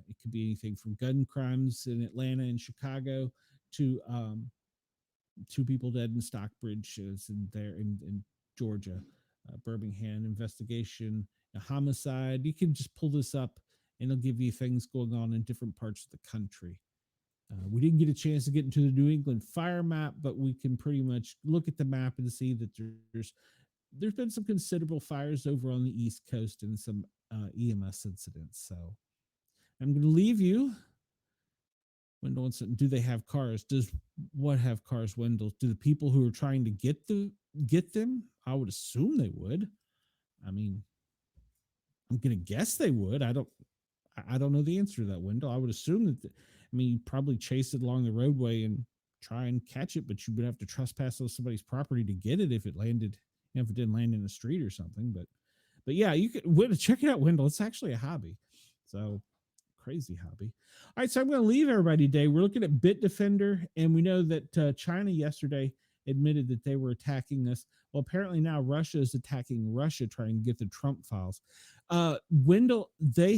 It could be anything from gun crimes in Atlanta and Chicago to 2 people dead in Stockbridge in Georgia. Birmingham investigation, a homicide. You can just pull this up and it'll give you things going on in different parts of the country. We didn't get a chance to get into the New England fire map, but we can pretty much look at the map and see that there's been some considerable fires over on the East Coast and some EMS incidents. So I'm going to leave you. Wendell wants to, do they have cars? Does what have cars, Wendell? Do the people who are trying to get them? I would assume they would. I mean, I'm going to guess they would. I don't know the answer to that, Wendell. I would assume that, you'd probably chase it along the roadway and try and catch it, but you would have to trespass on somebody's property to get it if it landed, if it didn't land in the street or something. But But yeah, you could check it out, Wendell. It's actually a hobby. So crazy hobby. All right, so I'm going to leave everybody today. We're looking at Bitdefender, and we know that China yesterday admitted that they were attacking us. Well, apparently now Russia is attacking Russia, trying to get the Trump files. Wendell, they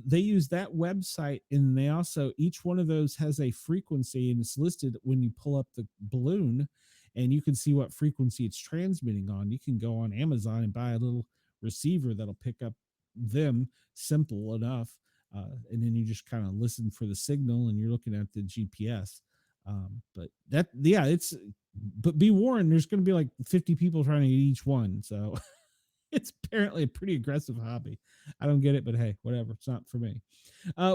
use that website, and they also, each one of those has a frequency, and it's listed when you pull up the balloon, and you can see what frequency it's transmitting on. You can go on Amazon and buy a little receiver that'll pick up them, simple enough. And then you just kind of listen for the signal, and you're looking at the GPS. But that, yeah, but be warned, there's going to be like 50 people trying to get each one. So it's apparently a pretty aggressive hobby. I don't get it, but hey, whatever. It's not for me.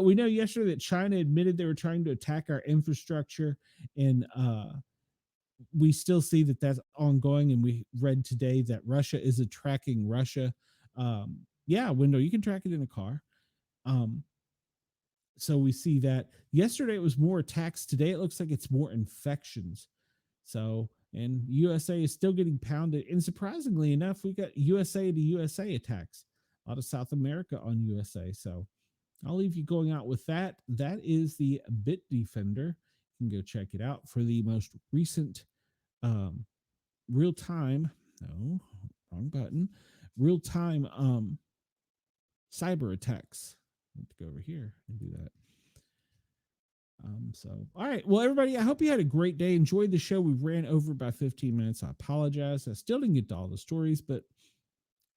We know yesterday that China admitted they were trying to attack our infrastructure, and we still see that that's ongoing. And we read today that Russia is tracking Russia. Yeah, Window, you can track it in a car. So we see that yesterday it was more attacks. Today it looks like it's more infections. So, and USA is still getting pounded. And surprisingly enough, we got USA to USA attacks. A lot of South America on USA. So I'll leave you going out with that. That is the Bitdefender. You can go check it out for the most recent real time. No, wrong button. Real time cyber attacks. I have to go over here and do that. So, all right. Well, everybody, I hope you had a great day. Enjoyed the show. We ran over by 15 minutes. I apologize. I still didn't get to all the stories, but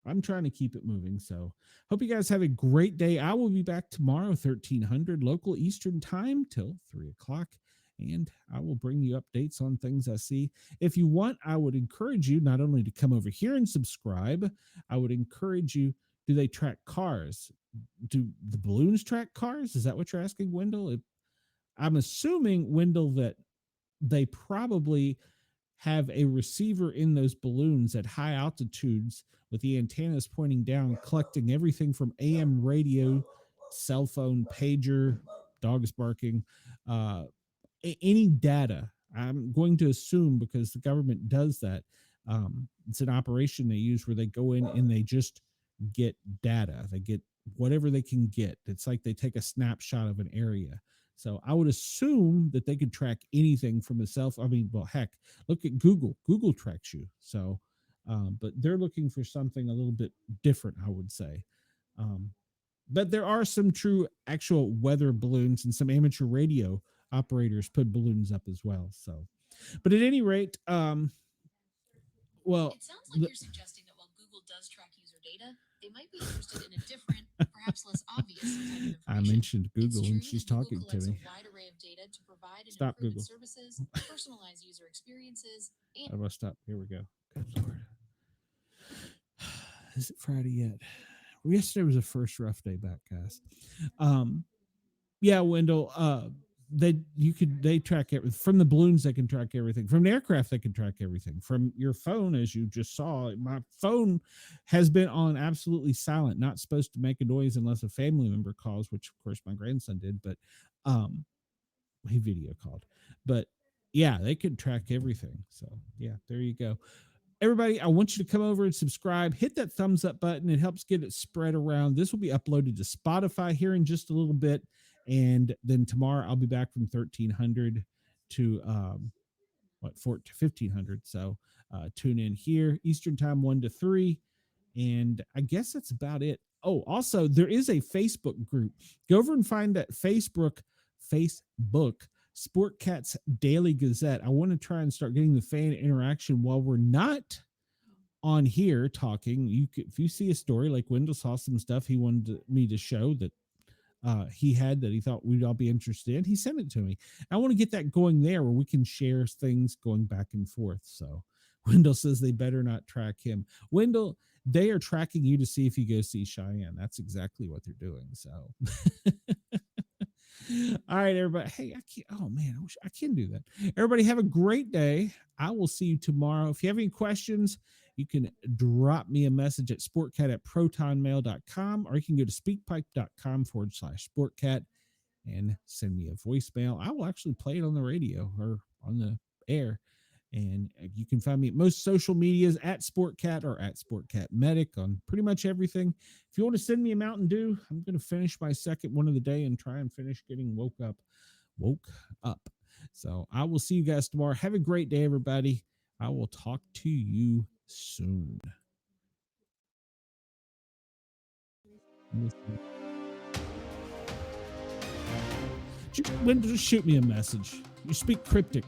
I'm trying to keep it moving. So, hope you guys have a great day. I will be back tomorrow, 1300 local Eastern time till 3 o'clock. And I will bring you updates on things I see. If you want, I would encourage you not only to come over here and subscribe, I would encourage you. Do they track cars? Do the balloons track cars? Is that what you're asking, Wendell? I'm assuming, Wendell, that they probably have a receiver in those balloons at high altitudes with the antennas pointing down, collecting everything from AM radio, cell phone, pager, dogs barking, uh, any data. I'm going to assume, because the government does that. It's an operation they use where they go in and they just get data. They get whatever they can get. It's like they take a snapshot of an area. So I would assume that they could track anything from a cell phone. I mean, well, heck, look at Google. Google tracks you. So, but they're looking for something a little bit different, I would say. But there are some true actual weather balloons, and some amateur radio operators put balloons up as well. So, but at any rate, well, it sounds like you're suggesting that while Google does track user data, they might be interested in a different, perhaps less obvious type of information. I mentioned Google and she's talking to me. A wide array of data to provide and stop improve Google services, personalize user experiences, and I must stop. Here we go. Good Lord. Is it Friday yet? Yesterday was the first rough day back, guys. Yeah, Wendell. They track everything from the balloons. They can track everything from the aircraft. They can track everything from your phone, as you just saw. My phone has been on absolutely silent, not supposed to make a noise unless a family member calls, which of course my grandson did, but he video called. But yeah, they can track everything. So yeah, there you go. Everybody, I want you to come over and subscribe. Hit that thumbs up button. It helps get it spread around. This will be uploaded to Spotify here in just a little bit. And then tomorrow I'll be back from 1300 to 1500. So tune in here, Eastern time, 1 to 3. And I guess that's about it. Oh, also, there is a Facebook group. Go over and find that Facebook, Sportcat's Daily Gazette. I want to try and start getting the fan interaction while we're not on here talking. If you see a story, like Wendell saw some stuff he wanted me to show that he had that he thought we'd all be interested in, he sent it to me. I want to get that going there where we can share things going back and forth. So Wendell says they better not track him. Wendell, they are tracking you to see if you go see Cheyenne. That's exactly what they're doing. So all right, everybody. Hey, I can't. Oh man, I can do that. Everybody have a great day. I will see you tomorrow. If you have any questions, you can drop me a message at sportcat@protonmail.com, or you can go to speakpipe.com/sportcat and send me a voicemail. I will actually play it on the radio or on the air. And you can find me at most social medias at Sportcat or at Sportcat Medic on pretty much everything. If you want to send me a Mountain Dew, I'm going to finish my second one of the day and try and finish getting woke up. So I will see you guys tomorrow. Have a great day, everybody. I will talk to you soon. Just shoot me a message. You speak cryptic.